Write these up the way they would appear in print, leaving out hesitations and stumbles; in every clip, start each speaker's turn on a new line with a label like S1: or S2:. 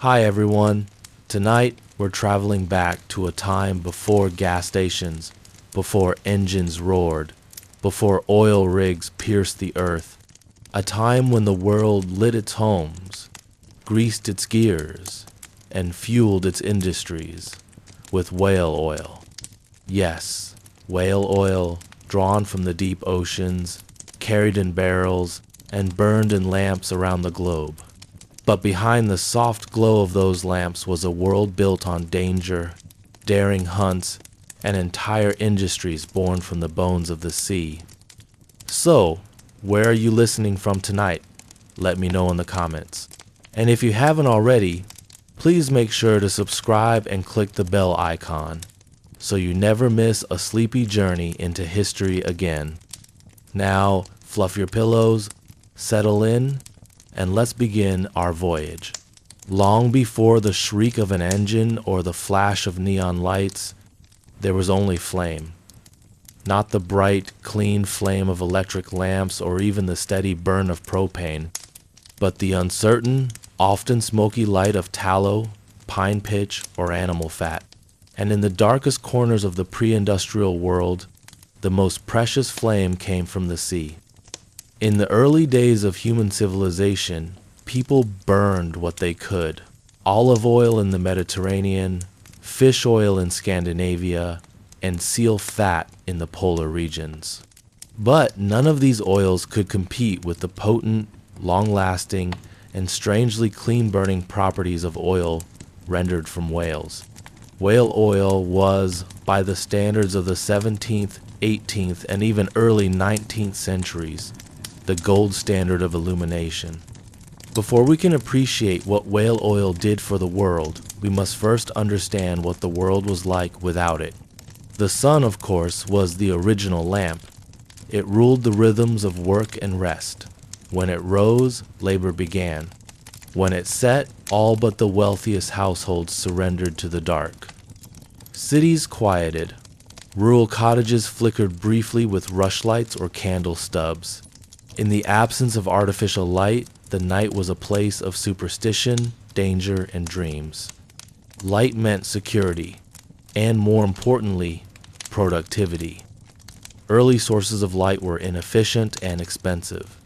S1: Hi everyone. Tonight we're traveling back to a time before gas stations, before engines roared, before oil rigs pierced the earth. A time when the world lit its homes, greased its gears, and fueled its industries with whale oil. Yes, whale oil drawn from the deep oceans, carried in barrels, and burned in lamps around the globe. But behind the soft glow of those lamps was a world built on danger, daring hunts, and entire industries born from the bones of the sea. So, where are you listening from tonight? Let me know in the comments. And if you haven't already, please make sure to subscribe and click the bell icon so you never miss a sleepy journey into history again. Now, fluff your pillows, settle in, and let's begin our voyage. Long before the shriek of an engine or the flash of neon lights, there was only flame. Not the bright, clean flame of electric lamps or even the steady burn of propane, but the uncertain, often smoky light of tallow, pine pitch, or animal fat. And in the darkest corners of the pre-industrial world, the most precious flame came from the sea. In the early days of human civilization, people burned what they could. Olive oil in the Mediterranean, fish oil in Scandinavia, and seal fat in the polar regions. But none of these oils could compete with the potent, long-lasting, and strangely clean-burning properties of oil rendered from whales. Whale oil was, by the standards of the 17th, 18th, and even early 19th centuries, the gold standard of illumination. Before we can appreciate what whale oil did for the world, we must first understand what the world was like without it. The sun, of course, was the original lamp. It ruled the rhythms of work and rest. When it rose, labor began. When it set, all but the wealthiest households surrendered to the dark. Cities quieted. Rural cottages flickered briefly with rushlights or candle stubs. In the absence of artificial light, the night was a place of superstition, danger, and dreams. Light meant security, and more importantly, productivity. Early sources of light were inefficient and expensive.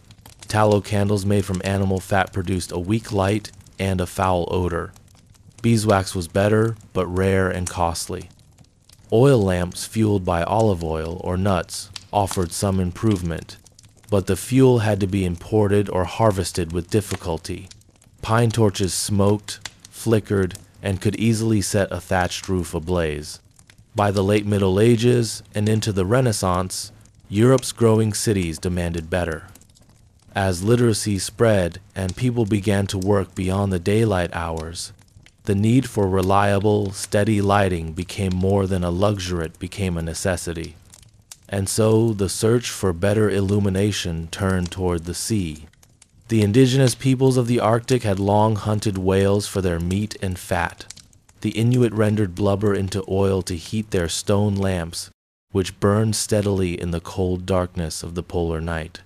S1: Tallow candles made from animal fat produced a weak light and a foul odor. Beeswax was better, but rare and costly. Oil lamps fueled by olive oil or nuts offered some improvement, but the fuel had to be imported or harvested with difficulty. Pine torches smoked, flickered, and could easily set a thatched roof ablaze. By the late Middle Ages and into the Renaissance, Europe's growing cities demanded better. As literacy spread and people began to work beyond the daylight hours, the need for reliable, steady lighting became more than a luxury, it became a necessity. And so the search for better illumination turned toward the sea. The indigenous peoples of the Arctic had long hunted whales for their meat and fat. The Inuit rendered blubber into oil to heat their stone lamps, which burned steadily in the cold darkness of the polar night.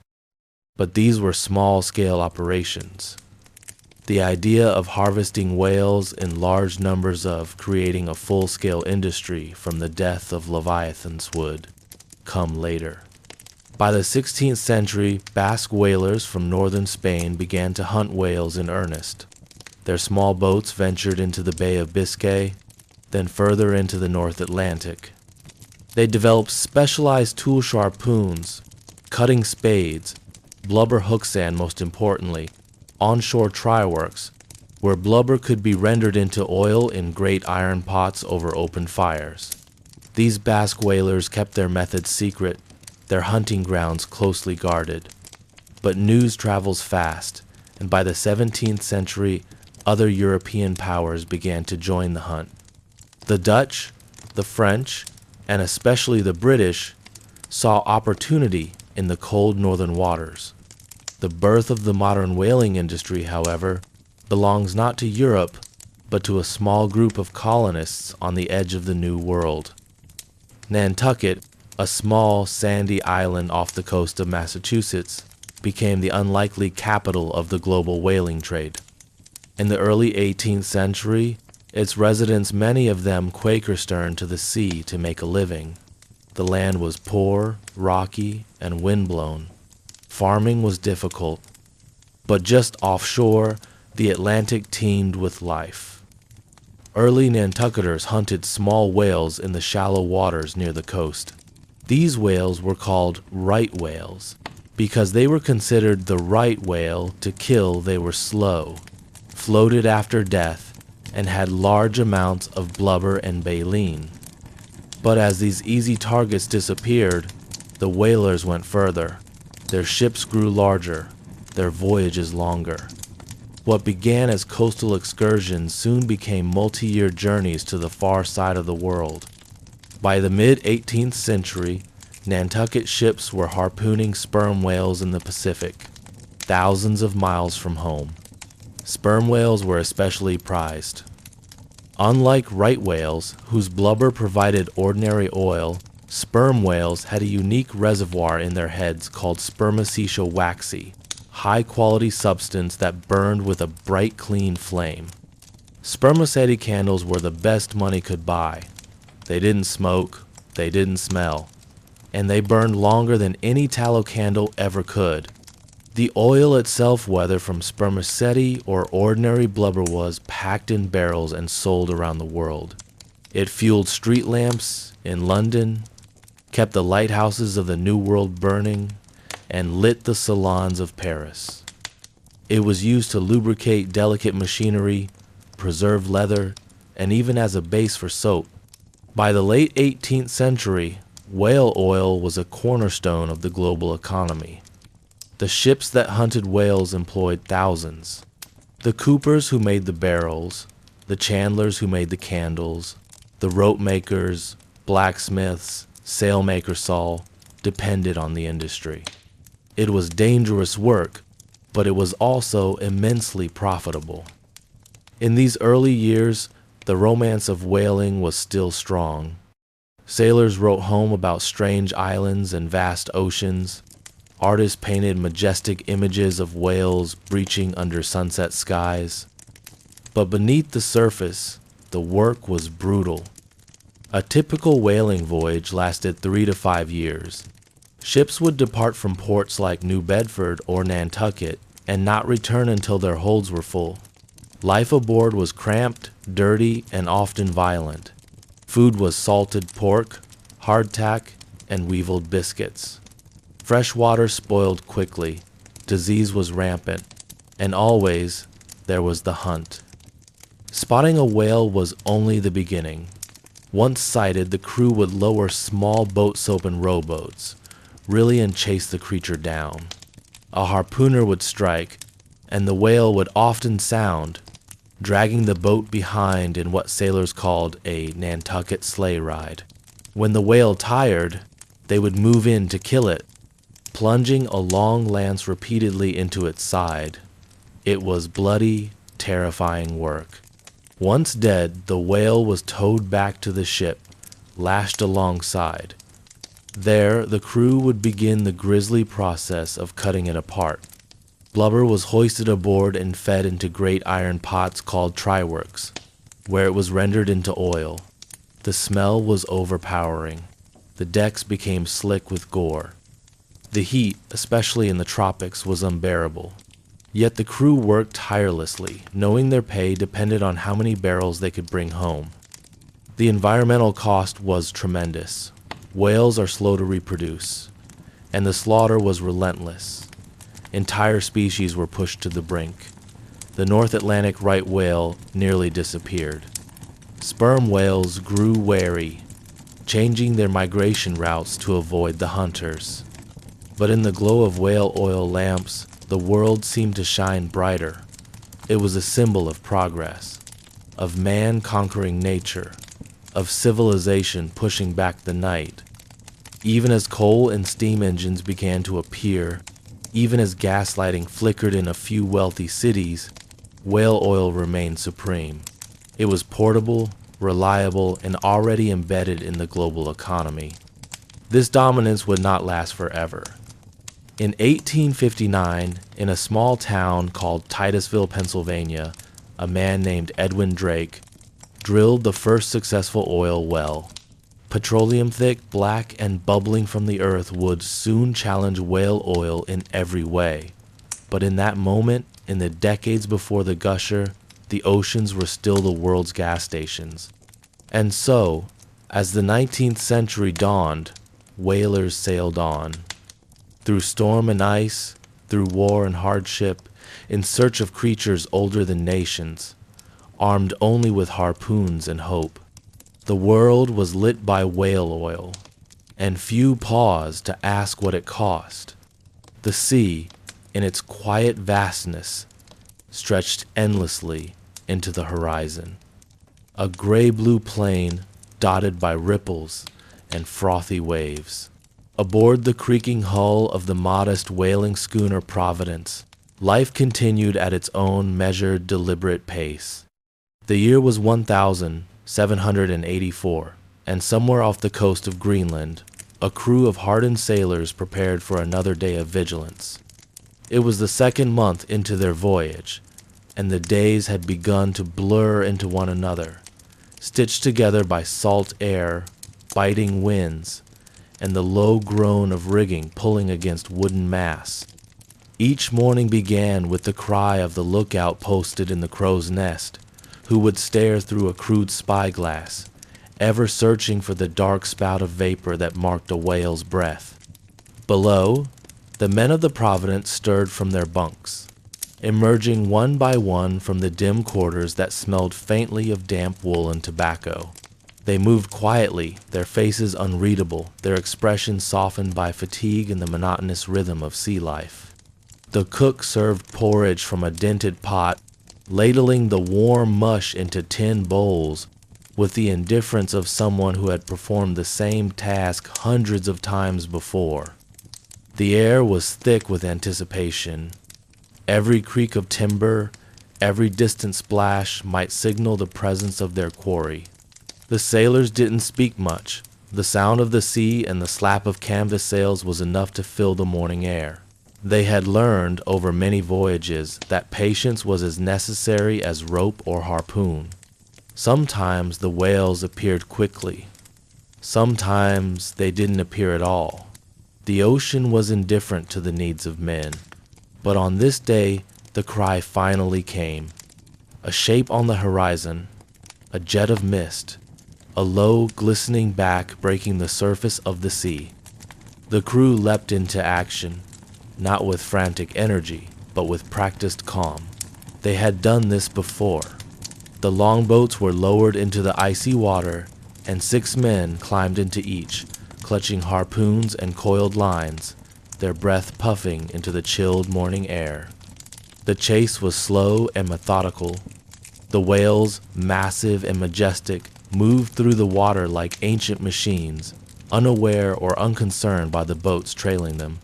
S1: But these were small-scale operations. The idea of harvesting whales in large numbers of creating a full-scale industry from the death of leviathans would come later. By the 16th century, Basque whalers from northern Spain began to hunt whales in earnest. Their small boats ventured into the Bay of Biscay, then further into the North Atlantic. They developed specialized tool harpoons, cutting spades, blubber hook sand most importantly, onshore tryworks, where blubber could be rendered into oil in great iron pots over open fires. These Basque whalers kept their methods secret, their hunting grounds closely guarded. But news travels fast, and by the 17th century, other European powers began to join the hunt. The Dutch, the French, and especially the British saw opportunity in the cold northern waters. The birth of the modern whaling industry, however, belongs not to Europe, but to a small group of colonists on the edge of the New World. Nantucket, a small, sandy island off the coast of Massachusetts, became the unlikely capital of the global whaling trade. In the early 18th century, its residents, many of them Quakers, turned to the sea to make a living. The land was poor, rocky, and windblown. Farming was difficult, but just offshore, the Atlantic teemed with life. Early Nantucketers hunted small whales in the shallow waters near the coast. These whales were called right whales. Because they were considered the right whale to kill, they were slow, floated after death, and had large amounts of blubber and baleen. But as these easy targets disappeared, the whalers went further. Their ships grew larger, their voyages longer. What began as coastal excursions soon became multi-year journeys to the far side of the world. By the mid-18th century, Nantucket ships were harpooning sperm whales in the Pacific, thousands of miles from home. Sperm whales were especially prized. Unlike right whales, whose blubber provided ordinary oil, sperm whales had a unique reservoir in their heads called spermacetia waxy, high-quality substance that burned with a bright, clean flame. Spermaceti candles were the best money could buy. They didn't smoke, they didn't smell, and they burned longer than any tallow candle ever could. The oil itself, whether from spermaceti or ordinary blubber, was packed in barrels and sold around the world. It fueled street lamps in London, kept the lighthouses of the New World burning, and lit the salons of Paris. It was used to lubricate delicate machinery, preserve leather, and even as a base for soap. By the late 18th century, whale oil was a cornerstone of the global economy. The ships that hunted whales employed thousands. The coopers who made the barrels, the chandlers who made the candles, the rope makers, blacksmiths, sailmakers all depended on the industry. It was dangerous work, but it was also immensely profitable. In these early years, the romance of whaling was still strong. Sailors wrote home about strange islands and vast oceans. Artists painted majestic images of whales breaching under sunset skies. But beneath the surface, the work was brutal. A typical whaling voyage lasted 3 to 5 years. Ships would depart from ports like New Bedford or Nantucket and not return until their holds were full. Life aboard was cramped, dirty, and often violent. Food was salted pork, hardtack, and weevilled biscuits. Fresh water spoiled quickly, disease was rampant, and always there was the hunt. Spotting a whale was only the beginning. Once sighted, the crew would lower small boat soap and rowboats, reel and chase the creature down. A harpooner would strike, and the whale would often sound, dragging the boat behind in what sailors called a Nantucket sleigh ride. When the whale tired, they would move in to kill it, plunging a long lance repeatedly into its side. It was bloody, terrifying work. Once dead, the whale was towed back to the ship, lashed alongside. There, the crew would begin the grisly process of cutting it apart. Blubber was hoisted aboard and fed into great iron pots called tryworks, where it was rendered into oil. The smell was overpowering. The decks became slick with gore. The heat, especially in the tropics, was unbearable. Yet the crew worked tirelessly, knowing their pay depended on how many barrels they could bring home. The environmental cost was tremendous. Whales are slow to reproduce, and the slaughter was relentless. Entire species were pushed to the brink. The North Atlantic right whale nearly disappeared. Sperm whales grew wary, changing their migration routes to avoid the hunters. But in the glow of whale oil lamps, the world seemed to shine brighter. It was a symbol of progress, of man conquering nature, of civilization pushing back the night. Even as coal and steam engines began to appear, even as gaslighting flickered in a few wealthy cities, whale oil remained supreme. It was portable, reliable, and already embedded in the global economy. This dominance would not last forever. In 1859, in a small town called Titusville, Pennsylvania, a man named Edwin Drake, drilled the first successful oil well. Petroleum thick, black, and bubbling from the earth would soon challenge whale oil in every way. But in that moment, in the decades before the gusher, the oceans were still the world's gas stations. And so, as the 19th century dawned, whalers sailed on. Through storm and ice, through war and hardship, in search of creatures older than nations, armed only with harpoons and hope. The world was lit by whale oil, and few paused to ask what it cost. The sea, in its quiet vastness, stretched endlessly into the horizon. A gray-blue plain dotted by ripples and frothy waves. Aboard the creaking hull of the modest whaling schooner Providence, life continued at its own measured, deliberate pace. The year was 1784, and somewhere off the coast of Greenland, a crew of hardened sailors prepared for another day of vigilance. It was the second month into their voyage, and the days had begun to blur into one another, stitched together by salt air, biting winds, and the low groan of rigging pulling against wooden masts. Each morning began with the cry of the lookout posted in the crow's nest, who would stare through a crude spyglass, ever searching for the dark spout of vapor that marked a whale's breath. Below, the men of the Providence stirred from their bunks, emerging one by one from the dim quarters that smelled faintly of damp wool and tobacco. They moved quietly, their faces unreadable, their expressions softened by fatigue and the monotonous rhythm of sea life. The cook served porridge from a dented pot, ladling the warm mush into tin bowls with the indifference of someone who had performed the same task hundreds of times before. The air was thick with anticipation. Every creak of timber, every distant splash might signal the presence of their quarry. The sailors didn't speak much. The sound of the sea and the slap of canvas sails was enough to fill the morning air. They had learned over many voyages that patience was as necessary as rope or harpoon. Sometimes the whales appeared quickly. Sometimes they didn't appear at all. The ocean was indifferent to the needs of men. But on this day, the cry finally came. A shape on the horizon, a jet of mist, a low, glistening back breaking the surface of the sea. The crew leapt into action, not with frantic energy, but with practiced calm. They had done this before. The longboats were lowered into the icy water, and 6 men climbed into each, clutching harpoons and coiled lines, their breath puffing into the chilled morning air. The chase was slow and methodical. The whales, massive and majestic, moved through the water like ancient machines, unaware or unconcerned by the boats trailing them.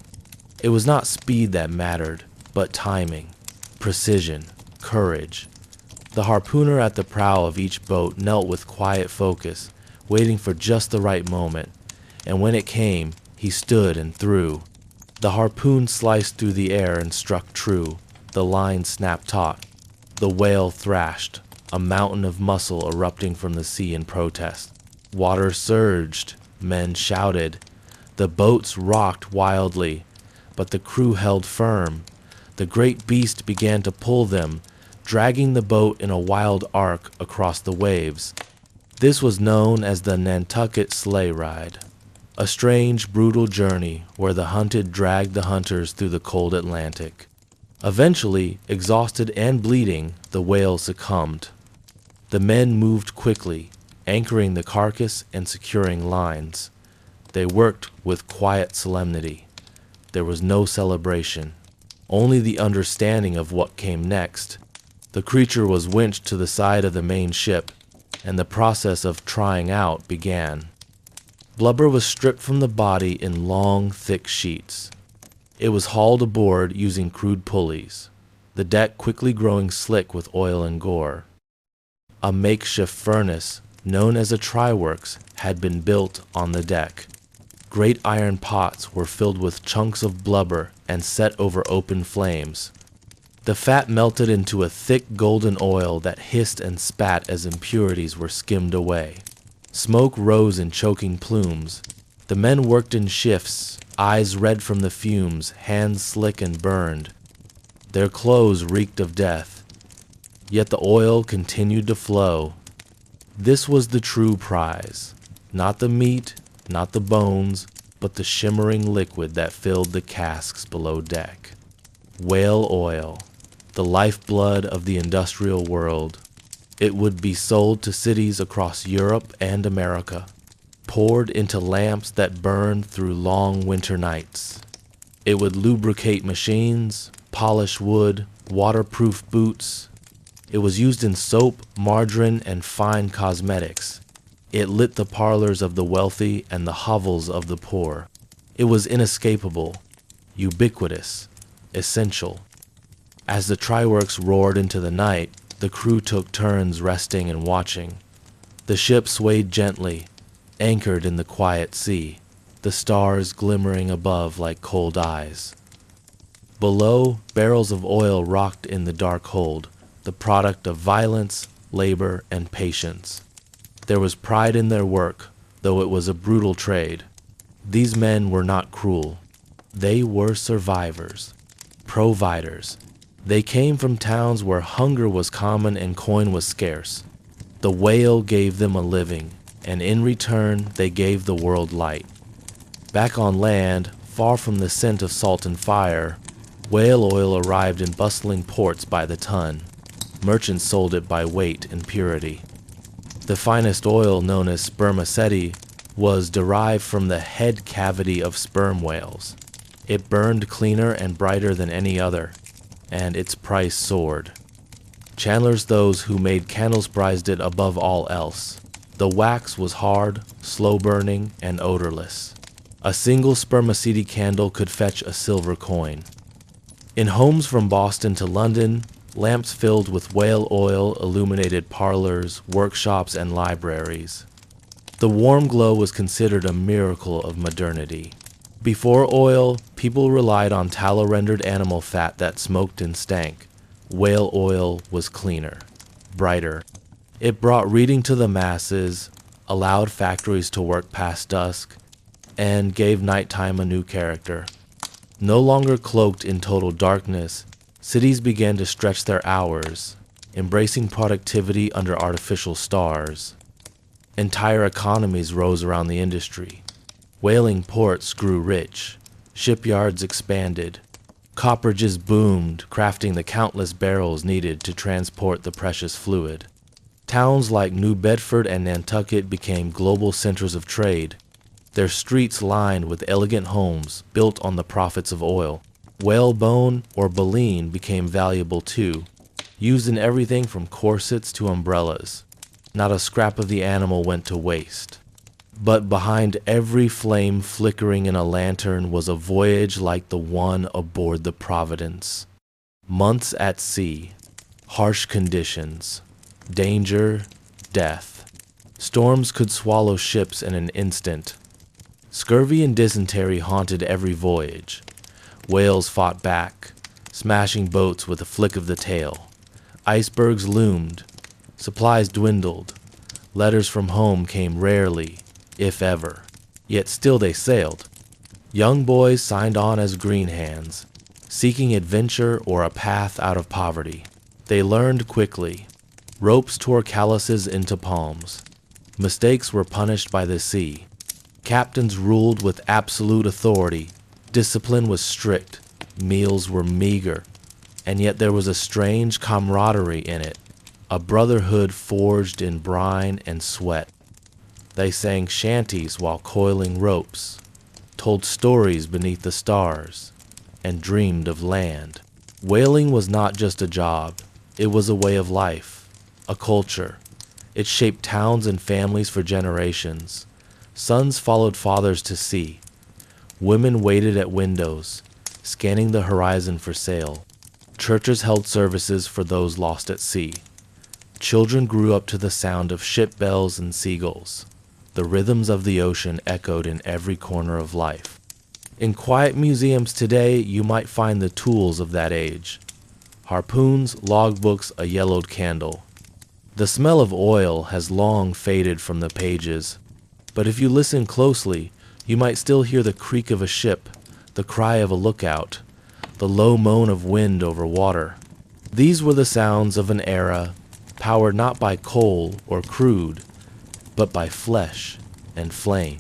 S1: It was not speed that mattered, but timing, precision, courage. The harpooner at the prow of each boat knelt with quiet focus, waiting for just the right moment, and when it came, he stood and threw. The harpoon sliced through the air and struck true. The line snapped taut. The whale thrashed, a mountain of muscle erupting from the sea in protest. Water surged, men shouted. The boats rocked wildly, but the crew held firm. The great beast began to pull them, dragging the boat in a wild arc across the waves. This was known as the Nantucket sleigh ride, a strange, brutal journey where the hunted dragged the hunters through the cold Atlantic. Eventually, exhausted and bleeding, the whale succumbed. The men moved quickly, anchoring the carcass and securing lines. They worked with quiet solemnity. There was no celebration, only the understanding of what came next. The creature was winched to the side of the main ship, and the process of trying out began. Blubber was stripped from the body in long, thick sheets. It was hauled aboard using crude pulleys, the deck quickly growing slick with oil and gore. A makeshift furnace, known as a tryworks, had been built on the deck. Great iron pots were filled with chunks of blubber and set over open flames. The fat melted into a thick golden oil that hissed and spat as impurities were skimmed away. Smoke rose in choking plumes. The men worked in shifts, eyes red from the fumes, hands slick and burned. Their clothes reeked of death. Yet the oil continued to flow. This was the true prize. Not the meat, not the bones, but the shimmering liquid that filled the casks below deck. Whale oil, the lifeblood of the industrial world. It would be sold to cities across Europe and America, poured into lamps that burned through long winter nights. It would lubricate machines, polish wood, waterproof boots. It was used in soap, margarine, and fine cosmetics. It lit the parlors of the wealthy and the hovels of the poor. It was inescapable, ubiquitous, essential. As the tryworks roared into the night, the crew took turns resting and watching. The ship swayed gently, anchored in the quiet sea, the stars glimmering above like cold eyes. Below, barrels of oil rocked in the dark hold, the product of violence, labor, and patience. There was pride in their work, though it was a brutal trade. These men were not cruel. They were survivors, providers. They came from towns where hunger was common and coin was scarce. The whale gave them a living, and in return they gave the world light. Back on land, far from the scent of salt and fire, whale oil arrived in bustling ports by the ton. Merchants sold it by weight and purity. The finest oil, known as spermaceti, was derived from the head cavity of sperm whales. It burned cleaner and brighter than any other, and its price soared. Chandlers, those who made candles, prized it above all else. The wax was hard, slow-burning, and odorless. A single spermaceti candle could fetch a silver coin. In homes from Boston to London, lamps filled with whale oil illuminated parlors, workshops, and libraries. The warm glow was considered a miracle of modernity. Before oil, people relied on tallow-rendered animal fat that smoked and stank. Whale oil was cleaner, brighter. It brought reading to the masses, allowed factories to work past dusk, and gave nighttime a new character. No longer cloaked in total darkness, cities began to stretch their hours, embracing productivity under artificial stars. Entire economies rose around the industry. Whaling ports grew rich. Shipyards expanded. Copperages boomed, crafting the countless barrels needed to transport the precious fluid. Towns like New Bedford and Nantucket became global centers of trade, their streets lined with elegant homes built on the profits of oil. Whalebone or baleen became valuable too, used in everything from corsets to umbrellas. Not a scrap of the animal went to waste. But behind every flame flickering in a lantern was a voyage like the one aboard the Providence. Months at sea, harsh conditions, danger, death. Storms could swallow ships in an instant. Scurvy and dysentery haunted every voyage. Whales fought back, smashing boats with a flick of the tail. Icebergs loomed. Supplies dwindled. Letters from home came rarely, if ever. Yet still they sailed. Young boys signed on as green hands, seeking adventure or a path out of poverty. They learned quickly. Ropes tore calluses into palms. Mistakes were punished by the sea. Captains ruled with absolute authority. Discipline was strict. Meals were meager. And yet there was a strange camaraderie in it, a brotherhood forged in brine and sweat. They sang shanties while coiling ropes, told stories beneath the stars, and dreamed of land. Whaling was not just a job, it was a way of life, a culture. It shaped towns and families for generations. Sons followed fathers to sea. Women waited at windows, scanning the horizon for sail. Churches held services for those lost at sea. Children grew up to the sound of ship bells and seagulls. The rhythms of the ocean echoed in every corner of life. In quiet museums today, you might find the tools of that age. harpoons, logbooks, a yellowed candle. The smell of oil has long faded from the pages, but if you listen closely, you might still hear the creak of a ship, the cry of a lookout, the low moan of wind over water. These were the sounds of an era powered not by coal or crude, but by flesh and flame.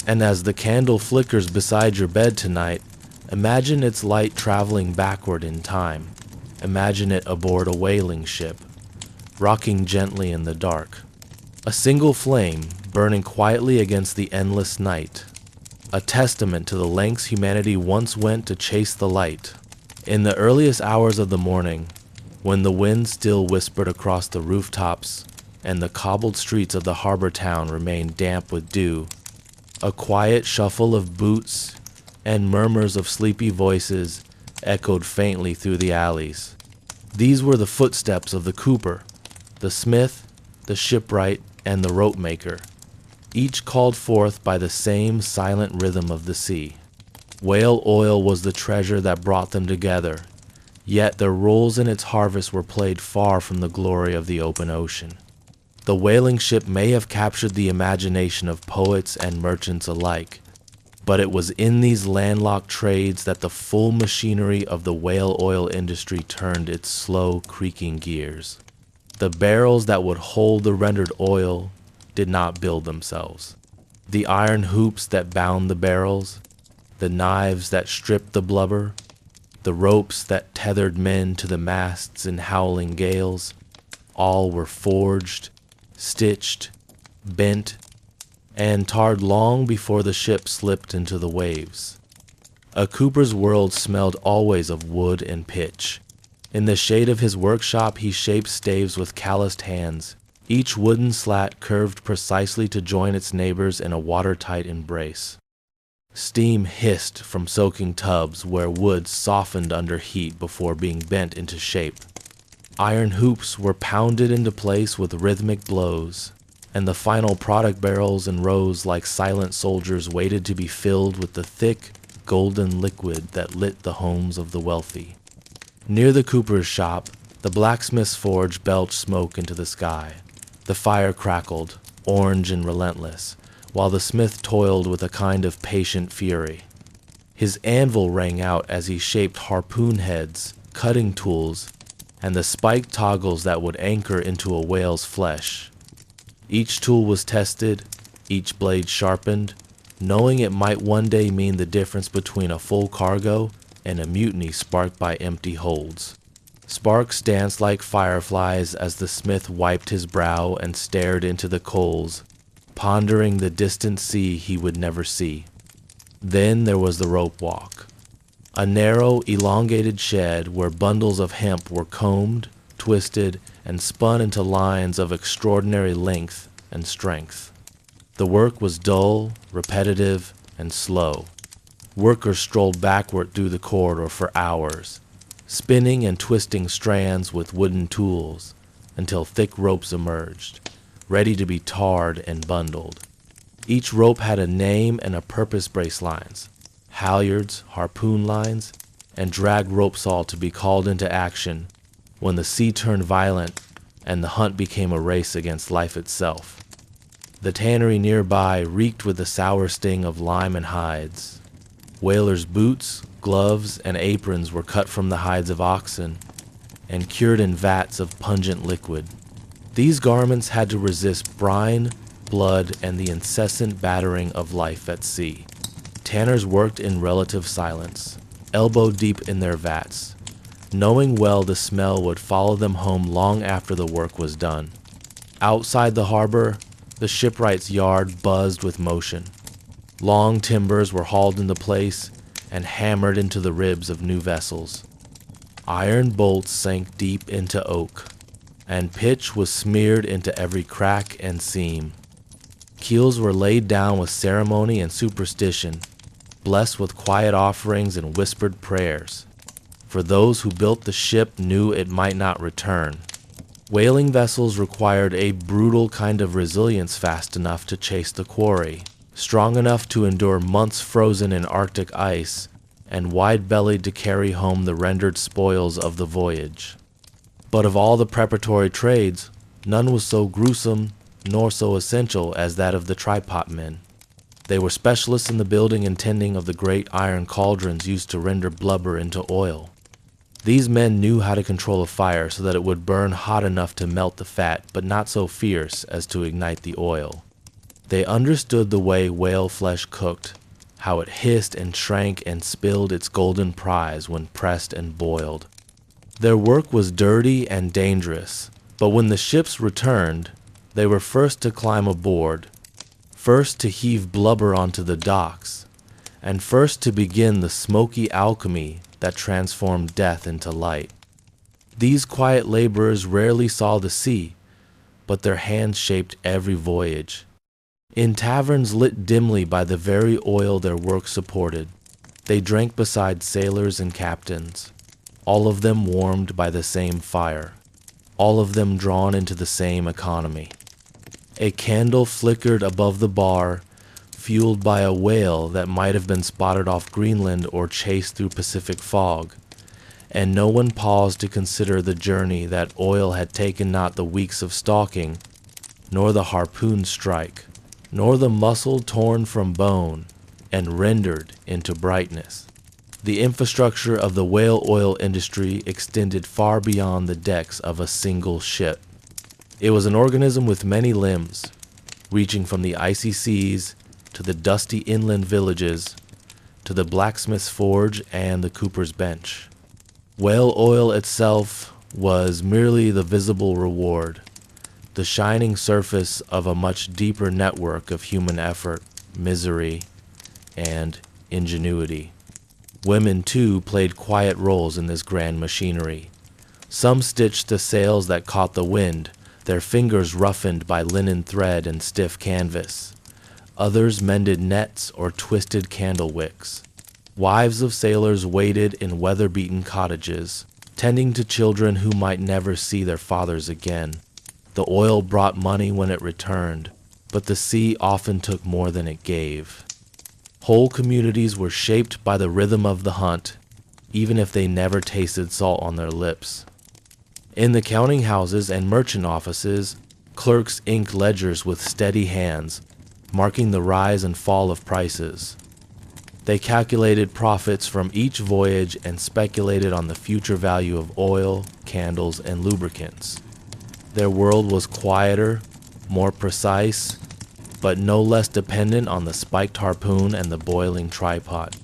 S1: And as the candle flickers beside your bed tonight, imagine its light traveling backward in time. Imagine it aboard a whaling ship, rocking gently in the dark. A single flame burning quietly against the endless night. A testament to the lengths humanity once went to chase the light. In the earliest hours of the morning, when the wind still whispered across the rooftops and the cobbled streets of the harbor town remained damp with dew, a quiet shuffle of boots and murmurs of sleepy voices echoed faintly through the alleys. These were the footsteps of the cooper, the smith, the shipwright, and the rope maker, each called forth by the same silent rhythm of the sea. Whale oil was the treasure that brought them together, yet their roles in its harvest were played far from the glory of the open ocean. The whaling ship may have captured the imagination of poets and merchants alike, but it was in these landlocked trades that the full machinery of the whale oil industry turned its slow, creaking gears. The barrels that would hold the rendered oil did not build themselves. The iron hoops that bound the barrels, the knives that stripped the blubber, the ropes that tethered men to the masts in howling gales, all were forged, stitched, bent, and tarred long before the ship slipped into the waves. A cooper's world smelled always of wood and pitch. In the shade of his workshop he shaped staves with calloused hands, each wooden slat curved precisely to join its neighbors in a watertight embrace. Steam hissed from soaking tubs where wood softened under heat before being bent into shape. Iron hoops were pounded into place with rhythmic blows, and the final product barrels in rows like silent soldiers waited to be filled with the thick, golden liquid that lit the homes of the wealthy. Near the cooper's shop, the blacksmith's forge belched smoke into the sky. The fire crackled, orange and relentless, while the smith toiled with a kind of patient fury. His anvil rang out as he shaped harpoon heads, cutting tools, and the spiked toggles that would anchor into a whale's flesh. Each tool was tested, each blade sharpened, knowing it might one day mean the difference between a full cargo and a mutiny sparked by empty holds. Sparks danced like fireflies as the smith wiped his brow and stared into the coals, pondering the distant sea he would never see. Then there was the rope walk, a narrow, elongated shed where bundles of hemp were combed, twisted, and spun into lines of extraordinary length and strength. The work was dull, repetitive, and slow. Workers strolled backward through the corridor for hours, spinning and twisting strands with wooden tools until thick ropes emerged, ready to be tarred and bundled. Each rope had a name and a purpose: brace lines, halyards, harpoon lines, and drag rope saw to be called into action when the sea turned violent and the hunt became a race against life itself. The tannery nearby reeked with the sour sting of lime and hides. Whalers' boots, gloves, and aprons were cut from the hides of oxen and cured in vats of pungent liquid. These garments had to resist brine, blood, and the incessant battering of life at sea. Tanners worked in relative silence, elbow deep in their vats, knowing well the smell would follow them home long after the work was done. Outside the harbor, the shipwright's yard buzzed with motion. Long timbers were hauled into place and hammered into the ribs of new vessels. Iron bolts sank deep into oak, and pitch was smeared into every crack and seam. Keels were laid down with ceremony and superstition, blessed with quiet offerings and whispered prayers, for those who built the ship knew it might not return. Whaling vessels required a brutal kind of resilience fast enough to chase the quarry, strong enough to endure months frozen in Arctic ice, and wide-bellied to carry home the rendered spoils of the voyage. But of all the preparatory trades, none was so gruesome nor so essential as that of the tripot men. They were specialists in the building and tending of the great iron cauldrons used to render blubber into oil. These men knew how to control a fire so that it would burn hot enough to melt the fat, but not so fierce as to ignite the oil. They understood the way whale flesh cooked, how it hissed and shrank and spilled its golden prize when pressed and boiled. Their work was dirty and dangerous, but when the ships returned, they were first to climb aboard, first to heave blubber onto the docks, and first to begin the smoky alchemy that transformed death into light. These quiet laborers rarely saw the sea, but their hands shaped every voyage. In taverns lit dimly by the very oil their work supported, they drank beside sailors and captains, all of them warmed by the same fire, all of them drawn into the same economy. A candle flickered above the bar, fueled by a whale that might have been spotted off Greenland or chased through Pacific fog, and no one paused to consider the journey that oil had taken, not the weeks of stalking, nor the harpoon strike, nor the muscle torn from bone and rendered into brightness. The infrastructure of the whale oil industry extended far beyond the decks of a single ship. It was an organism with many limbs, reaching from the icy seas to the dusty inland villages, to the blacksmith's forge and the cooper's bench. Whale oil itself was merely the visible reward, the shining surface of a much deeper network of human effort, misery, and ingenuity. Women, too, played quiet roles in this grand machinery. Some stitched the sails that caught the wind, their fingers roughened by linen thread and stiff canvas. Others mended nets or twisted candle wicks. Wives of sailors waited in weather-beaten cottages, tending to children who might never see their fathers again. The oil brought money when it returned, but the sea often took more than it gave. Whole communities were shaped by the rhythm of the hunt, even if they never tasted salt on their lips. In the counting houses and merchant offices, clerks inked ledgers with steady hands, marking the rise and fall of prices. They calculated profits from each voyage and speculated on the future value of oil, candles, and lubricants. Their world was quieter, more precise, but no less dependent on the spiked harpoon and the boiling tripod.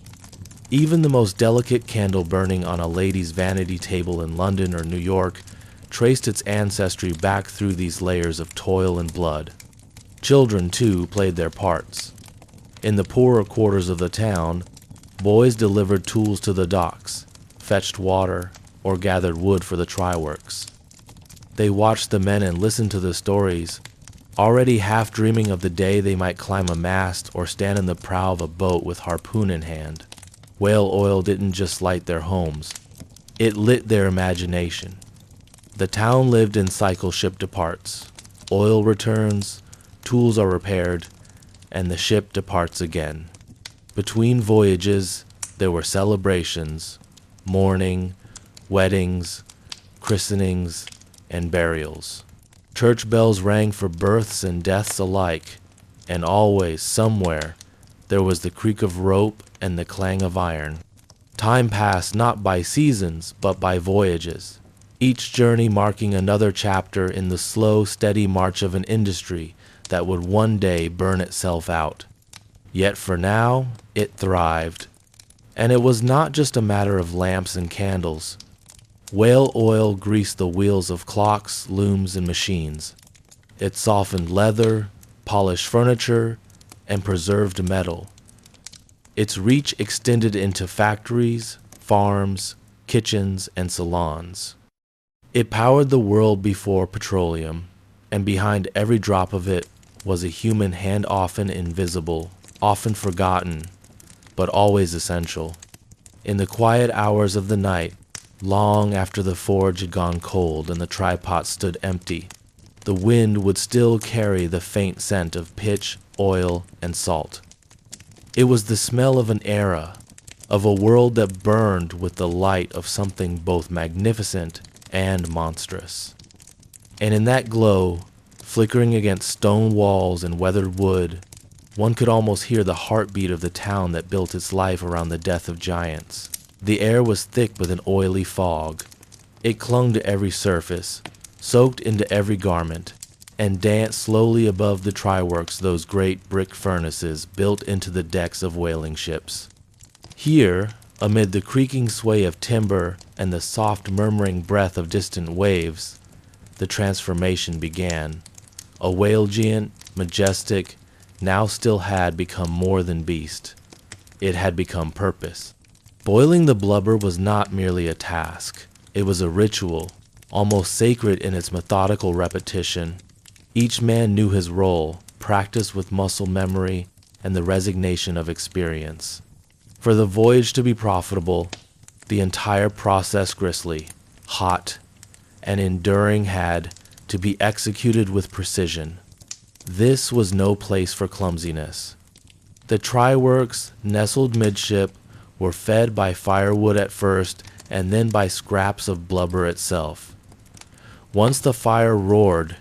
S1: Even the most delicate candle burning on a lady's vanity table in London or New York traced its ancestry back through these layers of toil and blood. Children, too, played their parts. In the poorer quarters of the town, boys delivered tools to the docks, fetched water, or gathered wood for the try-works. They watched the men and listened to the stories, already half dreaming of the day they might climb a mast or stand in the prow of a boat with harpoon in hand. Whale oil didn't just light their homes, it lit their imagination. The town lived in cycle ship departs. Oil returns, tools are repaired, and the ship departs again. Between voyages, there were celebrations, mourning, weddings, christenings, and burials. Church bells rang for births and deaths alike, and always, somewhere, there was the creak of rope and the clang of iron. Time passed not by seasons, but by voyages, each journey marking another chapter in the slow, steady march of an industry that would one day burn itself out. Yet for now, it thrived. And it was not just a matter of lamps and candles. Whale oil greased the wheels of clocks, looms, and machines. It softened leather, polished furniture, and preserved metal. Its reach extended into factories, farms, kitchens, and salons. It powered the world before petroleum, and behind every drop of it was a human hand, often invisible, often forgotten, but always essential. In the quiet hours of the night, long after the forge had gone cold and the tripod stood empty, the wind would still carry the faint scent of pitch, oil, and salt. It was the smell of an era, of a world that burned with the light of something both magnificent and monstrous. And in that glow, flickering against stone walls and weathered wood, one could almost hear the heartbeat of the town that built its life around the death of giants. The air was thick with an oily fog. It clung to every surface, soaked into every garment, and danced slowly above the tryworks, those great brick furnaces built into the decks of whaling ships. Here, amid the creaking sway of timber and the soft murmuring breath of distant waves, the transformation began. A whale giant, majestic, now still had become more than beast. It had become purpose. Boiling the blubber was not merely a task. It was a ritual, almost sacred in its methodical repetition. Each man knew his role, practiced with muscle memory and the resignation of experience. For the voyage to be profitable, the entire process grisly, hot, and enduring had to be executed with precision. This was no place for clumsiness. The tryworks, nestled midship, were fed by firewood at first and then by scraps of blubber itself. Once the fire roared,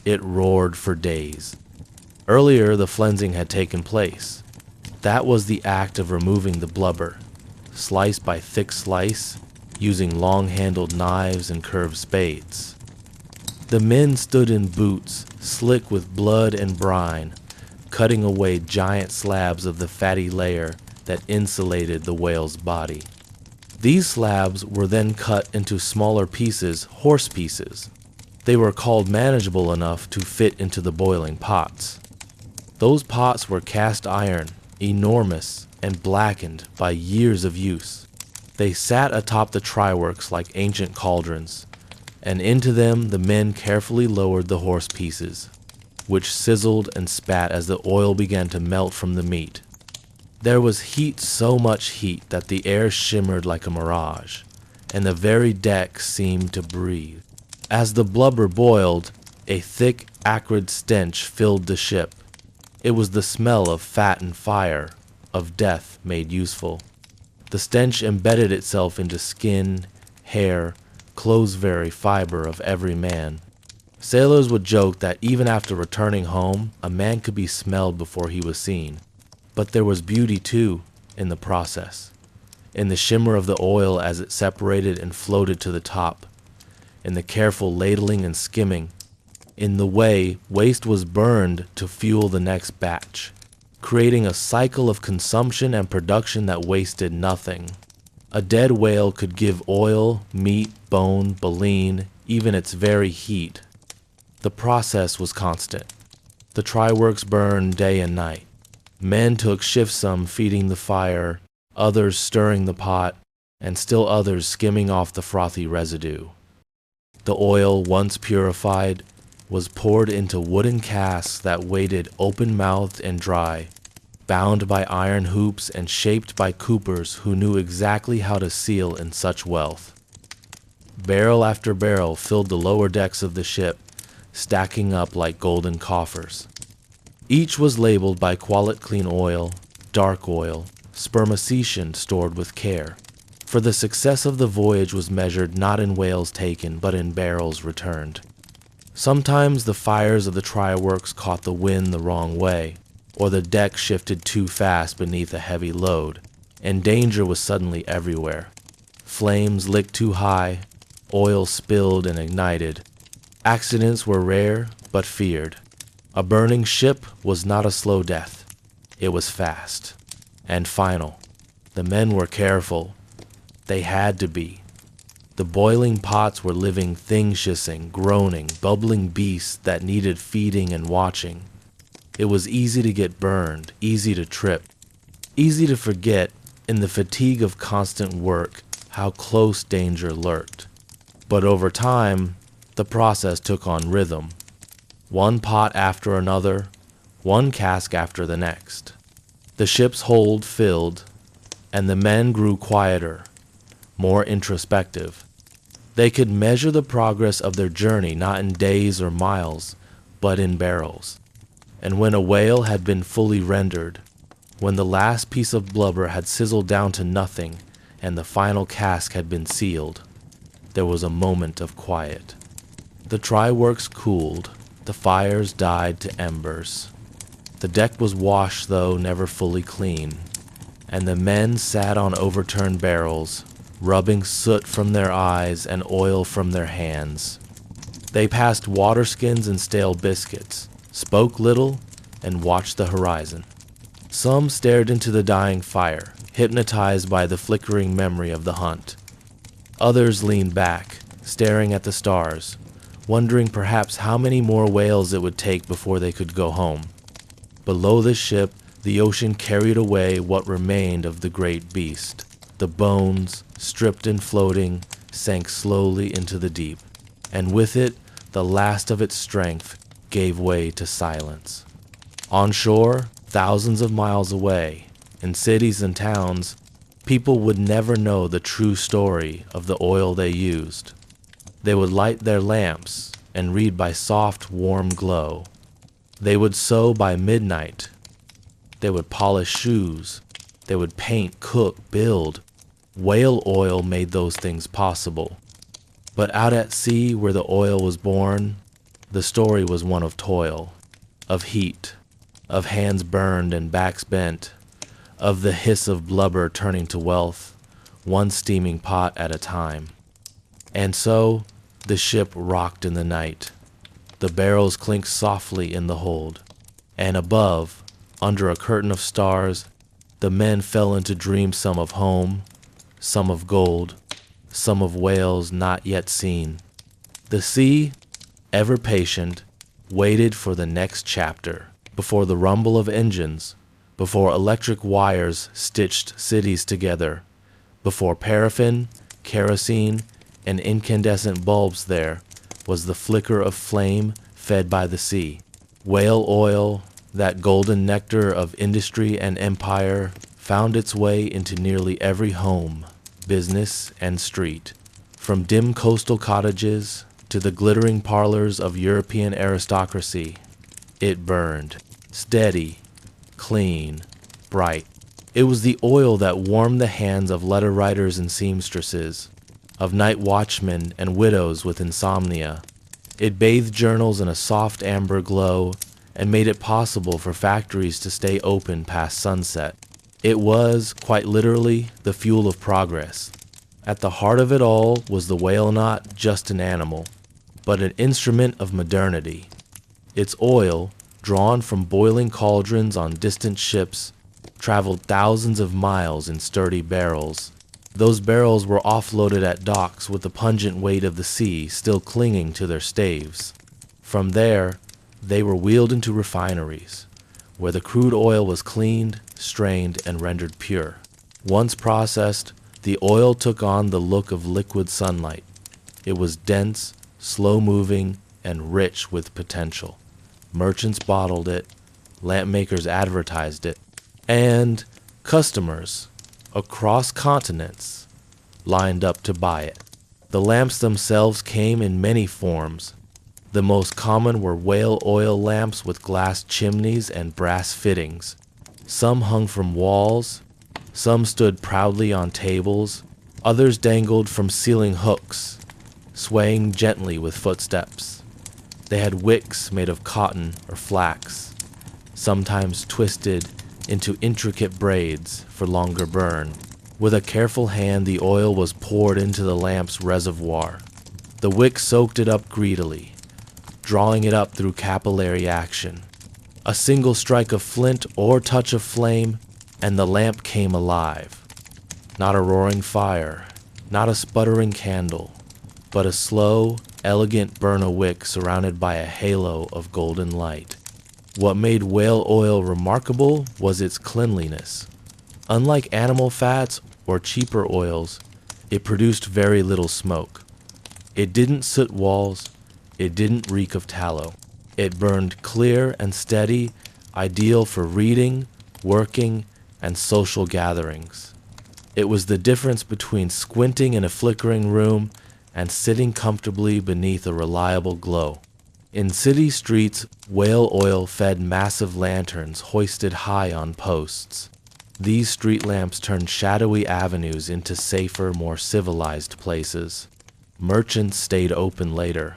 S1: it roared for days. Earlier, the flensing had taken place. That was the act of removing the blubber, slice by thick slice, using long-handled knives and curved spades. The men stood in boots, slick with blood and brine, cutting away giant slabs of the fatty layer that insulated the whale's body. These slabs were then cut into smaller pieces, horse pieces. They were called manageable enough to fit into the boiling pots. Those pots were cast iron, enormous and blackened by years of use. They sat atop the tryworks like ancient cauldrons, and into them the men carefully lowered the horse pieces, which sizzled and spat as the oil began to melt from the meat. There was heat, so much heat that the air shimmered like a mirage, and the very deck seemed to breathe. As the blubber boiled, a thick, acrid stench filled the ship. It was the smell of fat and fire, of death made useful. The stench embedded itself into skin, hair, clothes, very fiber of every man. Sailors would joke that even after returning home, a man could be smelled before he was seen. But there was beauty, too, in the process, in the shimmer of the oil as it separated and floated to the top, in the careful ladling and skimming, in the way waste was burned to fuel the next batch, creating a cycle of consumption and production that wasted nothing. A dead whale could give oil, meat, bone, baleen, even its very heat. The process was constant. The tryworks burned day and night. Men took shifts, some feeding the fire, others stirring the pot, and still others skimming off the frothy residue. The oil, once purified, was poured into wooden casks that waited open-mouthed and dry, bound by iron hoops and shaped by coopers who knew exactly how to seal in such wealth. Barrel after barrel filled the lower decks of the ship, stacking up like golden coffers. Each was labeled by quality clean oil, dark oil, spermacetium stored with care. For the success of the voyage was measured not in whales taken, but in barrels returned. Sometimes the fires of the tryworks caught the wind the wrong way, or the deck shifted too fast beneath a heavy load, and danger was suddenly everywhere. Flames licked too high, oil spilled and ignited. Accidents were rare, but feared. A burning ship was not a slow death. It was fast and final. The men were careful. They had to be. The boiling pots were living things, hissing, groaning, bubbling beasts that needed feeding and watching. It was easy to get burned, easy to trip, easy to forget in the fatigue of constant work how close danger lurked. But over time, the process took on rhythm. One pot after another, one cask after the next. The ship's hold filled, and the men grew quieter, more introspective. They could measure the progress of their journey not in days or miles, but in barrels. And when a whale had been fully rendered, When the last piece of blubber had sizzled down to nothing and the final cask had been sealed, there was a moment of quiet. The try-works cooled, the fires died to embers. The deck was washed, though never fully clean, and the men sat on overturned barrels, rubbing soot from their eyes and oil from their hands. They passed water skins and stale biscuits, spoke little, and watched the horizon. Some stared into the dying fire, hypnotized by the flickering memory of the hunt. Others leaned back, staring at the stars, wondering perhaps how many more whales it would take before they could go home. Below the ship, the ocean carried away what remained of the great beast. The bones, stripped and floating, sank slowly into the deep, and with it, the last of its strength gave way to silence. On shore, thousands of miles away, in cities and towns, people would never know the true story of the oil they used. They would light their lamps and read by soft, warm glow. They would sew by midnight. They would polish shoes. They would paint, cook, build. Whale oil made those things possible. But out at sea where the oil was born, the story was one of toil, of heat, of hands burned and backs bent, of the hiss of blubber turning to wealth, one steaming pot at a time. And so the ship rocked in the night. The barrels clinked softly in the hold, and above, under a curtain of stars, the men fell into dreams, some of home, some of gold, some of whales not yet seen. The sea, ever patient, waited for the next chapter, before the rumble of engines, before electric wires stitched cities together, before paraffin, kerosene, and incandescent bulbs there was the flicker of flame fed by the sea. Whale oil, that golden nectar of industry and empire, found its way into nearly every home, business, and street. From dim coastal cottages to the glittering parlors of European aristocracy, it burned, steady, clean, bright. It was the oil that warmed the hands of letter writers and seamstresses, of night watchmen and widows with insomnia. It bathed journals in a soft amber glow and made it possible for factories to stay open past sunset. It was, quite literally, the fuel of progress. At the heart of it all was the whale, not just an animal, but an instrument of modernity. Its oil, drawn from boiling cauldrons on distant ships, traveled thousands of miles in sturdy barrels. Those barrels were offloaded at docks with the pungent weight of the sea still clinging to their staves. From there, they were wheeled into refineries, where the crude oil was cleaned, strained, and rendered pure. Once processed, the oil took on the look of liquid sunlight. It was dense, slow-moving, and rich with potential. Merchants bottled it, lamp makers advertised it, and customers across continents lined up to buy it. The lamps themselves came in many forms. The most common were whale oil lamps with glass chimneys and brass fittings. Some hung from walls, some stood proudly on tables, others dangled from ceiling hooks, swaying gently with footsteps. They had wicks made of cotton or flax, sometimes twisted into intricate braids for longer burn. With a careful hand, the oil was poured into the lamp's reservoir. The wick soaked it up greedily, drawing it up through capillary action. A single strike of flint or touch of flame, and the lamp came alive. Not a roaring fire, not a sputtering candle, but a slow, elegant burn-a-wick surrounded by a halo of golden light. What made whale oil remarkable was its cleanliness. Unlike animal fats or cheaper oils, it produced very little smoke. It didn't soot walls, it didn't reek of tallow. It burned clear and steady, ideal for reading, working, and social gatherings. It was the difference between squinting in a flickering room and sitting comfortably beneath a reliable glow. In city streets, whale oil fed massive lanterns hoisted high on posts. These street lamps turned shadowy avenues into safer, more civilized places. Merchants stayed open later.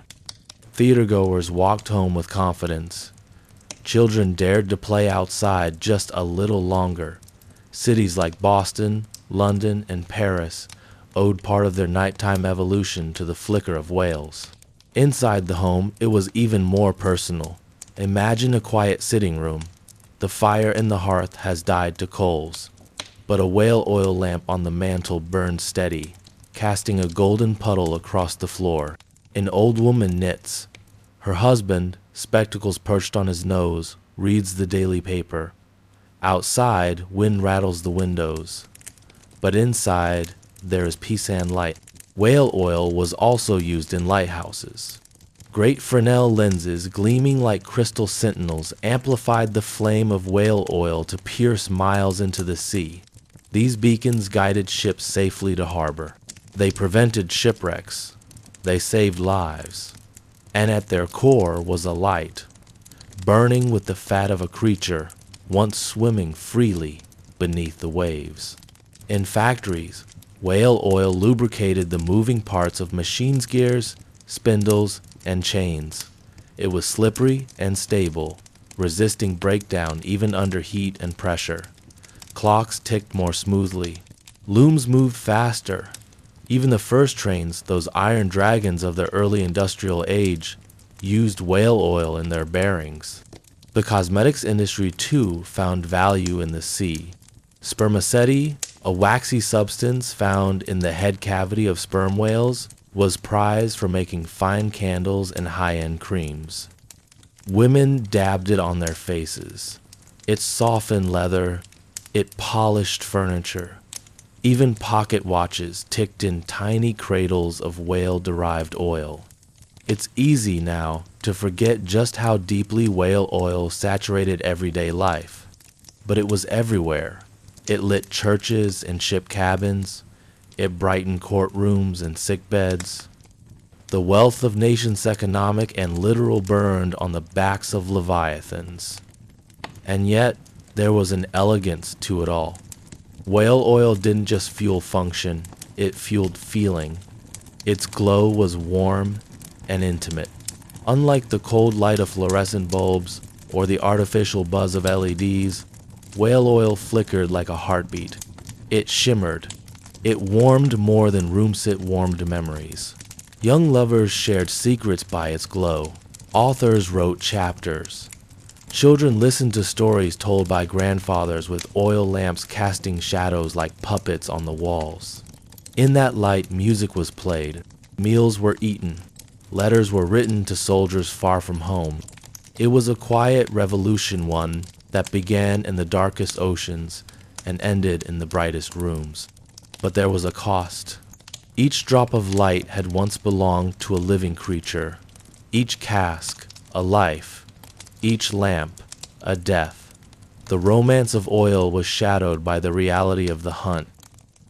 S1: Theatergoers walked home with confidence. Children dared to play outside just a little longer. Cities like Boston, London, and Paris owed part of their nighttime evolution to the flicker of whales. Inside the home, it was even more personal. Imagine a quiet sitting room. The fire in the hearth has died to coals, but a whale oil lamp on the mantel burns steady, casting a golden puddle across the floor. An old woman knits. Her husband, spectacles perched on his nose, reads the daily paper. Outside, wind rattles the windows. But inside, there is peace and light. Whale oil was also used in lighthouses. Great Fresnel lenses, gleaming like crystal sentinels, amplified the flame of whale oil to pierce miles into the sea. These beacons guided ships safely to harbor. They prevented shipwrecks. They saved lives. And at their core was a light, burning with the fat of a creature once swimming freely beneath the waves. In factories, whale oil lubricated the moving parts of machines' gears, spindles, and chains. It was slippery and stable, resisting breakdown even under heat and pressure. Clocks ticked more smoothly. Looms moved faster. Even the first trains, those iron dragons of the early industrial age, used whale oil in their bearings. The cosmetics industry, too, found value in the sea. Spermaceti, a waxy substance found in the head cavity of sperm whales, was prized for making fine candles and high-end creams. Women dabbed it on their faces. It softened leather. It polished furniture. Even pocket watches ticked in tiny cradles of whale-derived oil. It's easy now to forget just how deeply whale oil saturated everyday life. But it was everywhere. It lit churches and ship cabins. It brightened courtrooms and sickbeds. The wealth of nations' economic and literal burned on the backs of leviathans. And yet, there was an elegance to it all. Whale oil didn't just fuel function, it fueled feeling. Its glow was warm and intimate. Unlike the cold light of fluorescent bulbs or the artificial buzz of LEDs, whale oil flickered like a heartbeat. It shimmered. It warmed more than room-sit warmed memories. Young lovers shared secrets by its glow. Authors wrote chapters. Children listened to stories told by grandfathers with oil lamps casting shadows like puppets on the walls. In that light, music was played. Meals were eaten. Letters were written to soldiers far from home. It was a quiet revolution, one that began in the darkest oceans and ended in the brightest rooms. But there was a cost. Each drop of light had once belonged to a living creature. Each cask, a life. Each lamp, a death. The romance of oil was shadowed by the reality of the hunt.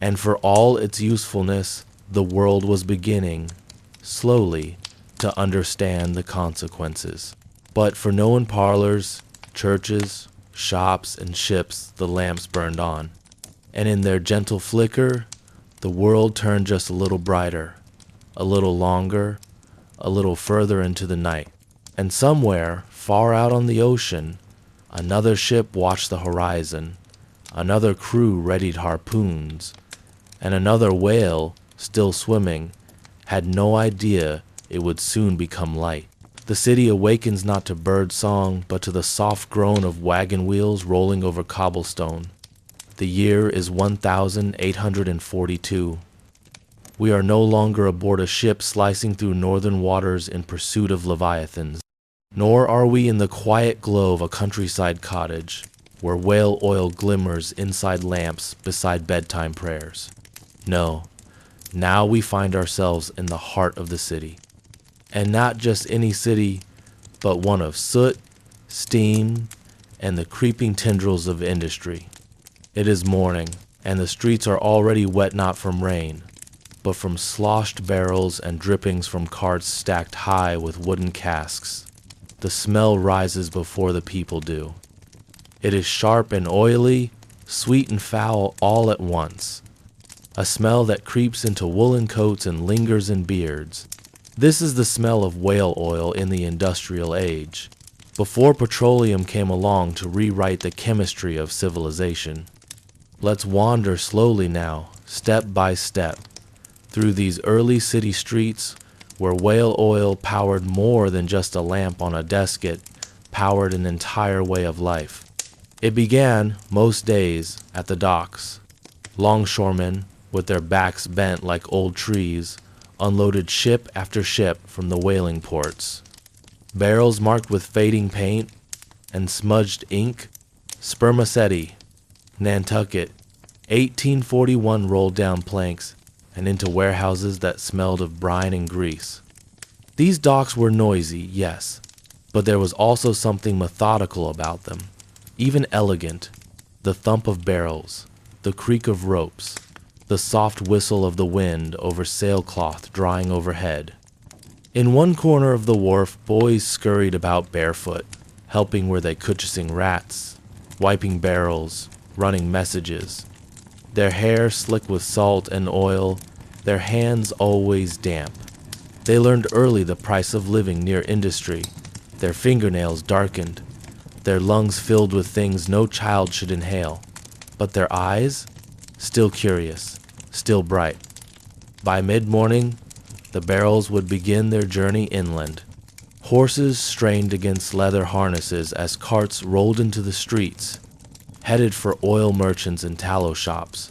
S1: And for all its usefulness, the world was beginning, slowly, to understand the consequences. But for no one parlors, churches, shops, and ships, the lamps burned on. And in their gentle flicker, the world turned just a little brighter, a little longer, a little further into the night. And somewhere, far out on the ocean, another ship watched the horizon, another crew readied harpoons, and another whale, still swimming, had no idea it would soon become light. The city awakens not to bird song, but to the soft groan of wagon wheels rolling over cobblestone. The year is 1842. We are no longer aboard a ship slicing through northern waters in pursuit of leviathans. Nor are we in the quiet glow of a countryside cottage, where whale oil glimmers inside lamps beside bedtime prayers. No, now we find ourselves in the heart of the city. And not just any city, but one of soot, steam, and the creeping tendrils of industry. It is morning, and the streets are already wet not from rain, but from sloshed barrels and drippings from carts stacked high with wooden casks. the smell rises before the people do. It is sharp and oily, sweet and foul all at once. A smell that creeps into woolen coats and lingers in beards. This is the smell of whale oil in the industrial age, before petroleum came along to rewrite the chemistry of civilization. Let's wander slowly now, step by step, through these early city streets where whale oil powered more than just a lamp on a desk. It powered an entire way of life. It began, most days, at the docks. Longshoremen, with their backs bent like old trees, unloaded ship after ship from the whaling ports. Barrels marked with fading paint and smudged ink, spermaceti, Nantucket, 1841 rolled down planks and into warehouses that smelled of brine and grease. These docks were noisy, yes, but there was also something methodical about them, even elegant. The thump of barrels, the creak of ropes, the soft whistle of the wind over sailcloth drying overhead. In one corner of the wharf, boys scurried about barefoot, helping where they could, chasing rats, wiping barrels, running messages. Their hair slick with salt and oil, their hands always damp. They learned early the price of living near industry, their fingernails darkened, their lungs filled with things no child should inhale, but their eyes, still curious, still bright. By mid-morning, the barrels would begin their journey inland. Horses strained against leather harnesses as carts rolled into the streets, headed for oil merchants and tallow shops.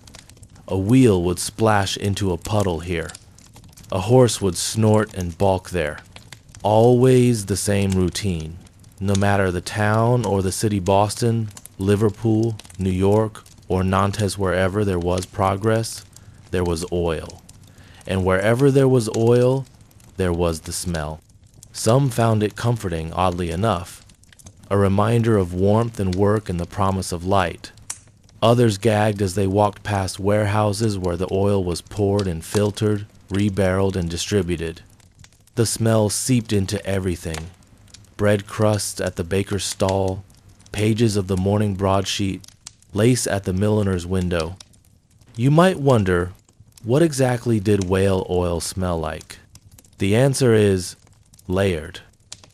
S1: A wheel would splash into a puddle here. A horse would snort and balk there. Always the same routine. No matter the town or the city, Boston, Liverpool, New York, or Nantes, wherever there was progress, there was oil. And wherever there was oil, there was the smell. Some found it comforting, oddly enough, a reminder of warmth and work and the promise of light. Others gagged as they walked past warehouses where the oil was poured and filtered, rebarreled and distributed. The smell seeped into everything. Bread crusts at the baker's stall, pages of the morning broadsheet, lace at the milliner's window. You might wonder, what exactly did whale oil smell like? The answer is layered.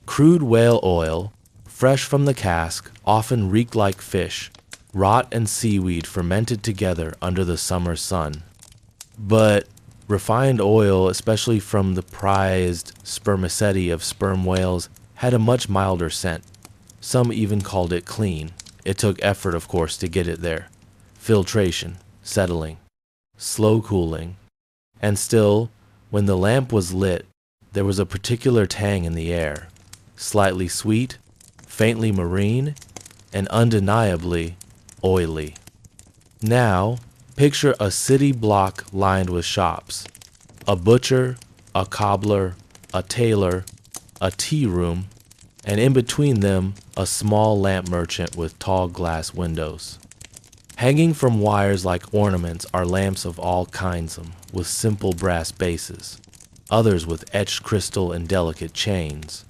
S1: Crude whale oil, fresh from the cask, often reeked like fish, rot and seaweed fermented together under the summer sun. But refined oil, especially from the prized spermaceti of sperm whales, had a much milder scent. Some even called it clean. It took effort, of course, to get it there. Filtration, settling, slow cooling. And still, when the lamp was lit, there was a particular tang in the air, slightly sweet, faintly marine, and undeniably oily. Now, picture a city block lined with shops. A butcher, a cobbler, a tailor, a tea room, and in between them, a small lamp merchant with tall glass windows. Hanging from wires like ornaments are lamps of all kinds, with simple brass bases, others with etched crystal and delicate chains.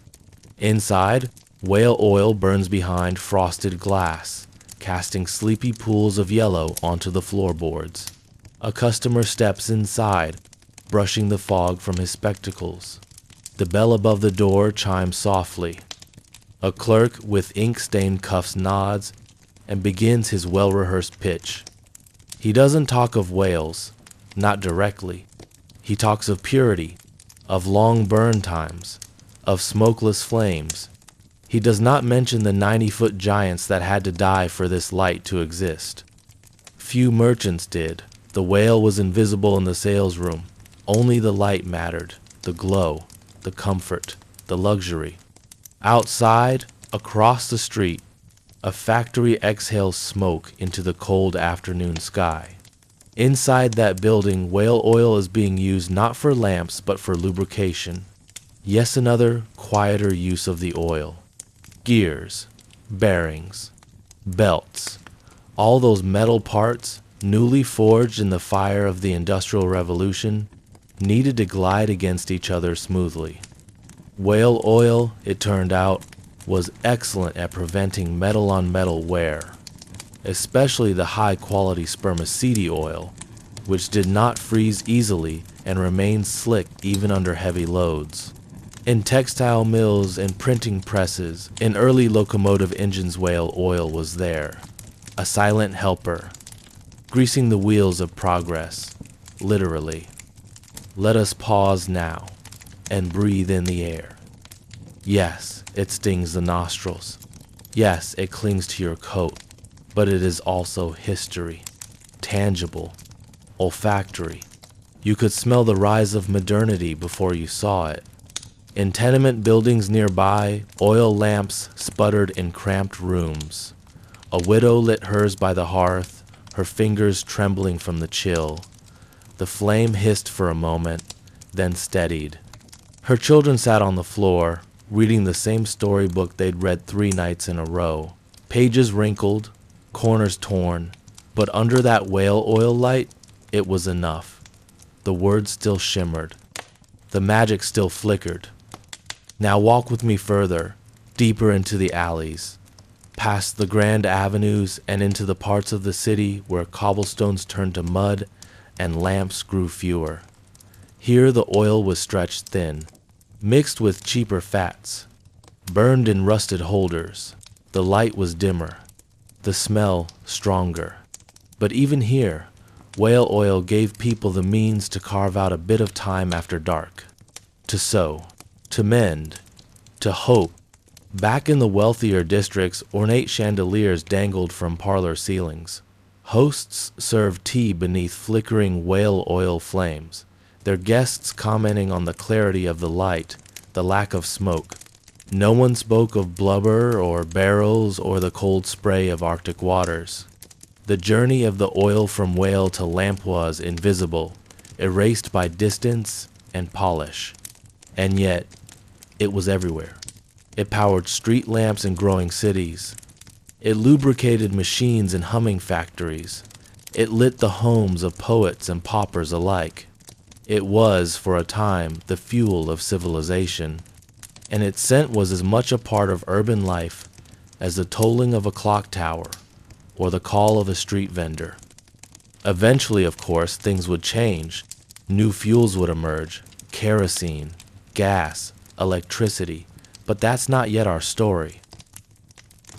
S1: Inside, whale oil burns behind frosted glass, casting sleepy pools of yellow onto the floorboards. A customer steps inside, brushing the fog from his spectacles. The bell above the door chimes softly. A clerk with ink-stained cuffs nods and begins his well-rehearsed pitch. He doesn't talk of whales, not directly. He talks of purity, of long burn times, of smokeless flames. He does not mention the 90-foot giants that had to die for this light to exist. Few merchants did. The whale was invisible in the sales room. Only the light mattered, the glow, the comfort, the luxury. Outside, across the street, a factory exhales smoke into the cold afternoon sky. Inside that building, whale oil is being used not for lamps but for lubrication. Yes, another, quieter use of the oil. Gears, bearings, belts, all those metal parts, newly forged in the fire of the Industrial Revolution, needed to glide against each other smoothly. Whale oil, it turned out, was excellent at preventing metal-on-metal wear, especially the high-quality spermaceti oil, which did not freeze easily and remained slick even under heavy loads. In textile mills and printing presses, in early locomotive engines, whale oil was there, a silent helper, greasing the wheels of progress, literally. Let us pause now and breathe in the air. Yes, it stings the nostrils. Yes, it clings to your coat, but it is also history, tangible, olfactory. You could smell the rise of modernity before you saw it. In tenement buildings nearby, oil lamps sputtered in cramped rooms. A widow lit hers by the hearth, her fingers trembling from the chill. The flame hissed for a moment, then steadied. Her children sat on the floor, reading the same storybook they'd read 3 nights in a row. Pages wrinkled, corners torn, but under that whale oil light, it was enough. The words still shimmered. The magic still flickered. Now walk with me further, deeper into the alleys, past the grand avenues and into the parts of the city where cobblestones turned to mud and lamps grew fewer. Here the oil was stretched thin, mixed with cheaper fats, burned in rusted holders. The light was dimmer, the smell stronger. But even here, whale oil gave people the means to carve out a bit of time after dark, to sew, to mend, to hope. Back in the wealthier districts, ornate chandeliers dangled from parlor ceilings. Hosts served tea beneath flickering whale oil flames, their guests commenting on the clarity of the light, the lack of smoke. No one spoke of blubber or barrels or the cold spray of Arctic waters. The journey of the oil from whale to lamp was invisible, erased by distance and polish. And yet, it was everywhere. It powered street lamps in growing cities. It lubricated machines in humming factories. It lit the homes of poets and paupers alike. It was, for a time, the fuel of civilization, and its scent was as much a part of urban life as the tolling of a clock tower or the call of a street vendor. Eventually, of course, things would change. New fuels would emerge, kerosene, gas, electricity, but that's not yet our story.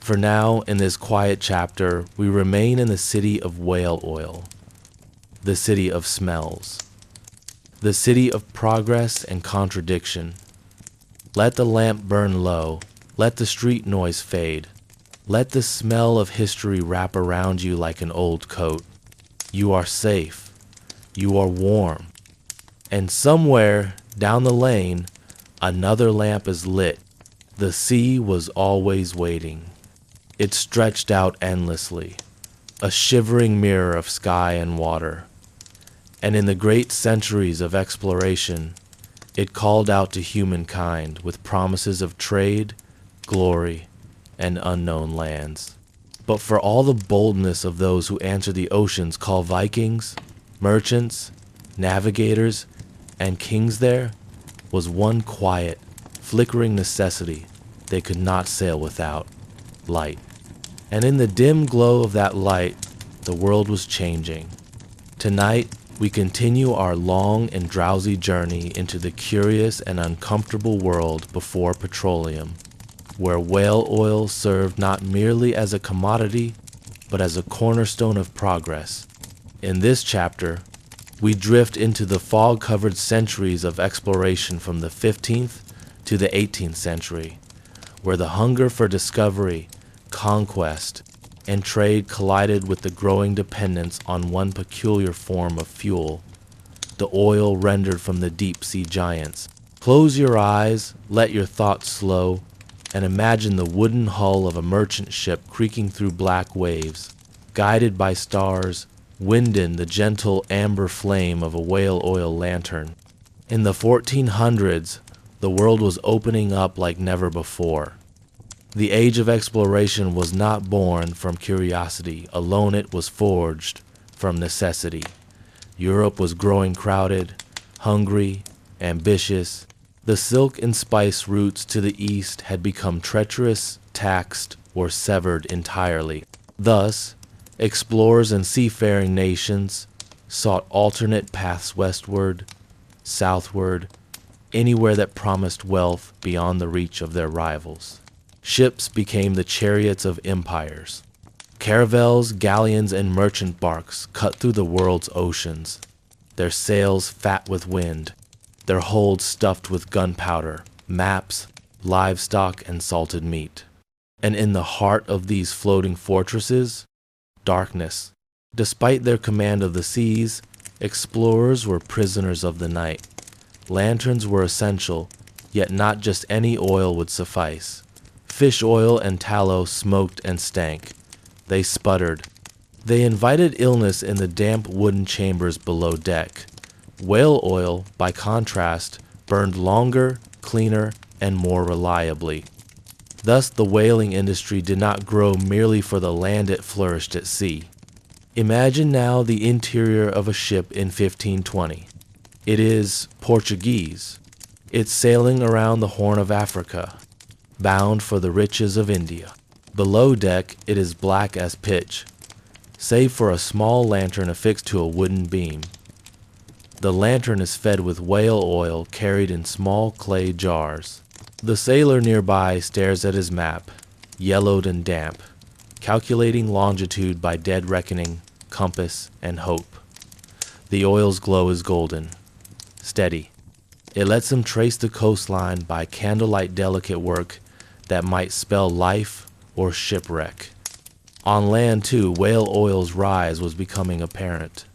S1: For now, in this quiet chapter, we remain in the city of whale oil, the city of smells, the city of progress and contradiction. Let the lamp burn low, let the street noise fade, let the smell of history wrap around you like an old coat. You are safe, you are warm, and somewhere down the lane, another lamp is lit. The sea was always waiting. It stretched out endlessly, a shivering mirror of sky and water. And in the great centuries of exploration, it called out to humankind with promises of trade, glory, and unknown lands. But for all the boldness of those who answer the oceans call Vikings, merchants, navigators, and kings, there was one quiet, flickering necessity they could not sail without: light. And in the dim glow of that light, the world was changing. Tonight, we continue our long and drowsy journey into the curious and uncomfortable world before petroleum, where whale oil served not merely as a commodity, but as a cornerstone of progress. In this chapter, we drift into the fog-covered centuries of exploration from the 15th to the 18th century, where the hunger for discovery, conquest, and trade collided with the growing dependence on one peculiar form of fuel, the oil rendered from the deep-sea giants. Close your eyes, let your thoughts slow, and imagine the wooden hull of a merchant ship creaking through black waves, guided by stars, wind in the gentle amber flame of a whale oil lantern. In the 1400s, the world was opening up like never before. The age of exploration was not born from curiosity alone, it was forged from necessity. Europe was growing crowded, hungry, ambitious, The silk and spice routes to the east had become treacherous, taxed, or severed entirely. Thus, explorers and seafaring nations sought alternate paths westward, southward, anywhere that promised wealth beyond the reach of their rivals. Ships became the chariots of empires. Caravels, galleons, and merchant barks cut through the world's oceans, their sails fat with wind, their holds stuffed with gunpowder, maps, livestock, and salted meat. And in the heart of these floating fortresses, darkness. Despite their command of the seas, explorers were prisoners of the night. Lanterns were essential, yet not just any oil would suffice. Fish oil and tallow smoked and stank. They sputtered. They invited illness in the damp wooden chambers below deck. Whale oil, by contrast, burned longer, cleaner, and more reliably. Thus, the whaling industry did not grow merely for the land it flourished at sea. Imagine now the interior of a ship in 1520. It is Portuguese. It's sailing around the Horn of Africa, bound for the riches of India. Below deck, it is black as pitch, save for a small lantern affixed to a wooden beam. The lantern is fed with whale oil carried in small clay jars. The sailor nearby stares at his map, yellowed and damp, calculating longitude by dead reckoning, compass, and hope. The oil's glow is golden, steady. It lets him trace the coastline by candlelight delicate work that might spell life or shipwreck. On land, too, whale oil's rise was becoming apparent.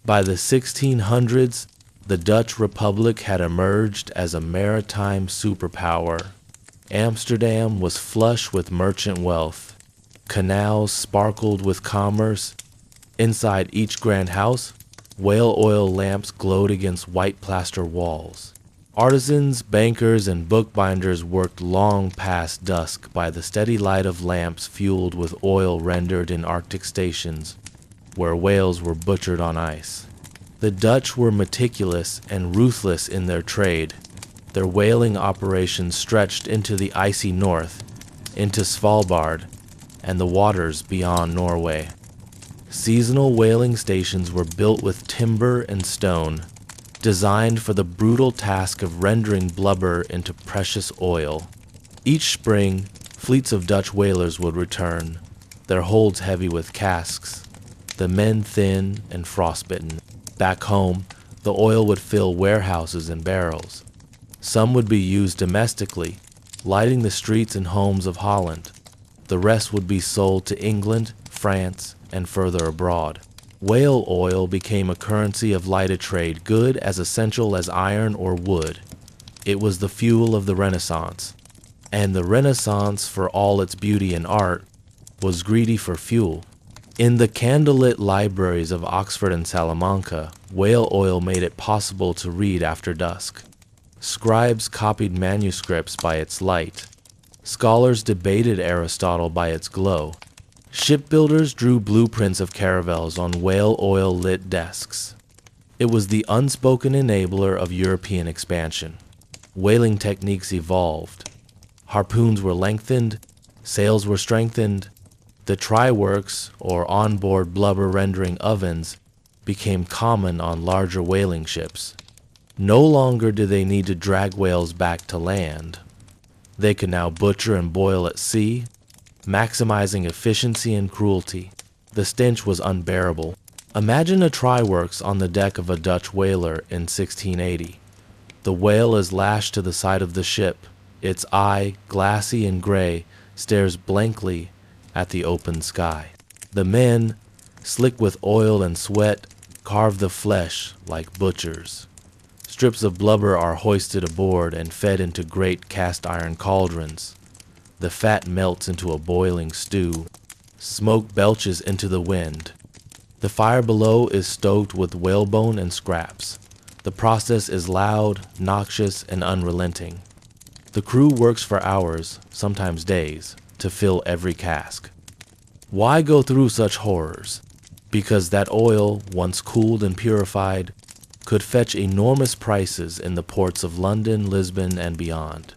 S1: By the 1600s, the Dutch Republic had emerged as a maritime superpower. Amsterdam was flush with merchant wealth. Canals sparkled with commerce. Inside each grand house, whale oil lamps glowed against white plaster walls. Artisans, bankers, and bookbinders worked long past dusk by the steady light of lamps fueled with oil rendered in Arctic stations, where whales were butchered on ice. The Dutch were meticulous and ruthless in their trade. Their whaling operations stretched into the icy north, into Svalbard, and the waters beyond Norway. Seasonal whaling stations were built with timber and stone, designed for the brutal task of rendering blubber into precious oil. Each spring, fleets of Dutch whalers would return, their holds heavy with casks, the men thin and frostbitten. Back home, the oil would fill warehouses and barrels. Some would be used domestically, lighting the streets and homes of Holland. The rest would be sold to England, France, and further abroad. Whale oil became a currency of lighted trade, good as essential as iron or wood. It was the fuel of the Renaissance. And the Renaissance, for all its beauty and art, was greedy for fuel. In the candlelit libraries of Oxford and Salamanca, whale oil made it possible to read after dusk. Scribes copied manuscripts by its light. Scholars debated Aristotle by its glow. Shipbuilders drew blueprints of caravels on whale oil-lit desks. It was the unspoken enabler of European expansion. Whaling techniques evolved. Harpoons were lengthened, sails were strengthened. The try-works, or onboard blubber-rendering ovens, became common on larger whaling ships. No longer did they need to drag whales back to land. They could now butcher and boil at sea, maximizing efficiency and cruelty. The stench was unbearable. Imagine a try-works on the deck of a Dutch whaler in 1680. The whale is lashed to the side of the ship. Its eye, glassy and gray, stares blankly at the open sky. The men, slick with oil and sweat, carve the flesh like butchers. Strips of blubber are hoisted aboard and fed into great cast-iron cauldrons. The fat melts into a boiling stew. Smoke belches into the wind. The fire below is stoked with whalebone and scraps. The process is loud, noxious, and unrelenting. The crew works for hours, sometimes days, to fill every cask. Why go through such horrors? Because that oil, once cooled and purified, could fetch enormous prices in the ports of London, Lisbon, and beyond.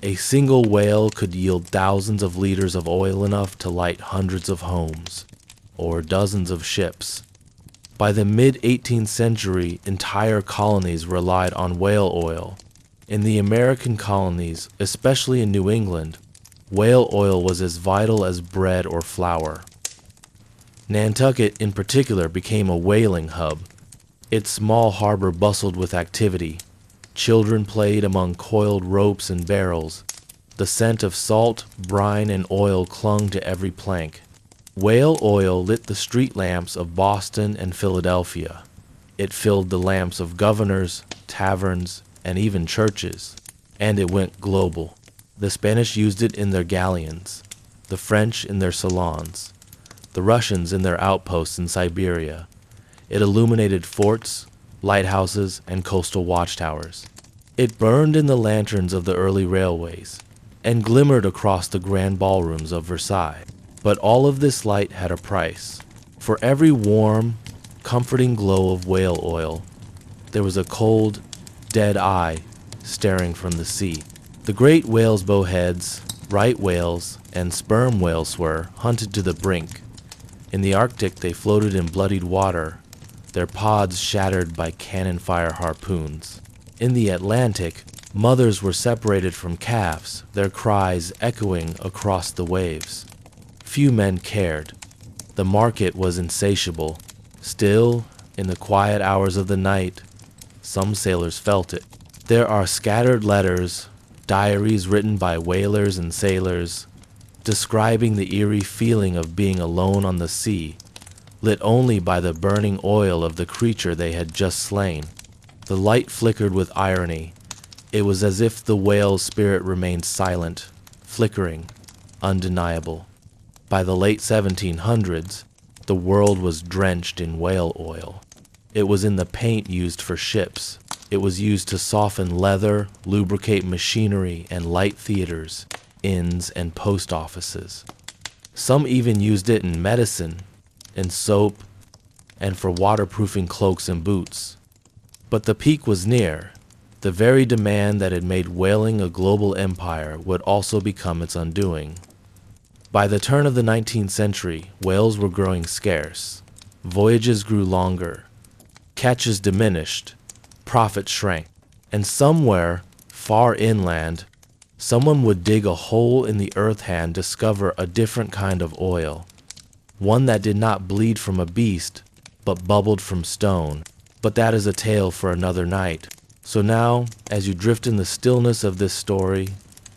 S1: A single whale could yield thousands of liters of oil enough to light hundreds of homes, or dozens of ships. By the mid-18th century, entire colonies relied on whale oil. In the American colonies, especially in New England, whale oil was as vital as bread or flour. Nantucket, in particular, became a whaling hub. Its small harbor bustled with activity. Children played among coiled ropes and barrels. The scent of salt, brine, and oil clung to every plank. Whale oil lit the street lamps of Boston and Philadelphia. It filled the lamps of governors, taverns, and even churches. And it went global. The Spanish used it in their galleons, the French in their salons, the Russians in their outposts in Siberia. It illuminated forts, lighthouses, and coastal watchtowers. It burned in the lanterns of the early railways, and glimmered across the grand ballrooms of Versailles. But all of this light had a price. For every warm, comforting glow of whale oil, there was a cold, dead eye staring from the sea. The great whales' bowheads, right whales, and sperm whales were hunted to the brink. In the Arctic they floated in bloodied water, their pods shattered by cannon fire harpoons. In the Atlantic, mothers were separated from calves, their cries echoing across the waves. Few men cared. The market was insatiable. Still, in the quiet hours of the night, some sailors felt it. There are scattered letters, diaries written by whalers and sailors, describing the eerie feeling of being alone on the sea, lit only by the burning oil of the creature they had just slain. The light flickered with irony. It was as if the whale's spirit remained silent, flickering, undeniable. By the late 1700s, the world was drenched in whale oil. It was in the paint used for ships. It was used to soften leather, lubricate machinery, and light theaters, inns, and post offices. Some even used it in medicine, in soap, and for waterproofing cloaks and boots. But the peak was near. The very demand that had made whaling a global empire would also become its undoing. By the turn of the 19th century, whales were growing scarce. Voyages grew longer. Catches diminished. Profits shrank. And somewhere, far inland, someone would dig a hole in the earth and discover a different kind of oil. One that did not bleed from a beast, but bubbled from stone. But that is a tale for another night. So now, as you drift in the stillness of this story,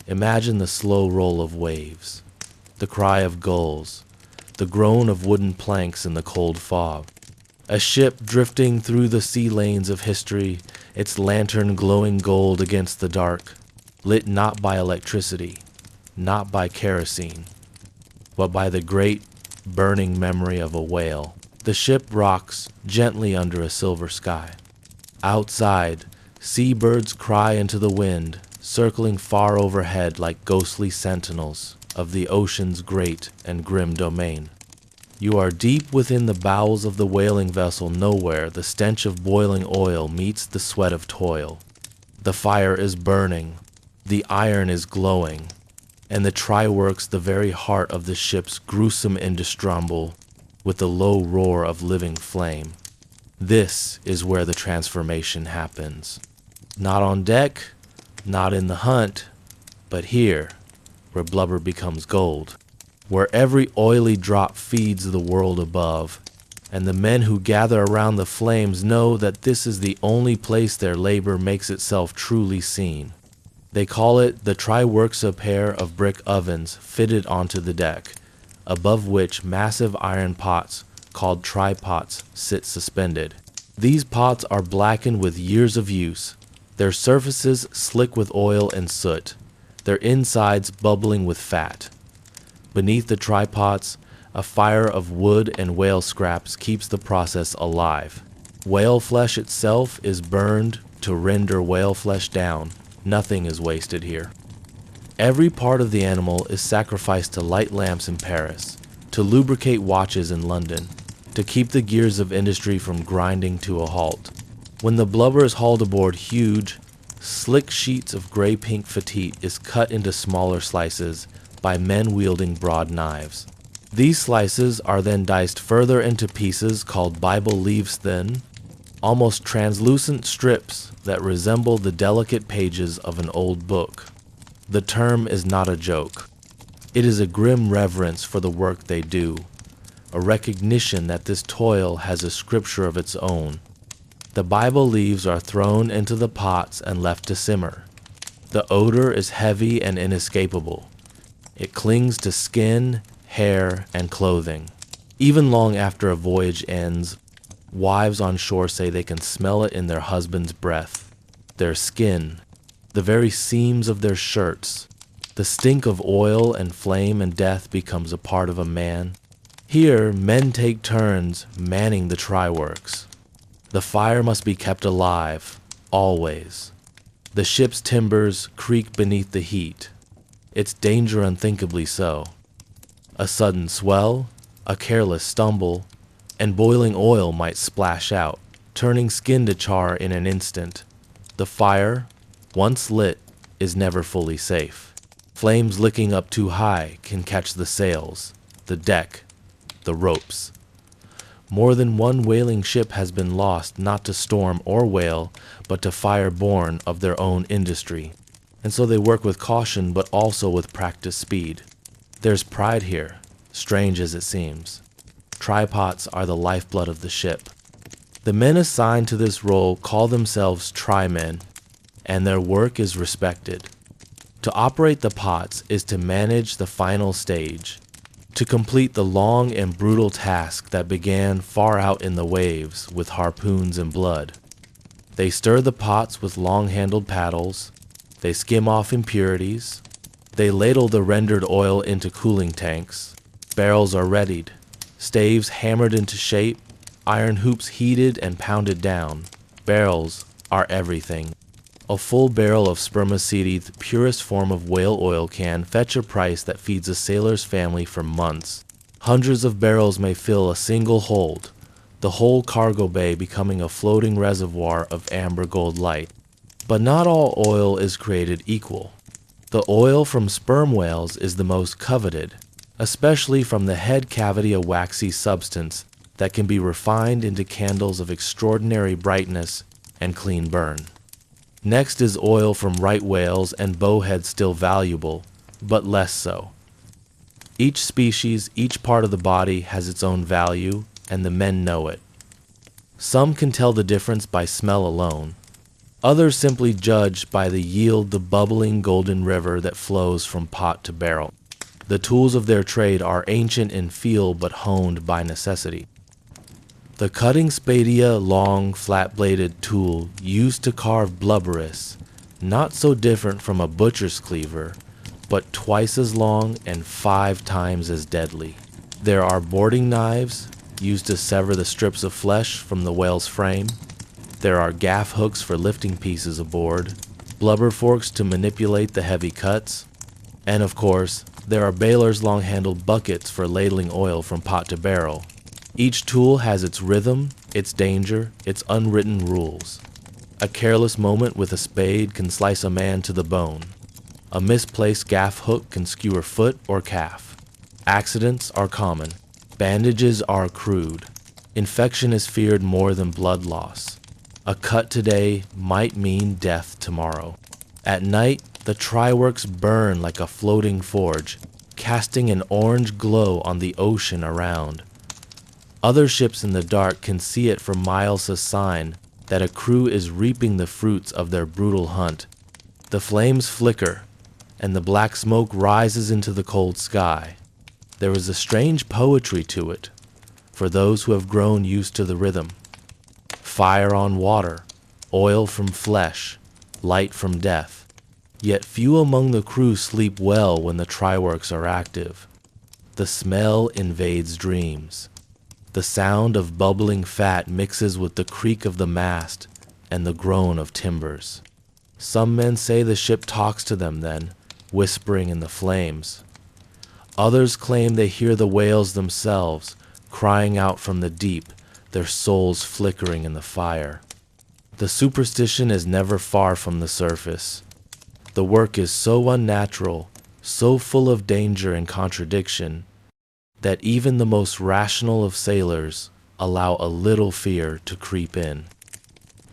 S1: imagine the slow roll of waves, the cry of gulls, the groan of wooden planks in the cold fog. A ship drifting through the sea lanes of history, its lantern glowing gold against the dark, lit not by electricity, not by kerosene, but by the great, burning memory of a whale. The ship rocks gently under a silver sky. Outside, seabirds cry into the wind, circling far overhead like ghostly sentinels of the ocean's great and grim domain. You are deep within the bowels of the whaling vessel. Nowhere the stench of boiling oil meets the sweat of toil. The fire is burning, the iron is glowing, and the try-works the very heart of the ship's gruesome indestructible with the low roar of living flame. This is where the transformation happens. Not on deck, not in the hunt, but here, where blubber becomes gold, where every oily drop feeds the world above, and the men who gather around the flames know that this is the only place their labor makes itself truly seen. They call it the try-works, pair of brick ovens fitted onto the deck, above which massive iron pots called try-pots sit suspended. These pots are blackened with years of use, their surfaces slick with oil and soot, their insides bubbling with fat. Beneath the try-pots, a fire of wood and whale scraps keeps the process alive. Whale flesh itself is burned to render whale flesh down. Nothing is wasted here. Every part of the animal is sacrificed to light lamps in Paris, to lubricate watches in London, to keep the gears of industry from grinding to a halt. When the blubber is hauled aboard, huge, slick sheets of gray-pink fatite is cut into smaller slices by men wielding broad knives. These slices are then diced further into pieces called Bible leaves thin, almost translucent strips that resemble the delicate pages of an old book. The term is not a joke. It is a grim reverence for the work they do, a recognition that this toil has a scripture of its own. The Bible leaves are thrown into the pots and left to simmer. The odor is heavy and inescapable. It clings to skin, hair, and clothing. Even long after a voyage ends, wives on shore say they can smell it in their husband's breath, their skin, the very seams of their shirts. The stink of oil and flame and death becomes a part of a man. Here, men take turns manning the try-works. The fire must be kept alive, always. The ship's timbers creak beneath the heat, its danger unthinkably so. A sudden swell, a careless stumble, and boiling oil might splash out, turning skin to char in an instant. The fire, once lit, is never fully safe. Flames licking up too high can catch the sails, the deck, the ropes. More than one whaling ship has been lost not to storm or whale, but to fire born of their own industry. And so they work with caution, but also with practiced speed. There's pride here, strange as it seems. Try-pots are the lifeblood of the ship. The men assigned to this role call themselves try-men, and their work is respected. To operate the pots is to manage the final stage, to complete the long and brutal task that began far out in the waves with harpoons and blood. They stir the pots with long-handled paddles, they skim off impurities, they ladle the rendered oil into cooling tanks, barrels are readied, staves hammered into shape, iron hoops heated and pounded down. Barrels are everything. A full barrel of spermaceti, the purest form of whale oil, can fetch a price that feeds a sailor's family for months. Hundreds of barrels may fill a single hold, the whole cargo bay becoming a floating reservoir of amber gold light. But not all oil is created equal. The oil from sperm whales is the most coveted, especially from the head cavity, a waxy substance that can be refined into candles of extraordinary brightness and clean burn. Next is oil from right whales and bowheads, still valuable, but less so. Each species, each part of the body has its own value, and the men know it. Some can tell the difference by smell alone. Others simply judge by the yield, the bubbling golden river that flows from pot to barrel. The tools of their trade are ancient in feel but honed by necessity. The cutting spadia, long, flat-bladed tool used to carve blubberous, not so different from a butcher's cleaver, but twice as long and 5 times as deadly. There are boarding knives, used to sever the strips of flesh from the whale's frame. There are gaff hooks for lifting pieces aboard, blubber forks to manipulate the heavy cuts, and of course, there are baler's long-handled buckets for ladling oil from pot to barrel. Each tool has its rhythm, its danger, its unwritten rules. A careless moment with a spade can slice a man to the bone. A misplaced gaff hook can skewer foot or calf. Accidents are common. Bandages are crude. Infection is feared more than blood loss. A cut today might mean death tomorrow. At night, the try-works burn like a floating forge, casting an orange glow on the ocean around. Other ships in the dark can see it for miles, a sign that a crew is reaping the fruits of their brutal hunt. The flames flicker, and the black smoke rises into the cold sky. There is a strange poetry to it, for those who have grown used to the rhythm. Fire on water, oil from flesh, light from death. Yet few among the crew sleep well when the try-works are active. The smell invades dreams. The sound of bubbling fat mixes with the creak of the mast and the groan of timbers. Some men say the ship talks to them then, whispering in the flames. Others claim they hear the whales themselves, crying out from the deep, their souls flickering in the fire. The superstition is never far from the surface. The work is so unnatural, so full of danger and contradiction, that even the most rational of sailors allow a little fear to creep in.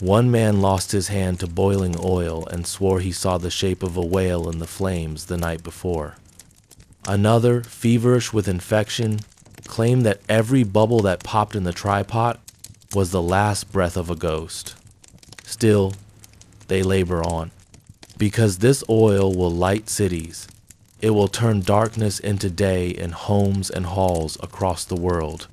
S1: One man lost his hand to boiling oil and swore he saw the shape of a whale in the flames the night before. Another, feverish with infection, claimed that every bubble that popped in the try-pot was the last breath of a ghost. Still, they labor on, because this oil will light cities. It will turn darkness into day in homes and halls across the world.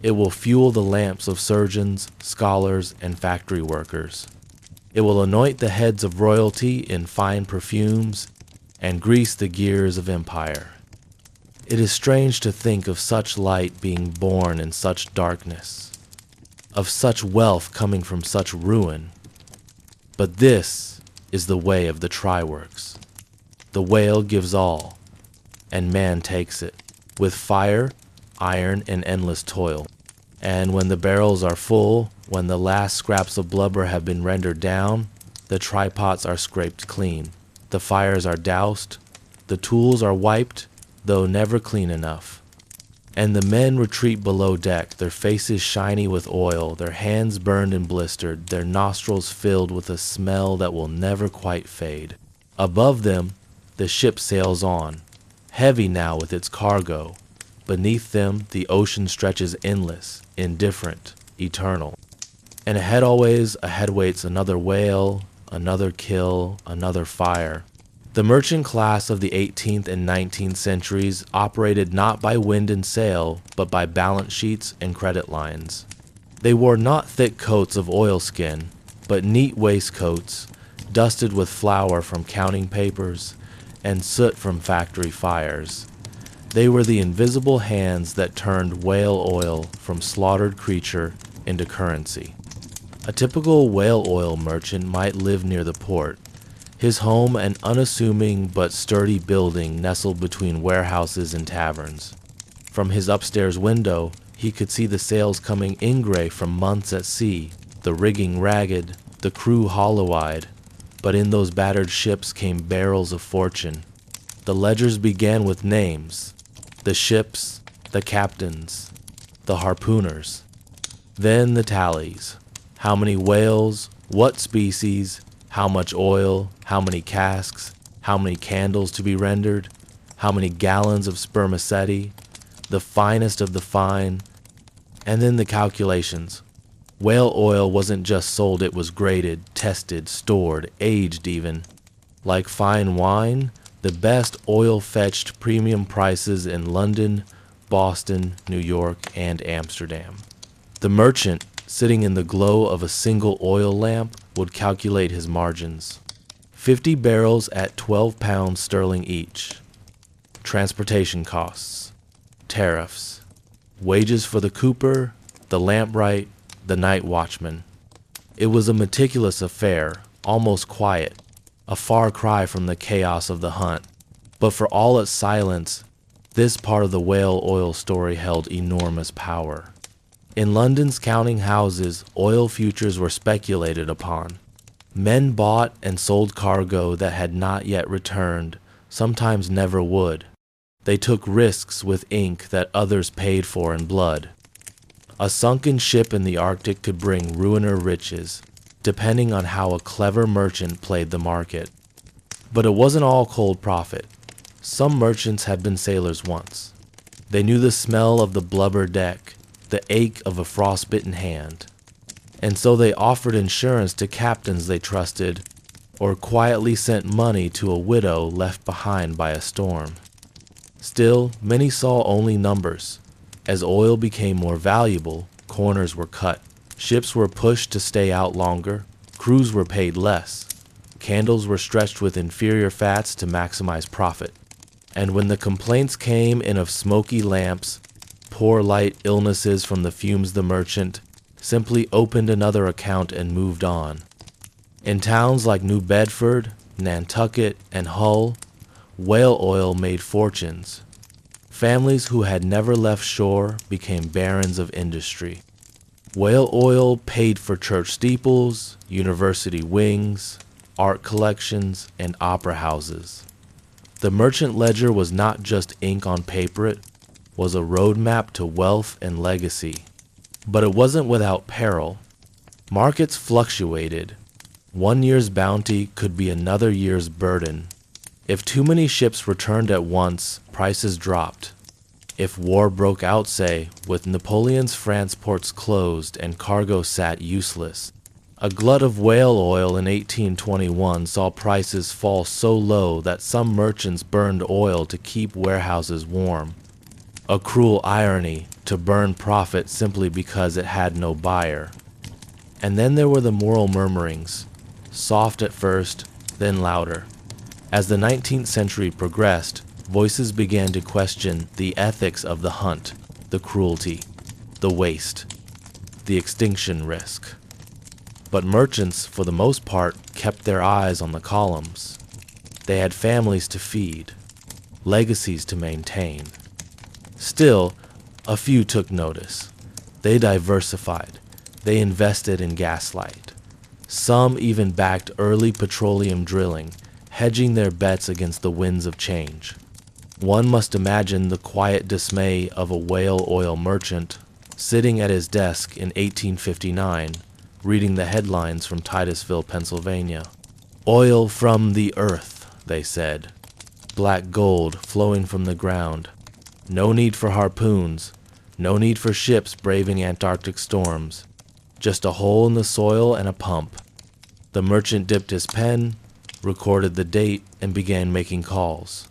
S1: It will fuel the lamps of surgeons, scholars, and factory workers. It will anoint the heads of royalty in fine perfumes and grease the gears of empire. It is strange to think of such light being born in such darkness, of such wealth coming from such ruin. But this is the way of the try-works. The whale gives all, and man takes it, with fire, iron, and endless toil. And when the barrels are full, when the last scraps of blubber have been rendered down, the try-pots are scraped clean, the fires are doused, the tools are wiped, though never clean enough. And the men retreat below deck, their faces shiny with oil, their hands burned and blistered, their nostrils filled with a smell that will never quite fade. Above them, the ship sails on, heavy now with its cargo. Beneath them, the ocean stretches endless, indifferent, eternal. And ahead waits another whale, another kill, another fire. The merchant class of the 18th and 19th centuries operated not by wind and sail, but by balance sheets and credit lines. They wore not thick coats of oilskin, but neat waistcoats, dusted with flour from counting papers and soot from factory fires. They were the invisible hands that turned whale oil from slaughtered creature into currency. A typical whale oil merchant might live near the port, his home an unassuming but sturdy building nestled between warehouses and taverns. From his upstairs window, he could see the sails coming in gray from months at sea, the rigging ragged, the crew hollow-eyed. But in those battered ships came barrels of fortune. The ledgers began with names, the ships, the captains, the harpooners. Then the tallies. How many whales, what species, how much oil, how many casks, how many candles to be rendered, how many gallons of spermaceti, the finest of the fine, and then the calculations. Whale oil wasn't just sold, it was graded, tested, stored, aged even. Like fine wine, the best oil fetched premium prices in London, Boston, New York, and Amsterdam. The merchant, sitting in the glow of a single oil lamp, would calculate his margins. 50 barrels at 12 pounds sterling each. Transportation costs, tariffs, wages for the cooper, the lamplight, the night watchman. It was a meticulous affair, almost quiet, a far cry from the chaos of the hunt. But for all its silence, this part of the whale oil story held enormous power. In London's counting houses, oil futures were speculated upon. Men bought and sold cargo that had not yet returned, sometimes never would. They took risks with ink that others paid for in blood. A sunken ship in the Arctic could bring ruiner riches, depending on how a clever merchant played the market. But it wasn't all cold profit. Some merchants had been sailors once. They knew the smell of the blubber deck, the ache of a frostbitten hand. And so they offered insurance to captains they trusted, or quietly sent money to a widow left behind by a storm. Still, many saw only numbers. As oil became more valuable, corners were cut. Ships were pushed to stay out longer. Crews were paid less. Candles were stretched with inferior fats to maximize profit. And when the complaints came in of smoky lamps, poor light, illnesses from the fumes, the merchant simply opened another account and moved on. In towns like New Bedford, Nantucket, and Hull, whale oil made fortunes. Families who had never left shore became barons of industry. Whale oil paid for church steeples, university wings, art collections, and opera houses. The merchant ledger was not just ink on paper, it was a roadmap to wealth and legacy. But it wasn't without peril. Markets fluctuated. One year's bounty could be another year's burden. If too many ships returned at once, prices dropped. If war broke out, say, with Napoleon's France ports closed and cargo sat useless, a glut of whale oil in 1821 saw prices fall so low that some merchants burned oil to keep warehouses warm. A cruel irony to burn profit simply because it had no buyer. And then there were the moral murmurings, soft at first, then louder. As the 19th century progressed, voices began to question the ethics of the hunt, the cruelty, the waste, the extinction risk. But merchants, for the most part, kept their eyes on the columns. They had families to feed, legacies to maintain. Still, a few took notice. They diversified. They invested in gaslight. Some even backed early petroleum drilling, hedging their bets against the winds of change. One must imagine the quiet dismay of a whale oil merchant sitting at his desk in 1859, reading the headlines from Titusville, Pennsylvania. Oil from the earth, they said. Black gold flowing from the ground. No need for harpoons. No need for ships braving Antarctic storms. Just a hole in the soil and a pump. The merchant dipped his pen, recorded the date, and began making calls.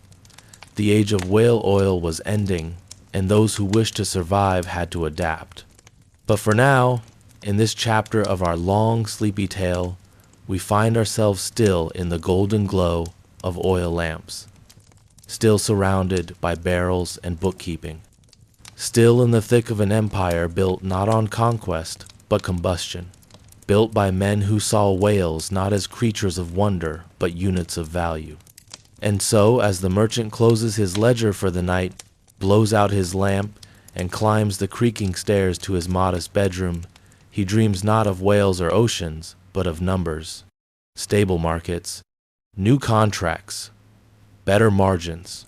S1: The age of whale oil was ending, and those who wished to survive had to adapt. But for now, in this chapter of our long, sleepy tale, we find ourselves still in the golden glow of oil lamps, still surrounded by barrels and bookkeeping, still in the thick of an empire built not on conquest, but combustion, built by men who saw whales not as creatures of wonder, but units of value. And so, as the merchant closes his ledger for the night, blows out his lamp, and climbs the creaking stairs to his modest bedroom, he dreams not of whales or oceans, but of numbers, stable markets, new contracts, better margins.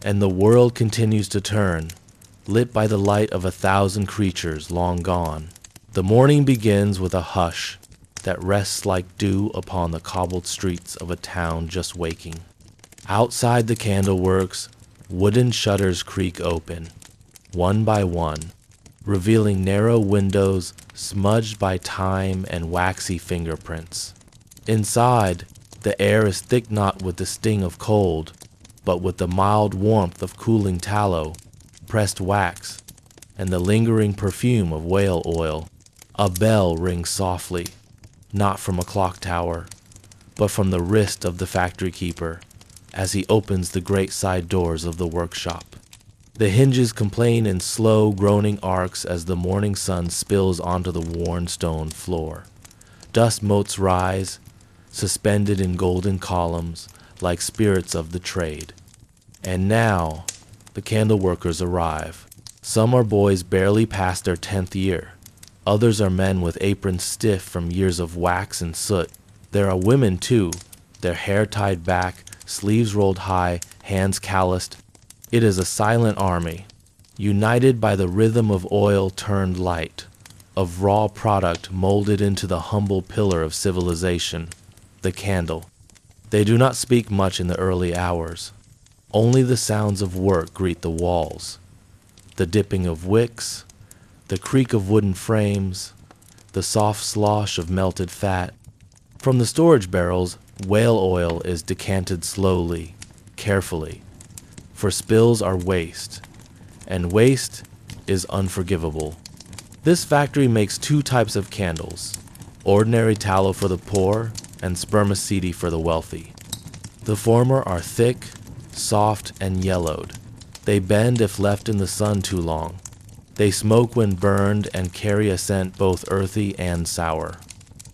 S1: And the world continues to turn, lit by the light of 1,000 creatures long gone. The morning begins with a hush that rests like dew upon the cobbled streets of a town just waking. Outside the candleworks, wooden shutters creak open, one by one, revealing narrow windows smudged by time and waxy fingerprints. Inside, the air is thick not with the sting of cold, but with the mild warmth of cooling tallow, pressed wax, and the lingering perfume of whale oil. A bell rings softly, not from a clock tower, but from the wrist of the factory keeper, as he opens the great side doors of the workshop. The hinges complain in slow, groaning arcs as the morning sun spills onto the worn stone floor. Dust motes rise, suspended in golden columns, like spirits of the trade. And now, the candle workers arrive. Some are boys barely past their 10th year. Others are men with aprons stiff from years of wax and soot. There are women, too, their hair tied back, sleeves rolled high, hands calloused. It is a silent army, united by the rhythm of oil turned light, of raw product molded into the humble pillar of civilization, the candle. They do not speak much in the early hours. Only the sounds of work greet the walls. The dipping of wicks, the creak of wooden frames, the soft slosh of melted fat. From the storage barrels, whale oil is decanted slowly, carefully, for spills are waste, and waste is unforgivable. This factory makes 2 types of candles, ordinary tallow for the poor and spermaceti for the wealthy. The former are thick, soft, and yellowed. They bend if left in the sun too long. They smoke when burned and carry a scent both earthy and sour.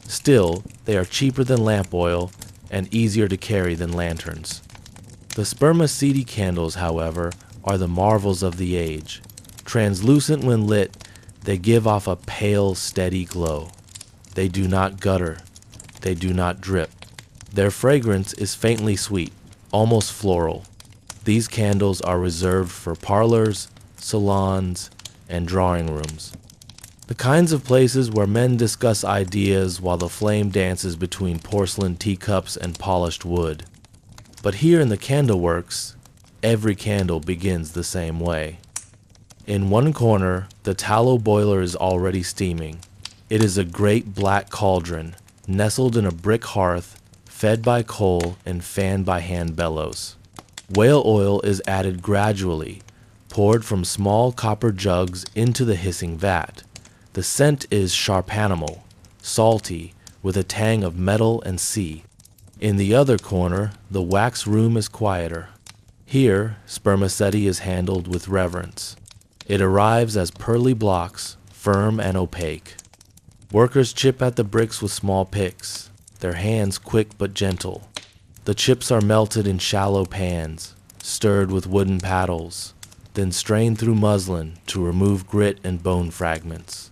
S1: Still, they are cheaper than lamp oil and easier to carry than lanterns. The spermaceti candles, however, are the marvels of the age. Translucent when lit, They give off a pale, steady glow. They do not gutter. They do not drip. Their fragrance is faintly sweet, almost floral. These candles are reserved for parlors, salons, and drawing rooms. The kinds of places where men discuss ideas while the flame dances between porcelain teacups and polished wood. But here in the candleworks, every candle begins the same way. In one corner, the tallow boiler is already steaming. It is a great black cauldron, nestled in a brick hearth, fed by coal and fanned by hand bellows. Whale oil is added gradually, poured from small copper jugs into the hissing vat. The scent is sharp animal, salty, with a tang of metal and sea. In the other corner, the wax room is quieter. Here, spermaceti is handled with reverence. It arrives as pearly blocks, firm and opaque. Workers chip at the bricks with small picks, their hands quick but gentle. The chips are melted in shallow pans, stirred with wooden paddles, then strained through muslin to remove grit and bone fragments.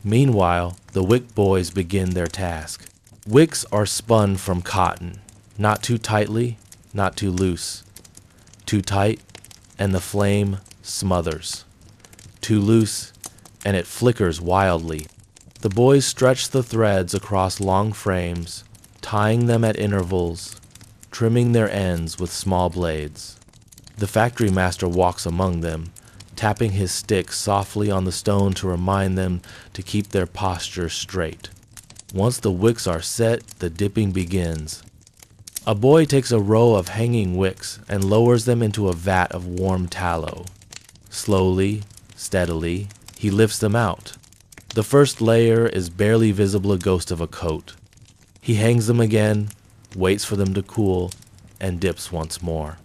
S1: Meanwhile, the wick boys begin their task. Wicks are spun from cotton, not too tightly, not too loose. Too tight, and the flame smothers. Too loose, and it flickers wildly. The boys stretch the threads across long frames, tying them at intervals, trimming their ends with small blades. The factory master walks among them, tapping his stick softly on the stone to remind them to keep their posture straight. Once the wicks are set, the dipping begins. A boy takes a row of hanging wicks and lowers them into a vat of warm tallow. Slowly, steadily, he lifts them out. The first layer is barely visible, a ghost of a coat. He hangs them again, waits for them to cool, and dips once more.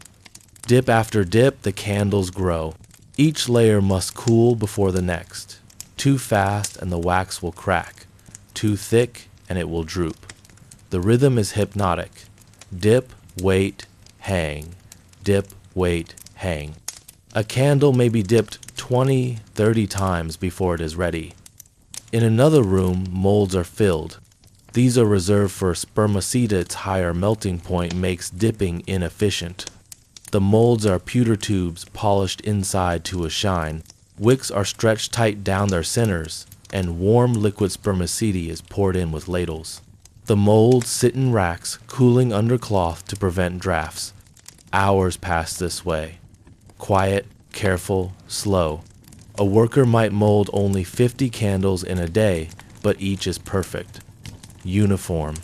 S1: Dip after dip, the candles grow. Each layer must cool before the next. Too fast and the wax will crack. Too thick and it will droop. The rhythm is hypnotic. Dip, wait, hang. Dip, wait, hang. A candle may be dipped 20, 30 times before it is ready. In another room, molds are filled. These are reserved for spermaceti. Its higher melting point makes dipping inefficient. The molds are pewter tubes polished inside to a shine. Wicks are stretched tight down their centers, and warm liquid spermaceti is poured in with ladles. The molds sit in racks, cooling under cloth to prevent drafts. Hours pass this way. Quiet, careful, slow. A worker might mold only 50 candles in a day, but each is perfect. Uniform.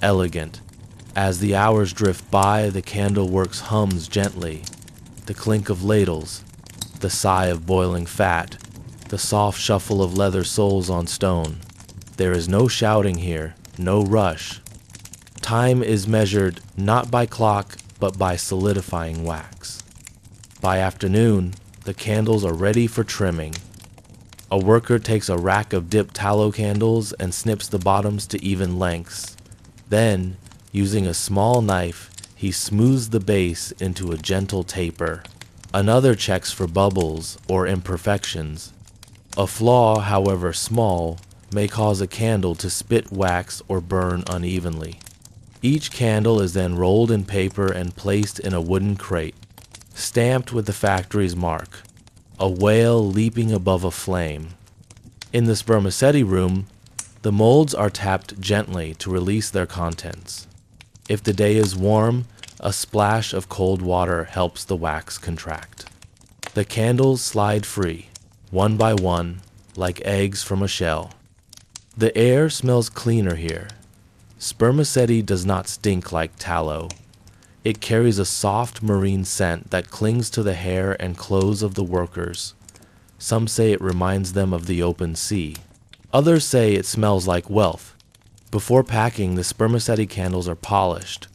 S1: Elegant. As the hours drift by, the candleworks hums gently. The clink of ladles, the sigh of boiling fat, the soft shuffle of leather soles on stone. There is no shouting here, no rush. Time is measured not by clock, but by solidifying wax. By afternoon, the candles are ready for trimming. A worker takes a rack of dipped tallow candles and snips the bottoms to even lengths. Then, using a small knife, he smooths the base into a gentle taper. Another checks for bubbles or imperfections. A flaw, however small, may cause a candle to spit wax or burn unevenly. Each candle is then rolled in paper and placed in a wooden crate, stamped with the factory's mark, a whale leaping above a flame. In the spermaceti room, the molds are tapped gently to release their contents. If the day is warm, a splash of cold water helps the wax contract. The candles slide free, one by one, like eggs from a shell. The air smells cleaner here. Spermaceti does not stink like tallow. It carries a soft marine scent that clings to the hair and clothes of the workers. Some say it reminds them of the open sea. Others say it smells like wealth. Before packing, the spermaceti candles are polished.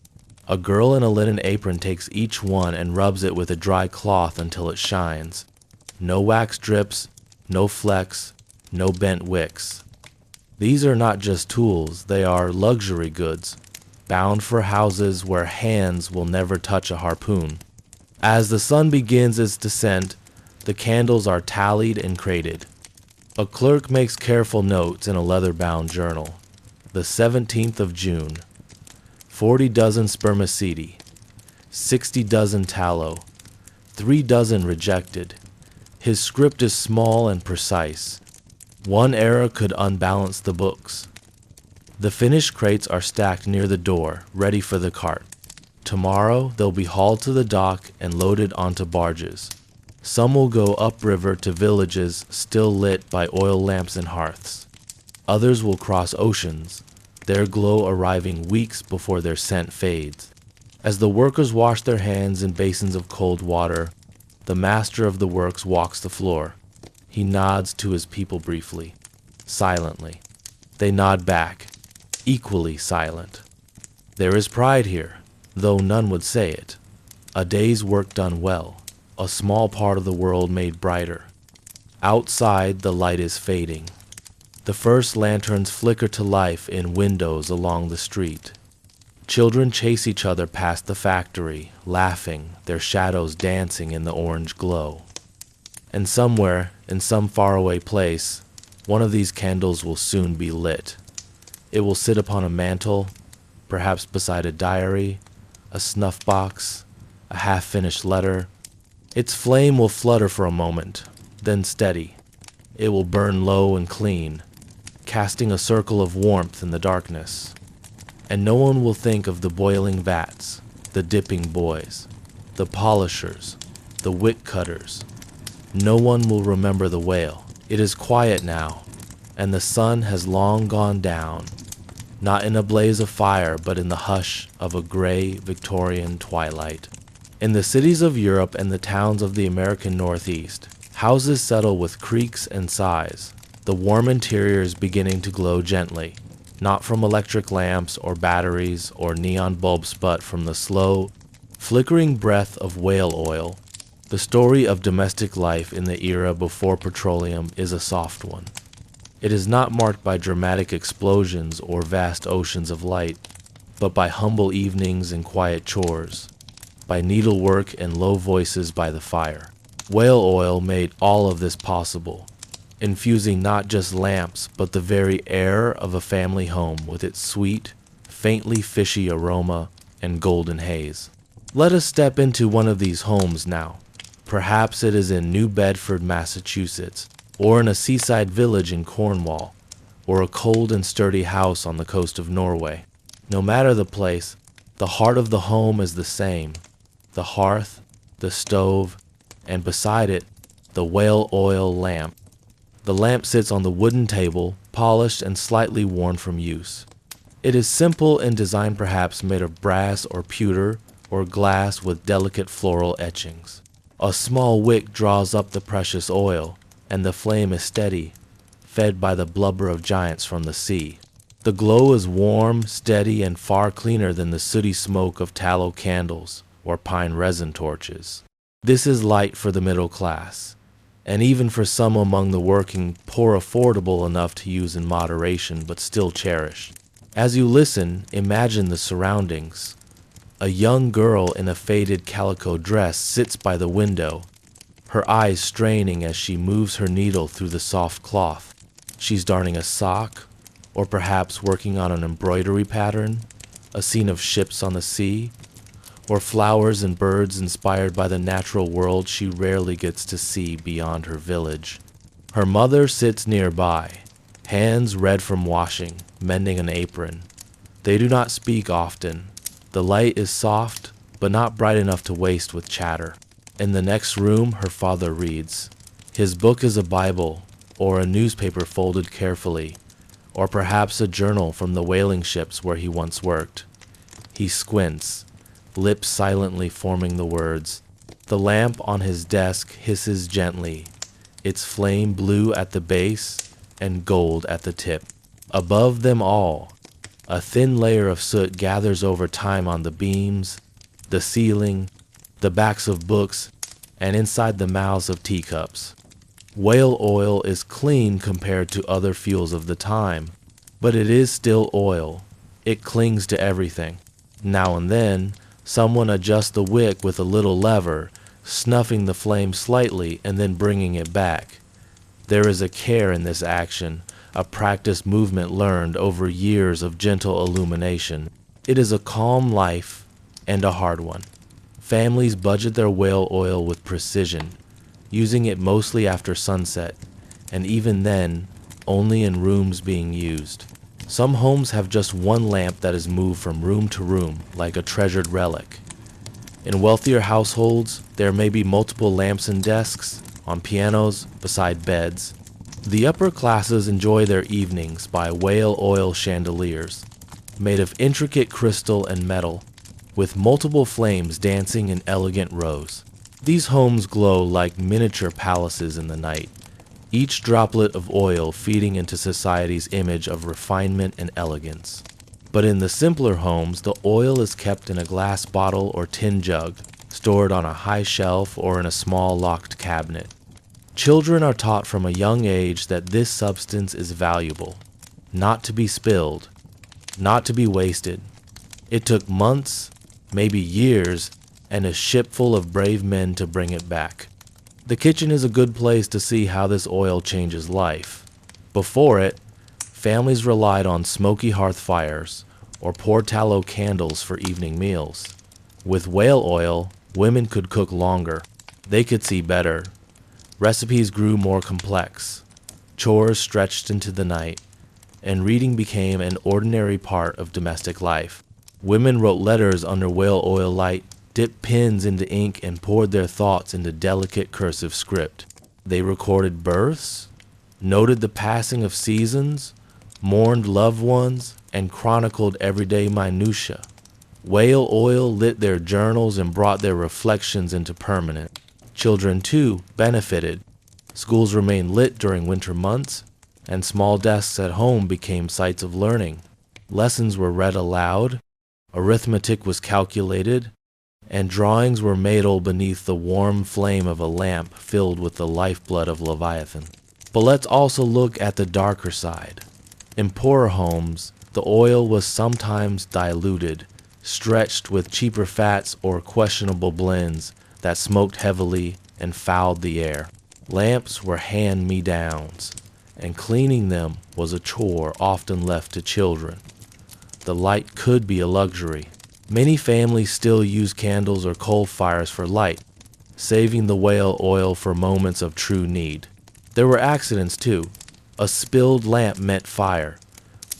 S1: A girl in a linen apron takes each one and rubs it with a dry cloth until it shines. No wax drips, no flecks, no bent wicks. These are not just tools, they are luxury goods, bound for houses where hands will never touch a harpoon. As the sun begins its descent, the candles are tallied and crated. A clerk makes careful notes in a leather-bound journal. The 17th of June. 40 dozen spermaceti. 60 dozen tallow. 3 dozen rejected. His script is small and precise. One error could unbalance the books. The finished crates are stacked near the door, ready for the cart. Tomorrow they'll be hauled to the dock and loaded onto barges. Some will go upriver to villages still lit by oil lamps and hearths. Others will cross oceans, their glow arriving weeks before their scent fades. As the workers wash their hands in basins of cold water, the master of the works walks the floor. He nods to his people briefly, silently. They nod back, equally silent. There is pride here, though none would say it. A day's work done well, a small part of the world made brighter. Outside, the light is fading. The first lanterns flicker to life in windows along the street. Children chase each other past the factory, laughing, their shadows dancing in the orange glow. And somewhere, in some faraway place, one of these candles will soon be lit. It will sit upon a mantel, perhaps beside a diary, a snuff box, a half-finished letter. Its flame will flutter for a moment, then steady. It will burn low and clean, casting a circle of warmth in the darkness. And no one will think of the boiling vats, the dipping boys, the polishers, the wick cutters. No one will remember the wail. It is quiet now, and the sun has long gone down, not in a blaze of fire, but in the hush of a gray Victorian twilight. In the cities of Europe and the towns of the American Northeast, houses settle with creaks and sighs, the warm interiors beginning to glow gently, not from electric lamps or batteries or neon bulbs, but from the slow, flickering breath of whale oil. The story of domestic life in the era before petroleum is a soft one. It is not marked by dramatic explosions or vast oceans of light, but by humble evenings and quiet chores, by needlework and low voices by the fire. Whale oil made all of this possible, infusing not just lamps, but the very air of a family home with its sweet, faintly fishy aroma and golden haze. Let us step into one of these homes now. Perhaps it is in New Bedford, Massachusetts, or in a seaside village in Cornwall, or a cold and sturdy house on the coast of Norway. No matter the place, the heart of the home is the same. The hearth, the stove, and beside it, the whale oil lamp. The lamp sits on the wooden table, polished and slightly worn from use. It is simple in design, perhaps made of brass or pewter or glass with delicate floral etchings. A small wick draws up the precious oil, and the flame is steady, fed by the blubber of giants from the sea. The glow is warm, steady, and far cleaner than the sooty smoke of tallow candles or pine resin torches. This is light for the middle class, and even for some among the working poor, affordable enough to use in moderation but still cherish. As you listen, imagine the surroundings. A young girl in a faded calico dress sits by the window, her eyes straining as she moves her needle through the soft cloth. She's darning a sock, or perhaps working on an embroidery pattern, a scene of ships on the sea, or flowers and birds inspired by the natural world she rarely gets to see beyond her village. Her mother sits nearby, hands red from washing, mending an apron. They do not speak often. The light is soft, but not bright enough to waste with chatter. In the next room, her father reads. His book is a Bible, or a newspaper folded carefully, or perhaps a journal from the whaling ships where he once worked. He squints, lips silently forming the words. The lamp on his desk hisses gently, its flame blue at the base and gold at the tip. Above them all, a thin layer of soot gathers over time on the beams, the ceiling, the backs of books, and inside the mouths of teacups. Whale oil is clean compared to other fuels of the time, but it is still oil. It clings to everything. Now and then, someone adjusts the wick with a little lever, snuffing the flame slightly and then bringing it back. There is a care in this action, a practiced movement learned over years of gentle illumination. It is a calm life and a hard one. Families budget their whale oil with precision, using it mostly after sunset, and even then, only in rooms being used. Some homes have just one lamp that is moved from room to room, like a treasured relic. In wealthier households, there may be multiple lamps and desks, on pianos, beside beds. The upper classes enjoy their evenings by whale oil chandeliers, made of intricate crystal and metal, with multiple flames dancing in elegant rows. These homes glow like miniature palaces in the night, each droplet of oil feeding into society's image of refinement and elegance. But in the simpler homes, the oil is kept in a glass bottle or tin jug, stored on a high shelf or in a small locked cabinet. Children are taught from a young age that this substance is valuable, not to be spilled, not to be wasted. It took months, maybe years, and a ship full of brave men to bring it back. The kitchen is a good place to see how this oil changes life. Before it, families relied on smoky hearth fires or pour tallow candles for evening meals. With whale oil, women could cook longer. They could see better. Recipes grew more complex. Chores stretched into the night, and reading became an ordinary part of domestic life. Women wrote letters under whale oil light, dipped pens into ink, and poured their thoughts into delicate cursive script. They recorded births, noted the passing of seasons, mourned loved ones, and chronicled everyday minutiae. Whale oil lit their journals and brought their reflections into permanent. Children, too, benefited. Schools remained lit during winter months, and small desks at home became sites of learning. Lessons were read aloud, arithmetic was calculated, and drawings were made beneath the warm flame of a lamp filled with the lifeblood of Leviathan. But let's also look at the darker side. In poorer homes, the oil was sometimes diluted, stretched with cheaper fats or questionable blends that smoked heavily and fouled the air. Lamps were hand-me-downs, and cleaning them was a chore often left to children. The light could be a luxury. Many families still use candles or coal fires for light, saving the whale oil for moments of true need. There were accidents too. A spilled lamp meant fire.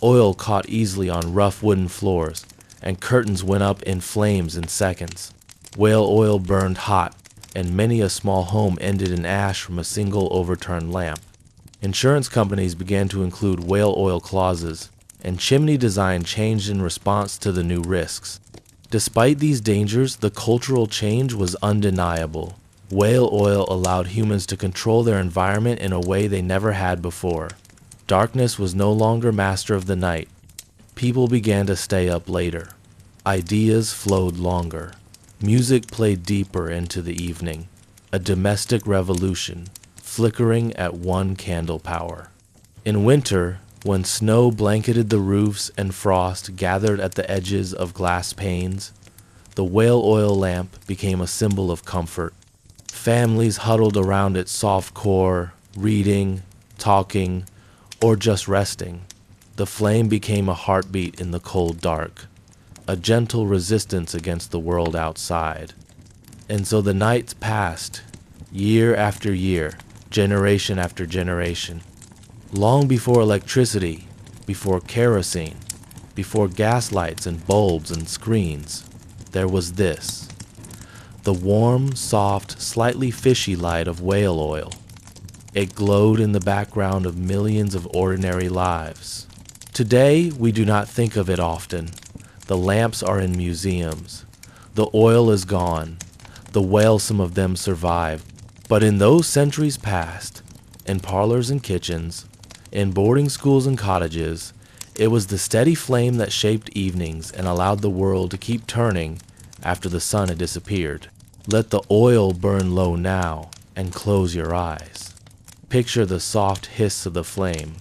S1: Oil caught easily on rough wooden floors, and curtains went up in flames in seconds. Whale oil burned hot, and many a small home ended in ash from a single overturned lamp. Insurance companies began to include whale oil clauses, and chimney design changed in response to the new risks. Despite these dangers, the cultural change was undeniable. Whale oil allowed humans to control their environment in a way they never had before. Darkness was no longer master of the night. People began to stay up later. Ideas flowed longer. Music played deeper into the evening. A domestic revolution, flickering at one candle power. In winter, when snow blanketed the roofs and frost gathered at the edges of glass panes, the whale oil lamp became a symbol of comfort. Families huddled around its soft core, reading, talking, or just resting. The flame became a heartbeat in the cold dark, a gentle resistance against the world outside. And so the nights passed, year after year, generation after generation. Long before electricity, before kerosene, before gas lights and bulbs and screens, there was this. The warm, soft, slightly fishy light of whale oil. It glowed in the background of millions of ordinary lives. Today, we do not think of it often. The lamps are in museums. The oil is gone. The whalesome of them survived. But in those centuries past, in parlors and kitchens, in boarding schools and cottages, it was the steady flame that shaped evenings and allowed the world to keep turning after the sun had disappeared. Let the oil burn low now and close your eyes. Picture the soft hiss of the flame,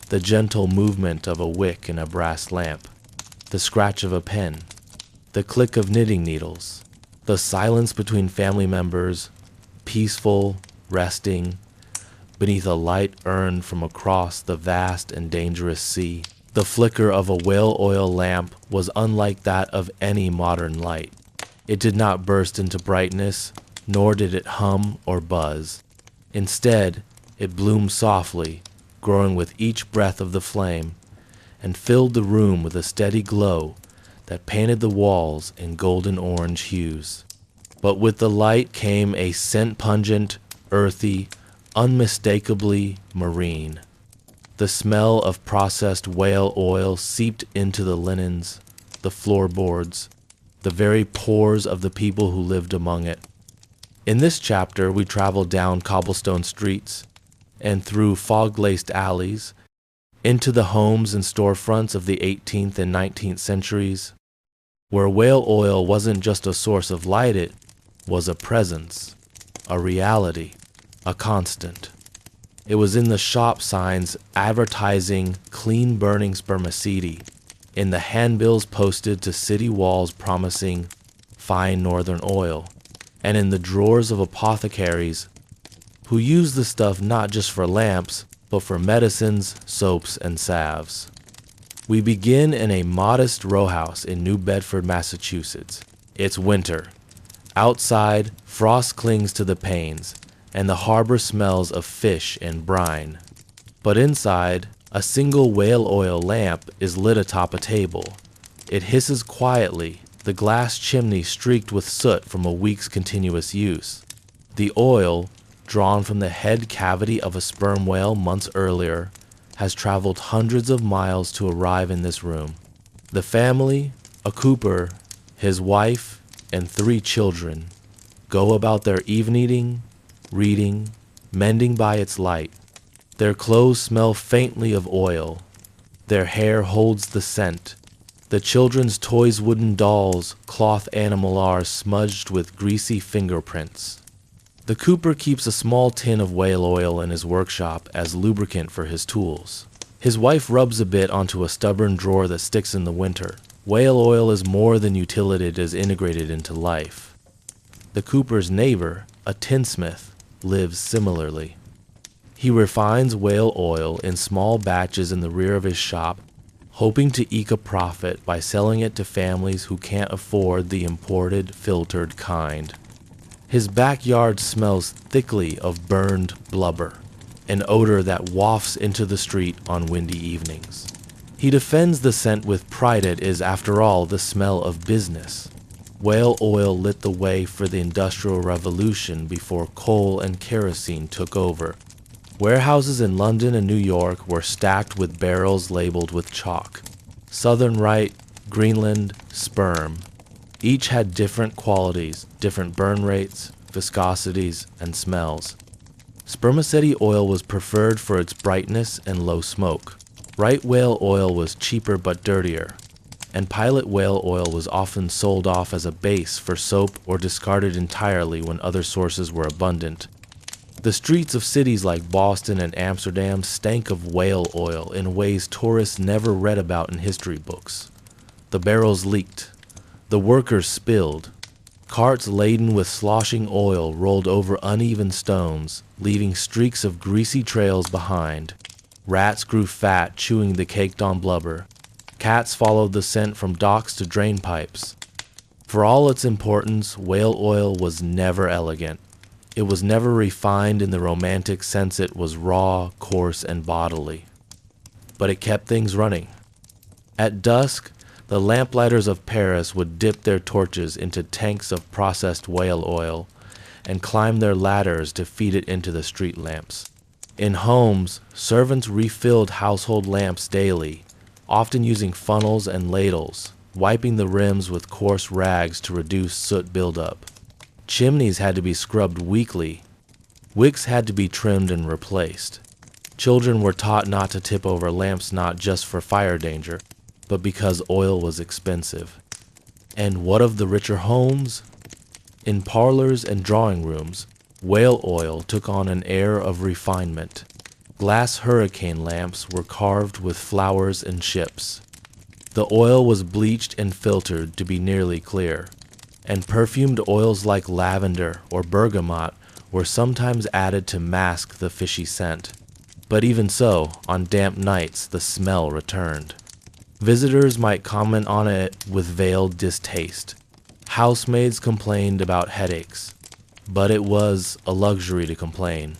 S1: the gentle movement of a wick in a brass lamp, the scratch of a pen, the click of knitting needles, the silence between family members, peaceful, resting, beneath a light urn from across the vast and dangerous sea. The flicker of a whale oil lamp was unlike that of any modern light. It did not burst into brightness, nor did it hum or buzz. Instead, it bloomed softly, growing with each breath of the flame, and filled the room with a steady glow that painted the walls in golden orange hues. But with the light came a scent pungent, earthy, unmistakably marine. The smell of processed whale oil seeped into the linens, the floorboards, the very pores of the people who lived among it. In this chapter, we travel down cobblestone streets and through fog-laced alleys into the homes and storefronts of the 18th and 19th centuries, where whale oil wasn't just a source of light, it was a presence, a reality, a constant. It was in the shop signs advertising clean burning spermaceti, in the handbills posted to city walls promising fine northern oil, and in the drawers of apothecaries who used the stuff not just for lamps, but for medicines, soaps, and salves. We begin in a modest row house in New Bedford, Massachusetts. It's winter. Outside, frost clings to the panes, and the harbor smells of fish and brine. But inside, a single whale oil lamp is lit atop a table. It hisses quietly, the glass chimney streaked with soot from a week's continuous use. The oil, drawn from the head cavity of a sperm whale months earlier, has traveled hundreds of miles to arrive in this room. The family, a cooper, his wife, and 3 children, go about their evening, reading, mending by its light. Their clothes smell faintly of oil. Their hair holds the scent. The children's toys' wooden dolls, cloth animal are smudged with greasy fingerprints. The cooper keeps a small tin of whale oil in his workshop as lubricant for his tools. His wife rubs a bit onto a stubborn drawer that sticks in the winter. Whale oil is more than utility, it is integrated into life. The cooper's neighbor, a tinsmith, lives similarly. He refines whale oil in small batches in the rear of his shop, hoping to eke a profit by selling it to families who can't afford the imported, filtered kind. His backyard smells thickly of burned blubber, an odor that wafts into the street on windy evenings. He defends the scent with pride. It is, after all, the smell of business. Whale oil lit the way for the Industrial Revolution before coal and kerosene took over. Warehouses in London and New York were stacked with barrels labeled with chalk. Southern Rite, Greenland, Sperm. Each had different qualities, different burn rates, viscosities, and smells. Spermaceti oil was preferred for its brightness and low smoke. Right whale oil was cheaper but dirtier, and pilot whale oil was often sold off as a base for soap or discarded entirely when other sources were abundant. The streets of cities like Boston and Amsterdam stank of whale oil in ways tourists never read about in history books. The barrels leaked. The workers spilled. Carts laden with sloshing oil rolled over uneven stones, leaving streaks of greasy trails behind. Rats grew fat, chewing the caked-on blubber. Cats followed the scent from docks to drain pipes. For all its importance, whale oil was never elegant. It was never refined in the romantic sense. It was raw, coarse, and bodily. But it kept things running. At dusk, the lamplighters of Paris would dip their torches into tanks of processed whale oil and climb their ladders to feed it into the street lamps. In homes, servants refilled household lamps daily, often using funnels and ladles, wiping the rims with coarse rags to reduce soot buildup. Chimneys had to be scrubbed weekly. Wicks had to be trimmed and replaced. Children were taught not to tip over lamps, not just for fire danger, but because oil was expensive. And what of the richer homes? In parlors and drawing rooms, whale oil took on an air of refinement. Glass hurricane lamps were carved with flowers and ships. The oil was bleached and filtered to be nearly clear, and perfumed oils like lavender or bergamot were sometimes added to mask the fishy scent. But even so, on damp nights, the smell returned. Visitors might comment on it with veiled distaste. Housemaids complained about headaches, but it was a luxury to complain.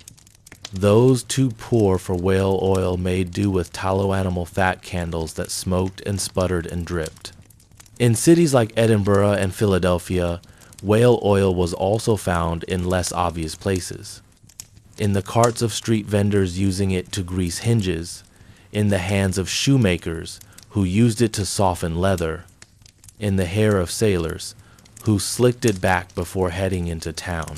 S1: Those too poor for whale oil made do with tallow animal fat candles that smoked and sputtered and dripped. In cities like Edinburgh and Philadelphia, whale oil was also found in less obvious places. In the carts of street vendors using it to grease hinges, in the hands of shoemakers who used it to soften leather, in the hair of sailors who slicked it back before heading into town.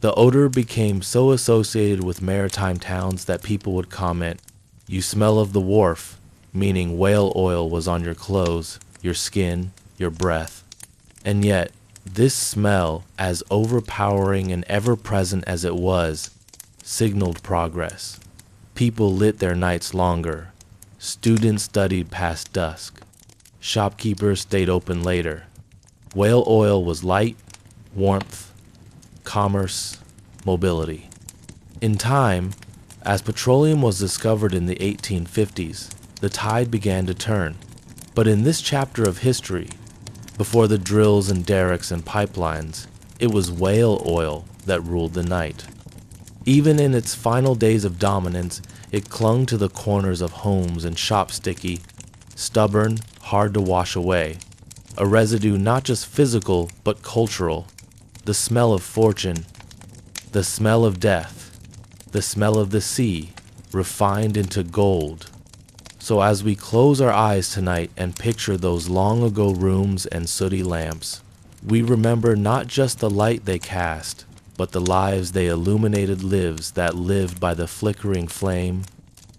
S1: The odor became so associated with maritime towns that people would comment, "You smell of the wharf," meaning whale oil was on your clothes, your skin, your breath. And yet, this smell, as overpowering and ever-present as it was, signaled progress. People lit their nights longer. Students studied past dusk. Shopkeepers stayed open later. Whale oil was light, warmth, commerce, mobility. In time, as petroleum was discovered in the 1850s, the tide began to turn. But in this chapter of history, before the drills and derricks and pipelines, it was whale oil that ruled the night. Even in its final days of dominance, it clung to the corners of homes and shop sticky, stubborn, hard to wash away. A residue not just physical, but cultural. The smell of fortune, the smell of death, the smell of the sea, refined into gold. So as we close our eyes tonight and picture those long ago rooms and sooty lamps, we remember not just the light they cast, but the lives they illuminated, lives that lived by the flickering flame,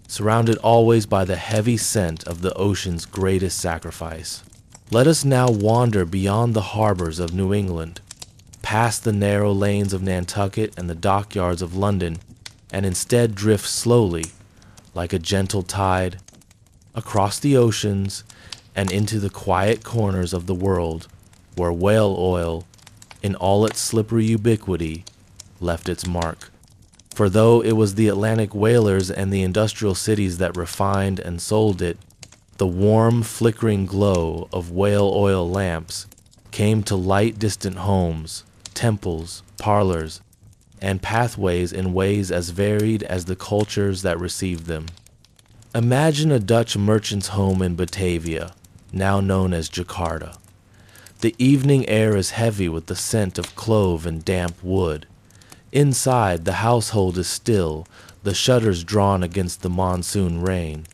S1: surrounded always by the heavy scent of the ocean's greatest sacrifice. Let us now wander beyond the harbors of New England, past the narrow lanes of Nantucket and the dockyards of London, and instead drift slowly, like a gentle tide, across the oceans and into the quiet corners of the world where whale oil, in all its slippery ubiquity, left its mark. For though it was the Atlantic whalers and the industrial cities that refined and sold it, the warm, flickering glow of whale oil lamps came to light distant homes, temples, parlors, and pathways in ways as varied as the cultures that received them. Imagine a Dutch merchant's home in Batavia, now known as Jakarta. The evening air is heavy with the scent of clove and damp wood. Inside, the household is still, the shutters drawn against the monsoon rain.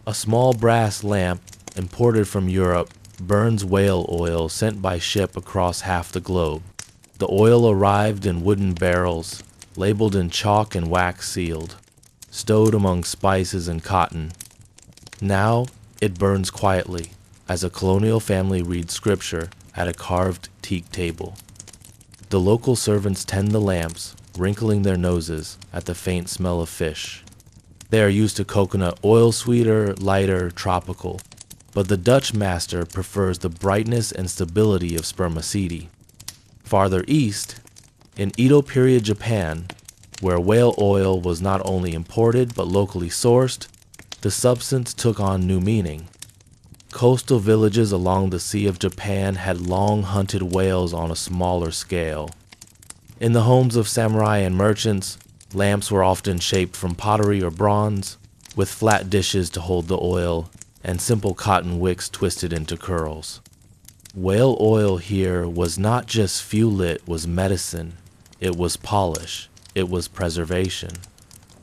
S1: A small brass lamp, imported from Europe, burns whale oil sent by ship across half the globe. The oil arrived in wooden barrels, labeled in chalk and wax sealed, stowed among spices and cotton. Now it burns quietly, as a colonial family reads scripture at a carved teak table. The local servants tend the lamps, wrinkling their noses at the faint smell of fish. They are used to coconut oil, sweeter, lighter, tropical, but the Dutch master prefers the brightness and stability of spermaceti. Farther east, in Edo period Japan, where whale oil was not only imported but locally sourced, the substance took on new meaning. Coastal villages along the Sea of Japan had long hunted whales on a smaller scale. In the homes of samurai and merchants, lamps were often shaped from pottery or bronze, with flat dishes to hold the oil, and simple cotton wicks twisted into curls. Whale oil here was not just fuel, it was medicine, it was polish, it was preservation.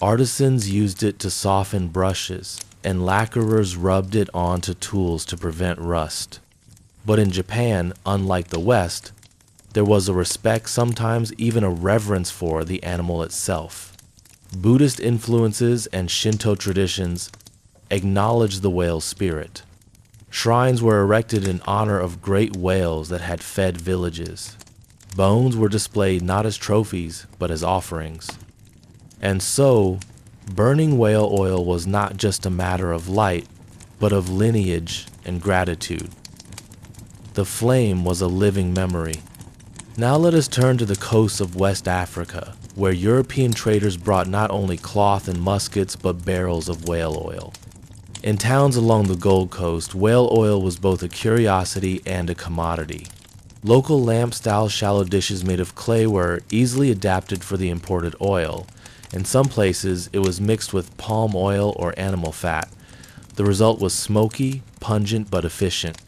S1: Artisans used it to soften brushes, and lacquerers rubbed it onto tools to prevent rust. But in Japan, unlike the West, there was a respect, sometimes even a reverence for the animal itself. Buddhist influences and Shinto traditions acknowledged the whale spirit. Shrines were erected in honor of great whales that had fed villages. Bones were displayed not as trophies, but as offerings. And so, burning whale oil was not just a matter of light, but of lineage and gratitude. The flame was a living memory. Now let us turn to the coasts of West Africa, where European traders brought not only cloth and muskets, but barrels of whale oil. In towns along the Gold Coast, whale oil was both a curiosity and a commodity. Local lamp-style shallow dishes made of clay were easily adapted for the imported oil. In some places, it was mixed with palm oil or animal fat. The result was smoky, pungent, but efficient.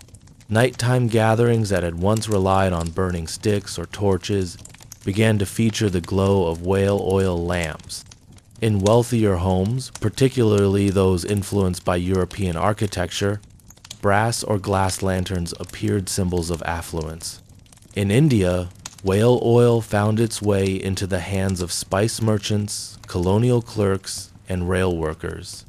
S1: Nighttime gatherings that had once relied on burning sticks or torches began to feature the glow of whale oil lamps. In wealthier homes, particularly those influenced by European architecture, brass or glass lanterns appeared symbols of affluence. In India, whale oil found its way into the hands of spice merchants, colonial clerks, and rail workers.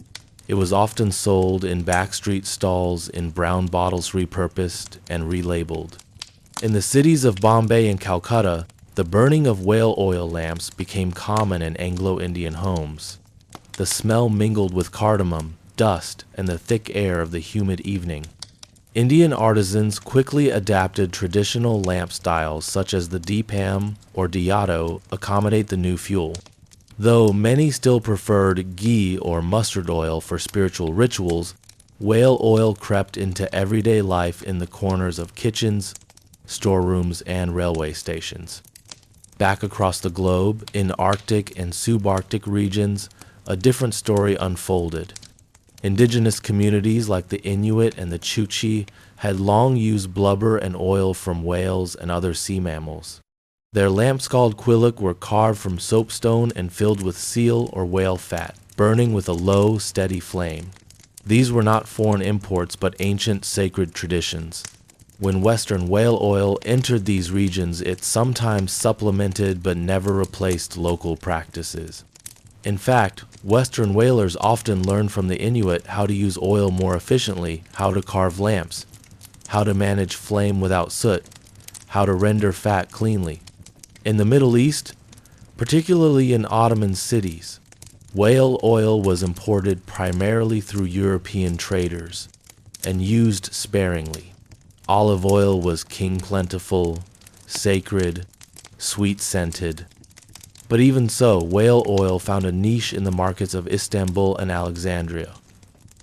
S1: It was often sold in backstreet stalls in brown bottles repurposed and relabeled. In the cities of Bombay and Calcutta, the burning of whale oil lamps became common in Anglo-Indian homes. The smell mingled with cardamom, dust, and the thick air of the humid evening. Indian artisans quickly adapted traditional lamp styles such as the deepam or diya to accommodate the new fuel. Though many still preferred ghee or mustard oil for spiritual rituals, whale oil crept into everyday life in the corners of kitchens, storerooms, and railway stations. Back across the globe, in Arctic and subarctic regions, a different story unfolded. Indigenous communities like the Inuit and the Chukchi had long used blubber and oil from whales and other sea mammals. Their lamp-scald quillik were carved from soapstone and filled with seal or whale fat, burning with a low, steady flame. These were not foreign imports but ancient sacred traditions. When Western whale oil entered these regions, it sometimes supplemented but never replaced local practices. In fact, Western whalers often learned from the Inuit how to use oil more efficiently, how to carve lamps, how to manage flame without soot, how to render fat cleanly. In the Middle East, particularly in Ottoman cities, whale oil was imported primarily through European traders and used sparingly. Olive oil was king plentiful, sacred, sweet-scented. But even so, whale oil found a niche in the markets of Istanbul and Alexandria.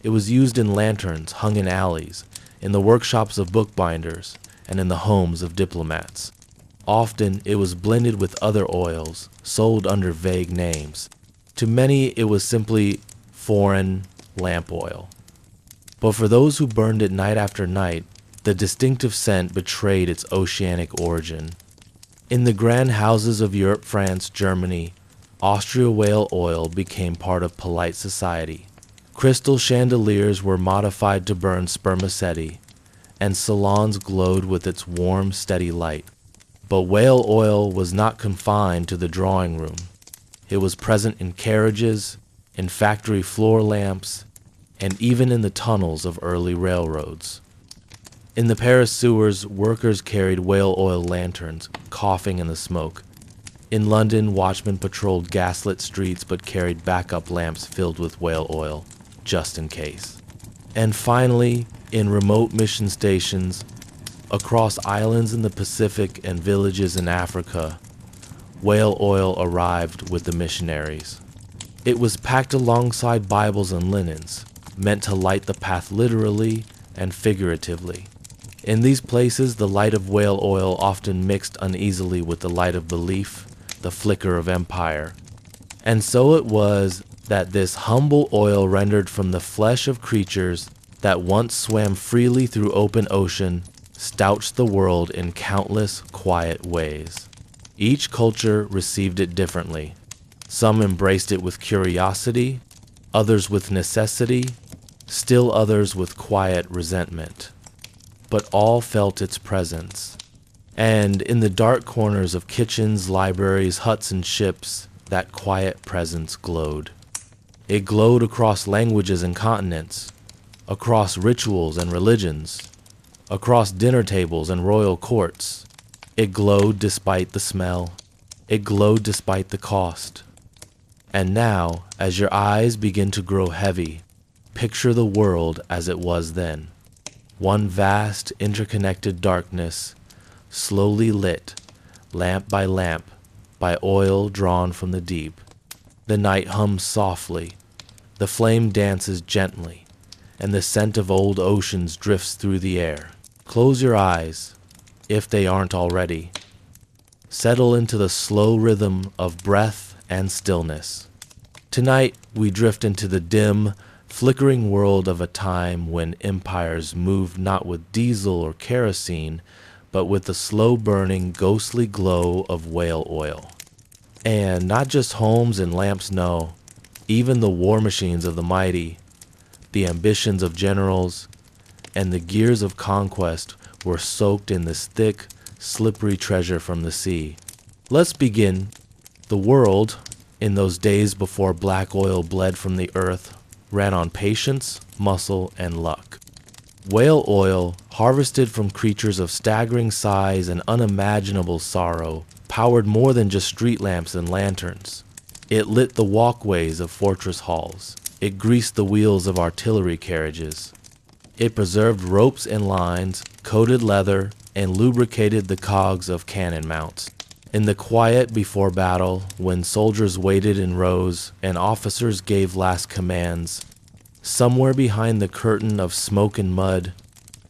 S1: It was used in lanterns hung in alleys, in the workshops of bookbinders, and in the homes of diplomats. Often it was blended with other oils, sold under vague names. To many it was simply foreign lamp oil. But for those who burned it night after night, the distinctive scent betrayed its oceanic origin. In the grand houses of Europe, France, Germany, Austria whale oil became part of polite society. Crystal chandeliers were modified to burn spermaceti, and salons glowed with its warm, steady light. But whale oil was not confined to the drawing room. It was present in carriages, in factory floor lamps, and even in the tunnels of early railroads. In the Paris sewers, workers carried whale oil lanterns, coughing in the smoke. In London, watchmen patrolled gaslit streets but carried backup lamps filled with whale oil, just in case. And finally, in remote mission stations, across islands in the Pacific and villages in Africa, whale oil arrived with the missionaries. It was packed alongside Bibles and linens, meant to light the path literally and figuratively. In these places, the light of whale oil often mixed uneasily with the light of belief, the flicker of empire. And so it was that this humble oil rendered from the flesh of creatures that once swam freely through open ocean stouched the world in countless quiet ways. Each culture received it differently. Some embraced it with curiosity, others with necessity, still others with quiet resentment. But all felt its presence. And in the dark corners of kitchens, libraries, huts, and ships, that quiet presence glowed. It glowed across languages and continents, across rituals and religions, across dinner tables and royal courts. It glowed despite the smell. It glowed despite the cost. And now, as your eyes begin to grow heavy, picture the world as it was then. One vast, interconnected darkness, slowly lit lamp, by oil drawn from the deep. The night hums softly, the flame dances gently, and the scent of old oceans drifts through the air. Close your eyes, if they aren't already. Settle into the slow rhythm of breath and stillness. Tonight, we drift into the dim, flickering world of a time when empires moved not with diesel or kerosene, but with the slow-burning, ghostly glow of whale oil. And not just homes and lamps, no, even the war machines of the mighty, the ambitions of generals, and the gears of conquest were soaked in this thick, slippery treasure from the sea. Let's begin. The world, in those days before black oil bled from the earth, ran on patience, muscle, and luck. Whale oil, harvested from creatures of staggering size and unimaginable sorrow, powered more than just street lamps and lanterns. It lit the walkways of fortress halls. It greased the wheels of artillery carriages. It preserved ropes and lines, coated leather, and lubricated the cogs of cannon mounts. In the quiet before battle, when soldiers waited in rows and officers gave last commands, somewhere behind the curtain of smoke and mud,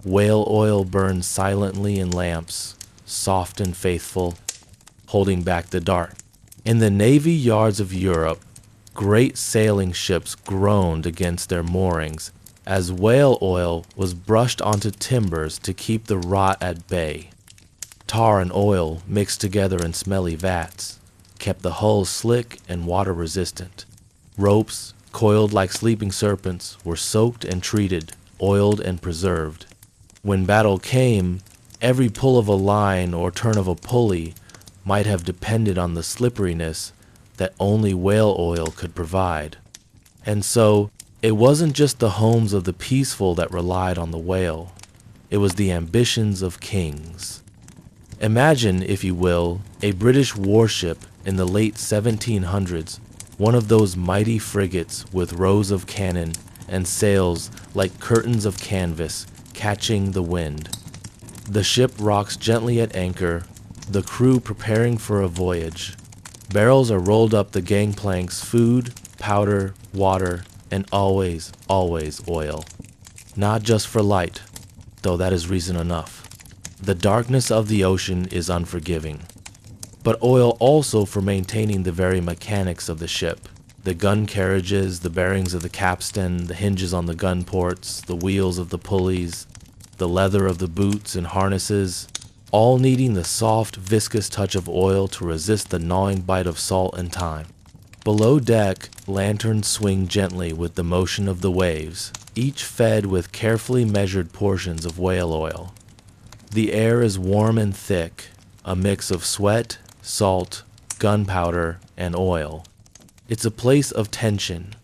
S1: whale oil burned silently in lamps, soft and faithful, holding back the dark. In the navy yards of Europe, great sailing ships groaned against their moorings as whale oil was brushed onto timbers to keep the rot at bay. Tar and oil, mixed together in smelly vats, kept the hulls slick and water-resistant. Ropes, coiled like sleeping serpents, were soaked and treated, oiled and preserved. When battle came, every pull of a line or turn of a pulley might have depended on the slipperiness that only whale oil could provide. And so, it wasn't just the homes of the peaceful that relied on the whale. It was the ambitions of kings. Imagine, if you will, a British warship in the late 1700s, one of those mighty frigates with rows of cannon and sails like curtains of canvas catching the wind. The ship rocks gently at anchor, the crew preparing for a voyage. Barrels are rolled up the gangplanks, food, powder, water, and always, always oil. Not just for light, though that is reason enough. The darkness of the ocean is unforgiving, but oil also for maintaining the very mechanics of the ship. The gun carriages, the bearings of the capstan, the hinges on the gun ports, the wheels of the pulleys, the leather of the boots and harnesses, all needing the soft, viscous touch of oil to resist the gnawing bite of salt and time. Below deck, lanterns swing gently with the motion of the waves, each fed with carefully measured portions of whale oil. The air is warm and thick, a mix of sweat, salt, gunpowder, and oil. It's a place of tension,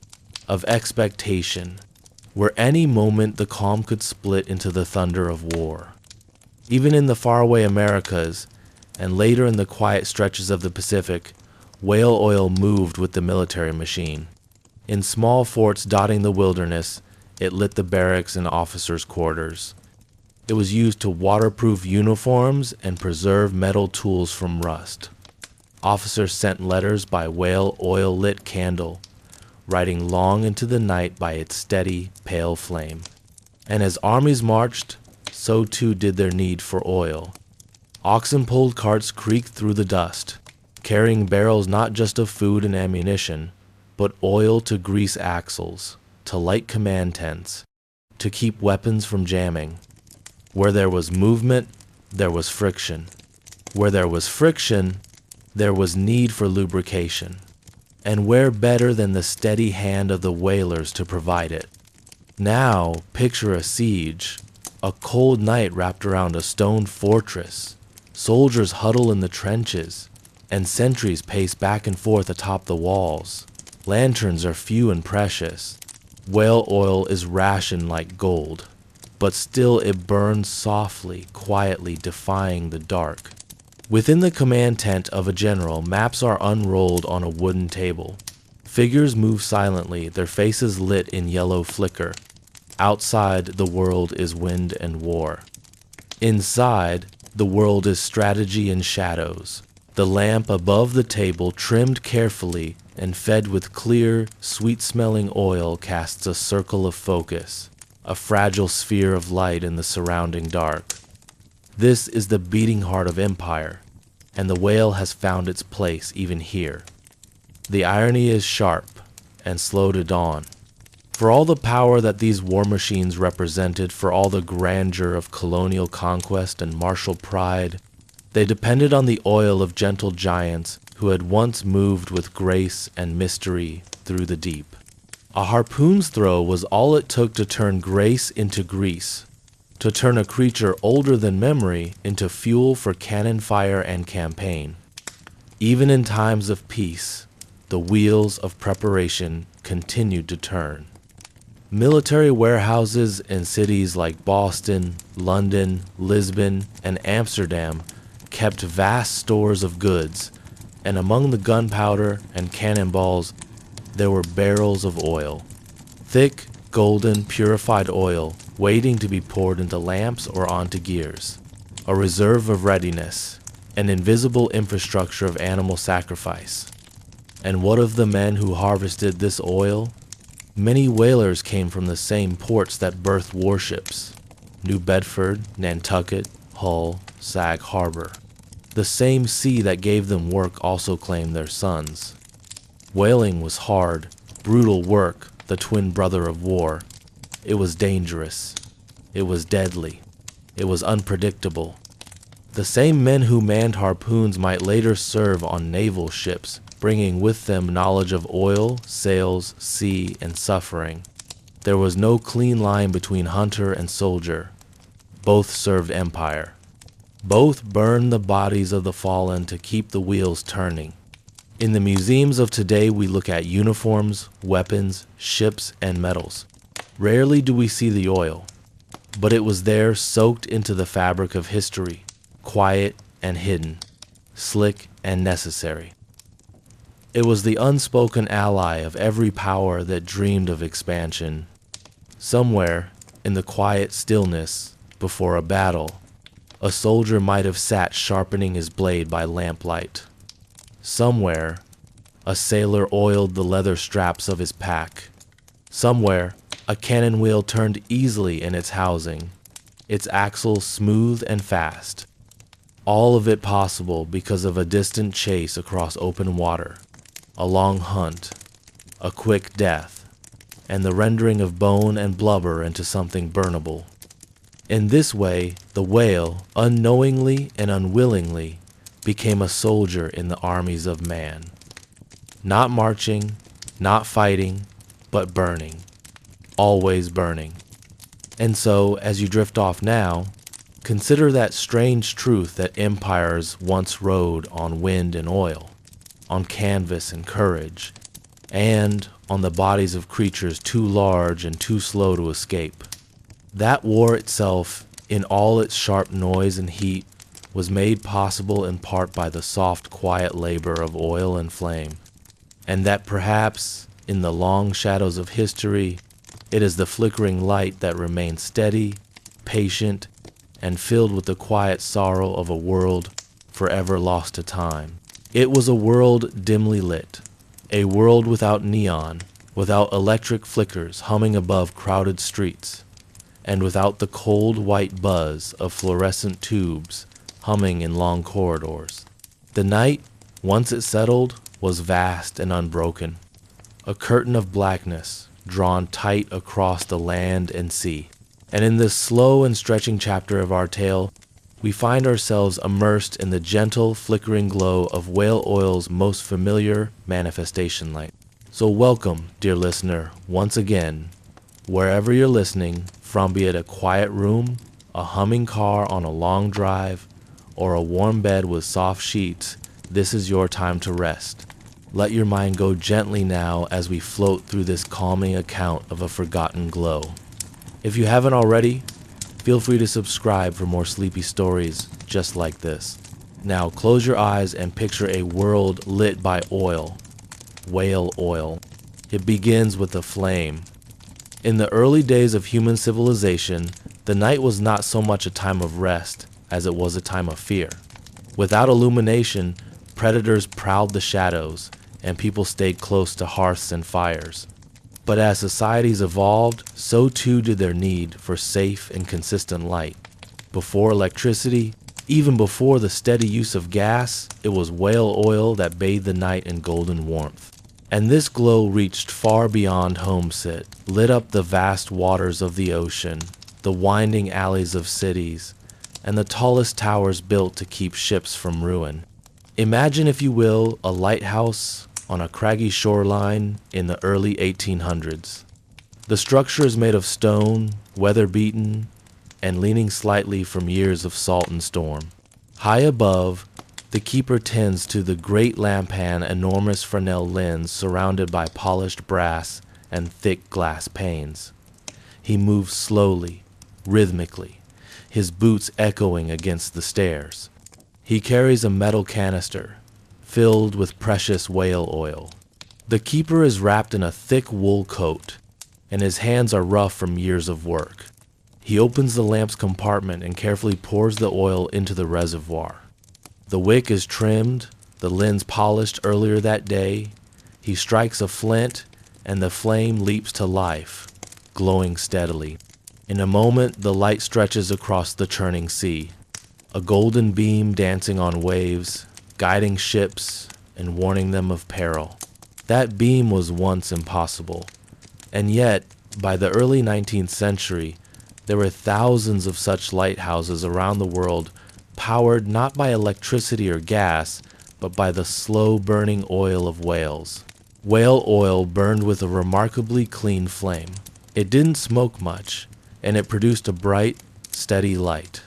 S1: of expectation, where any moment the calm could split into the thunder of war. Even in the faraway Americas, and later in the quiet stretches of the Pacific, whale oil moved with the military machine. In small forts dotting the wilderness, it lit the barracks and officers' quarters. It was used to waterproof uniforms and preserve metal tools from rust. Officers sent letters by whale oil-lit candle, riding long into the night by its steady, pale flame. And as armies marched, so too did their need for oil. Oxen-pulled carts creaked through the dust, carrying barrels not just of food and ammunition, but oil to grease axles, to light command tents, to keep weapons from jamming. Where there was movement, there was friction. Where there was friction, there was need for lubrication. And where better than the steady hand of the whalers to provide it? Now, picture a siege, a cold night wrapped around a stone fortress. Soldiers huddle in the trenches, and sentries pace back and forth atop the walls. Lanterns are few and precious. Whale oil is rationed like gold, but still it burns softly, quietly, defying the dark. Within the command tent of a general, maps are unrolled on a wooden table. Figures move silently, their faces lit in yellow flicker. Outside, the world is wind and war. Inside, the world is strategy and shadows. The lamp above the table, trimmed carefully and fed with clear, sweet-smelling oil, casts a circle of focus, a fragile sphere of light in the surrounding dark. This is the beating heart of empire, and the whale has found its place even here. The irony is sharp and slow to dawn. For all the power that these war machines represented, for all the grandeur of colonial conquest and martial pride, they depended on the oil of gentle giants who had once moved with grace and mystery through the deep. A harpoon's throw was all it took to turn grace into grease, to turn a creature older than memory into fuel for cannon fire and campaign. Even in times of peace, the wheels of preparation continued to turn. Military warehouses in cities like Boston, London, Lisbon, and Amsterdam kept vast stores of goods, and among the gunpowder and cannonballs there were barrels of oil. Thick, golden, purified oil waiting to be poured into lamps or onto gears. A reserve of readiness, an invisible infrastructure of animal sacrifice. And what of the men who harvested this oil? Many whalers came from the same ports that birthed warships: New Bedford, Nantucket, Hull, Sag Harbor. The same sea that gave them work also claimed their sons. Whaling was hard, brutal work, the twin brother of war. It was dangerous. It was deadly. It was unpredictable. The same men who manned harpoons might later serve on naval ships, bringing with them knowledge of oil, sails, sea, and suffering. There was no clean line between hunter and soldier. Both served empire. Both burned the bodies of the fallen to keep the wheels turning. In the museums of today, we look at uniforms, weapons, ships, and medals. Rarely do we see the oil, but it was there, soaked into the fabric of history, quiet and hidden, slick and necessary. It was the unspoken ally of every power that dreamed of expansion. Somewhere, in the quiet stillness, before a battle, a soldier might have sat sharpening his blade by lamplight. Somewhere, a sailor oiled the leather straps of his pack. Somewhere, a cannon wheel turned easily in its housing, its axle smooth and fast. All of it possible because of a distant chase across open water, a long hunt, a quick death, and the rendering of bone and blubber into something burnable. In this way, the whale, unknowingly and unwillingly, became a soldier in the armies of man. Not marching, not fighting, but burning. Always burning. And so, as you drift off now, consider that strange truth that empires once rode on wind and oil, on canvas and courage, and on the bodies of creatures too large and too slow to escape. That war itself, in all its sharp noise and heat, was made possible in part by the soft, quiet labor of oil and flame, and that perhaps, in the long shadows of history, it is the flickering light that remains steady, patient, and filled with the quiet sorrow of a world forever lost to time. It was a world dimly lit, a world without neon, without electric flickers humming above crowded streets, and without the cold white buzz of fluorescent tubes humming in long corridors. The night, once it settled, was vast and unbroken, a curtain of blackness drawn tight across the land and sea. And in this slow and stretching chapter of our tale, we find ourselves immersed in the gentle, flickering glow of whale oil's most familiar manifestation light. So welcome, dear listener, once again, wherever you're listening from, be it a quiet room, a humming car on a long drive, or a warm bed with soft sheets. This is your time to rest. Let your mind go gently now as we float through this calming account of a forgotten glow. If you haven't already, feel free to subscribe for more sleepy stories just like this. Now close your eyes and picture a world lit by oil, whale oil. It begins with a flame. In the early days of human civilization, the night was not so much a time of rest as it was a time of fear. Without illumination, Predators prowled the shadows, and people stayed close to hearths and fires. But as societies evolved, so too did their need for safe and consistent light. Before electricity, even before the steady use of gas, it was whale oil that bathed the night in golden warmth. And this glow reached far beyond homestead, lit up the vast waters of the ocean, the winding alleys of cities, and the tallest towers built to keep ships from ruin. Imagine, if you will, a lighthouse on a craggy shoreline in the early 1800s. The structure is made of stone, weather-beaten, and leaning slightly from years of salt and storm. High above, the keeper tends to the great lampan enormous Fresnel lens surrounded by polished brass and thick glass panes. He moves slowly, rhythmically, his boots echoing against the stairs. He carries a metal canister, filled with precious whale oil. The keeper is wrapped in a thick wool coat, and his hands are rough from years of work. He opens the lamp's compartment and carefully pours the oil into the reservoir. The wick is trimmed, the lens polished earlier that day. He strikes a flint, and the flame leaps to life, glowing steadily. In a moment, the light stretches across the churning sea, a golden beam dancing on waves, guiding ships and warning them of peril. That beam was once impossible, and yet, by the early 19th century, there were thousands of such lighthouses around the world, powered not by electricity or gas, but by the slow-burning oil of whales. Whale oil burned with a remarkably clean flame. It didn't smoke much, and it produced a bright, steady light.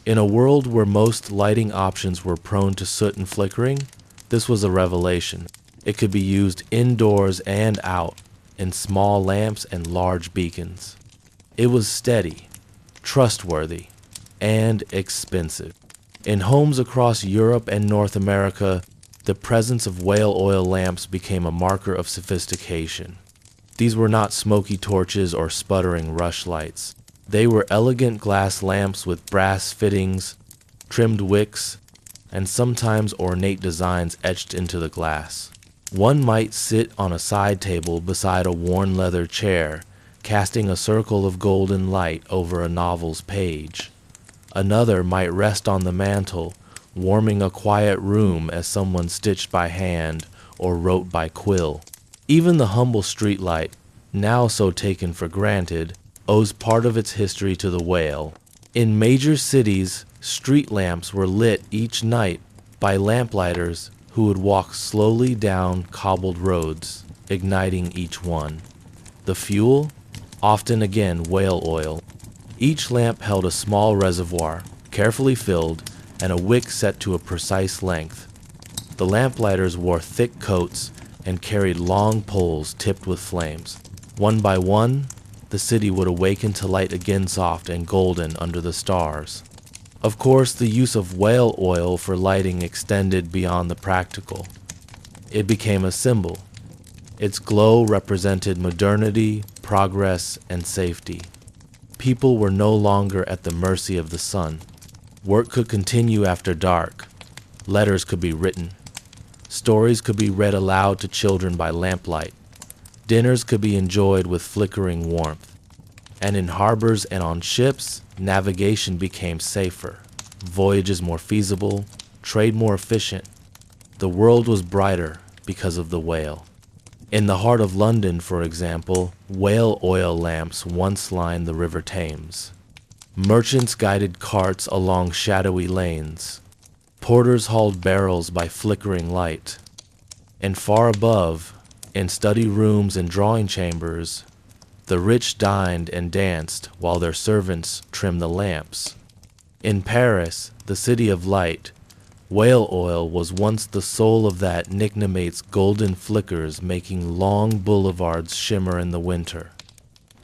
S1: In a world where most lighting options were prone to soot and flickering, this was a revelation. It could be used indoors and out, in small lamps and large beacons. It was steady, trustworthy, and expensive. In homes across Europe and North America, the presence of whale oil lamps became a marker of sophistication. These were not smoky torches or sputtering rushlights. They were elegant glass lamps with brass fittings, trimmed wicks, and sometimes ornate designs etched into the glass. One might sit on a side table beside a worn leather chair, casting a circle of golden light over a novel's page. Another might rest on the mantel, warming a quiet room as someone stitched by hand or wrote by quill. Even the humble streetlight, now so taken for granted, owes part of its history to the whale. In major cities, street lamps were lit each night by lamplighters who would walk slowly down cobbled roads, igniting each one. The fuel? Often again whale oil. Each lamp held a small reservoir, carefully filled, and a wick set to a precise length. The lamplighters wore thick coats and carried long poles tipped with flames. One by one, the city would awaken to light again soft and golden under the stars. Of course, the use of whale oil for lighting extended beyond the practical. It became a symbol. Its glow represented modernity, progress, and safety. People were no longer at the mercy of the sun. Work could continue after dark. Letters could be written. Stories could be read aloud to children by lamplight. Dinners could be enjoyed with flickering warmth. And in harbors and on ships, navigation became safer, voyages more feasible, trade more efficient. The world was brighter because of the whale. In the heart of London, for example, whale oil lamps once lined the River Thames. Merchants guided carts along shadowy lanes. Porters hauled barrels by flickering light. And far above, in study rooms and drawing chambers, the rich dined and danced while their servants trimmed the lamps. In Paris, the city of light, whale oil was once the soul of that nicknamate's golden flickers, making long boulevards shimmer in the winter.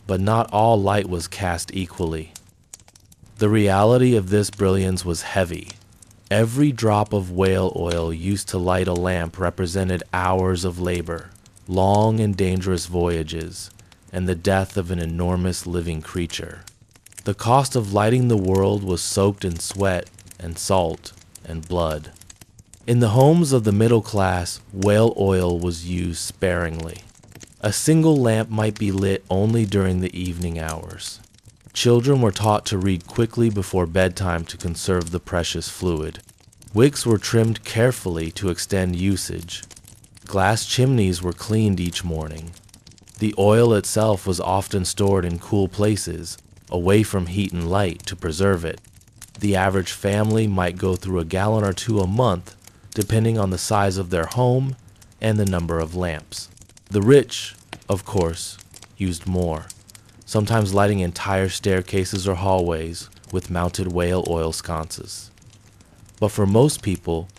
S1: But not all light was cast equally. The reality of this brilliance was heavy. Every drop of whale oil used to light a lamp represented hours of labor, long and dangerous voyages, and the death of an enormous living creature. The cost of lighting the world was soaked in sweat and salt and blood. In the homes of the middle class, whale oil was used sparingly. A single lamp might be lit only during the evening hours. Children were taught to read quickly before bedtime to conserve the precious fluid. Wicks were trimmed carefully to extend usage. Glass chimneys were cleaned each morning. The oil itself was often stored in cool places, away from heat and light, to preserve it. The average family might go through a gallon or two a month, depending on the size of their home and the number of lamps. The rich, of course, used more, sometimes lighting entire staircases or hallways with mounted whale oil sconces. But for most people,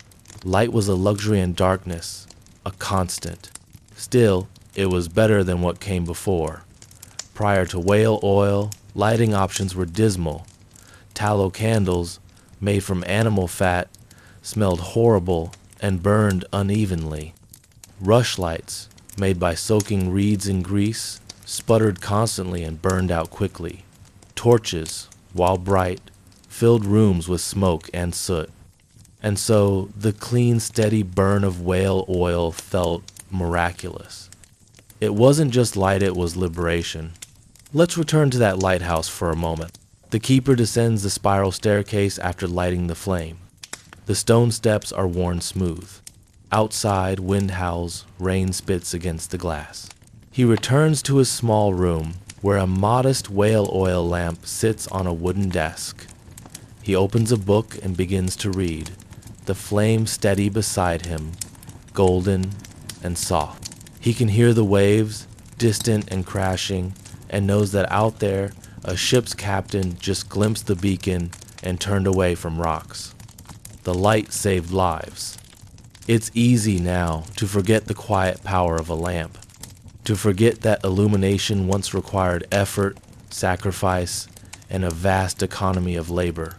S1: light was a luxury and darkness, a constant. Still, it was better than what came before. Prior to whale oil, lighting options were dismal. Tallow candles, made from animal fat, smelled horrible and burned unevenly. Rushlights, made by soaking reeds in grease, sputtered constantly and burned out quickly. Torches, while bright, filled rooms with smoke and soot. And so the clean, steady burn of whale oil felt miraculous. It wasn't just light, it was liberation. Let's return to that lighthouse for a moment. The keeper descends the spiral staircase after lighting the flame. The stone steps are worn smooth. Outside, wind howls, rain spits against the glass. He returns to his small room, where a modest whale oil lamp sits on a wooden desk. He opens a book and begins to read, the flame steady beside him, golden and soft. He can hear the waves, distant and crashing, and knows that out there, a ship's captain just glimpsed the beacon and turned away from rocks. The light saved lives. It's easy now to forget the quiet power of a lamp, to forget that illumination once required effort, sacrifice, and a vast economy of labor.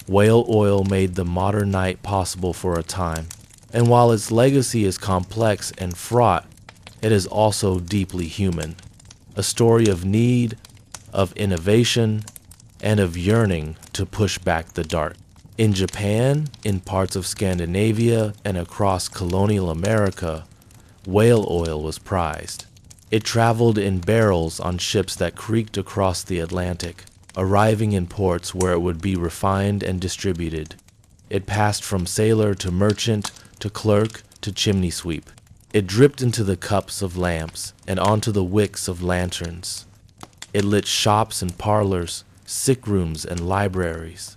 S1: Whale oil made the modern night possible for a time, and while its legacy is complex and fraught, it is also deeply human. A story of need, of innovation, and of yearning to push back the dark. In Japan, in parts of Scandinavia, and across colonial America, whale oil was prized. It traveled in barrels on ships that creaked across the Atlantic, arriving in ports where it would be refined and distributed. It passed from sailor to merchant, to clerk, to chimney sweep. It dripped into the cups of lamps and onto the wicks of lanterns. It lit shops and parlors, sick rooms and libraries.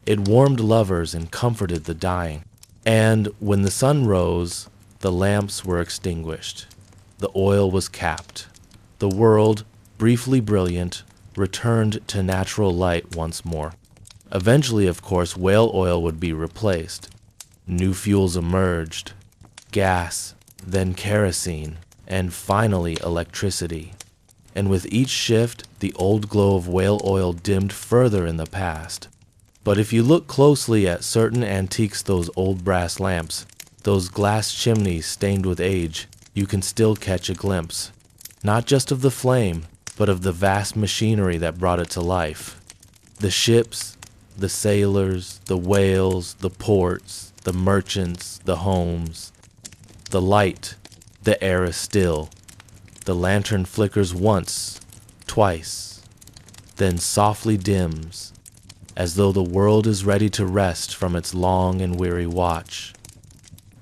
S1: It warmed lovers and comforted the dying. And when the sun rose, the lamps were extinguished. The oil was capped. The world, briefly brilliant, returned to natural light once more. Eventually, of course, whale oil would be replaced. New fuels emerged. Gas, then kerosene, and finally electricity. And with each shift, the old glow of whale oil dimmed further in the past. But if you look closely at certain antiques, those old brass lamps, those glass chimneys stained with age, you can still catch a glimpse, not just of the flame, but of the vast machinery that brought it to life. The ships, the sailors, the whales, the ports, the merchants, the homes. The light, the air is still. The lantern flickers once, twice, then softly dims, as though the world is ready to rest from its long and weary watch.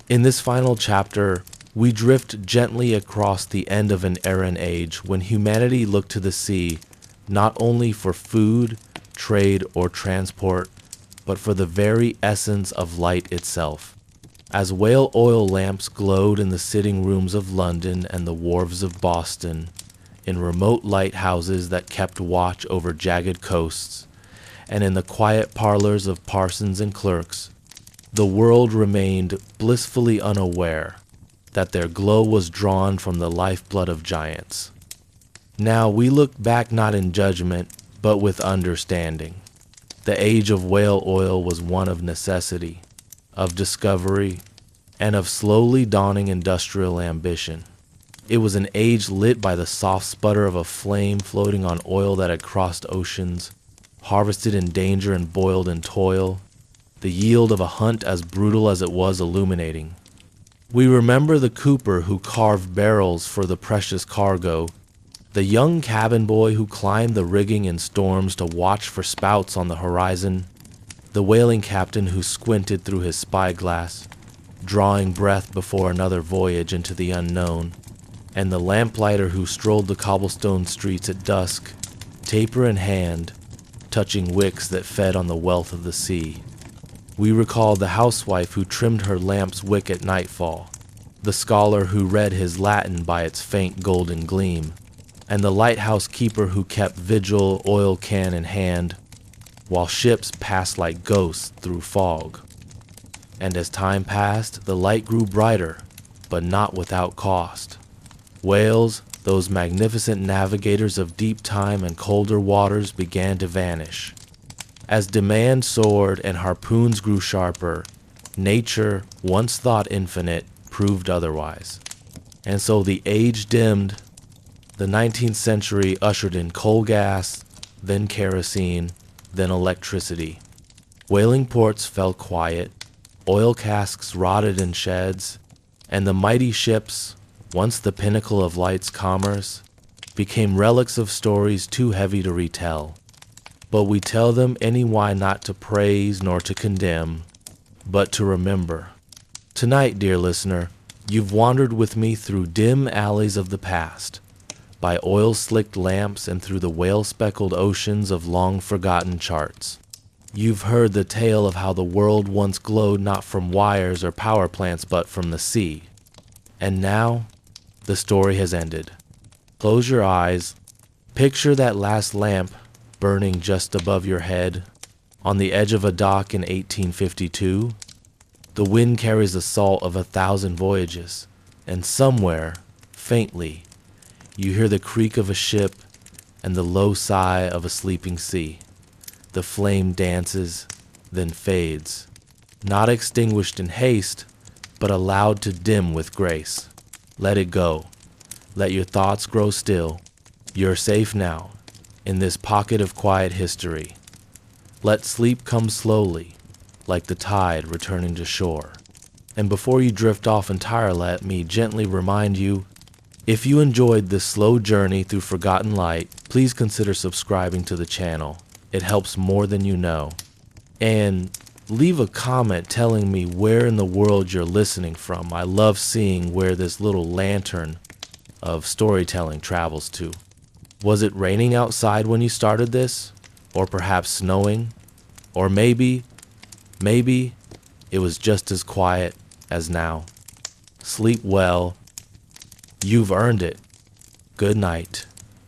S1: In this final chapter, we drift gently across the end of an era and age when humanity looked to the sea not only for food, trade, or transport, but for the very essence of light itself. As whale oil lamps glowed in the sitting rooms of London and the wharves of Boston, in remote lighthouses that kept watch over jagged coasts, and in the quiet parlors of parsons and clerks, the world remained blissfully unaware that their glow was drawn from the lifeblood of giants. Now we look back not in judgment, but with understanding. The age of whale oil was one of necessity, of discovery, and of slowly dawning industrial ambition. It was an age lit by the soft sputter of a flame floating on oil that had crossed oceans, harvested in danger and boiled in toil, the yield of a hunt as brutal as it was illuminating. We remember the cooper who carved barrels for the precious cargo, the young cabin boy who climbed the rigging in storms to watch for spouts on the horizon, the whaling captain who squinted through his spyglass, drawing breath before another voyage into the unknown, and the lamplighter who strolled the cobblestone streets at dusk, taper in hand, touching wicks that fed on the wealth of the sea. We recall the housewife who trimmed her lamp's wick at nightfall, the scholar who read his Latin by its faint golden gleam, and the lighthouse keeper who kept vigil, oil can in hand, while ships passed like ghosts through fog. And as time passed, the light grew brighter, but not without cost. Whales, those magnificent navigators of deep time and colder waters, began to vanish. As demand soared and harpoons grew sharper, nature, once thought infinite, proved otherwise. And so the age dimmed. The 19th century ushered in coal gas, then kerosene, then electricity. Whaling ports fell quiet, oil casks rotted in sheds, and the mighty ships, once the pinnacle of light's commerce, became relics of stories too heavy to retell. But we tell them anyway, not to praise nor to condemn, but to remember. Tonight, dear listener, you've wandered with me through dim alleys of the past, by oil-slicked lamps and through the whale-speckled oceans of long-forgotten charts. You've heard the tale of how the world once glowed not from wires or power plants but from the sea. And now, the story has ended. Close your eyes. Picture that last lamp burning just above your head on the edge of a dock in 1852. The wind carries the salt of 1,000 voyages, and somewhere, faintly, you hear the creak of a ship and the low sigh of a sleeping sea. The flame dances, then fades, not extinguished in haste, but allowed to dim with grace. Let it go. Let your thoughts grow still. You're safe now, in this pocket of quiet history. Let sleep come slowly, like the tide returning to shore. And before you drift off entirely, let me gently remind you, if you enjoyed this slow journey through forgotten light, please consider subscribing to the channel. It helps more than you know. And leave a comment telling me where in the world you're listening from. I love seeing where this little lantern of storytelling travels to. Was it raining outside when you started this? Or perhaps snowing? Or maybe it was just as quiet as now. Sleep well. You've earned it. Good night.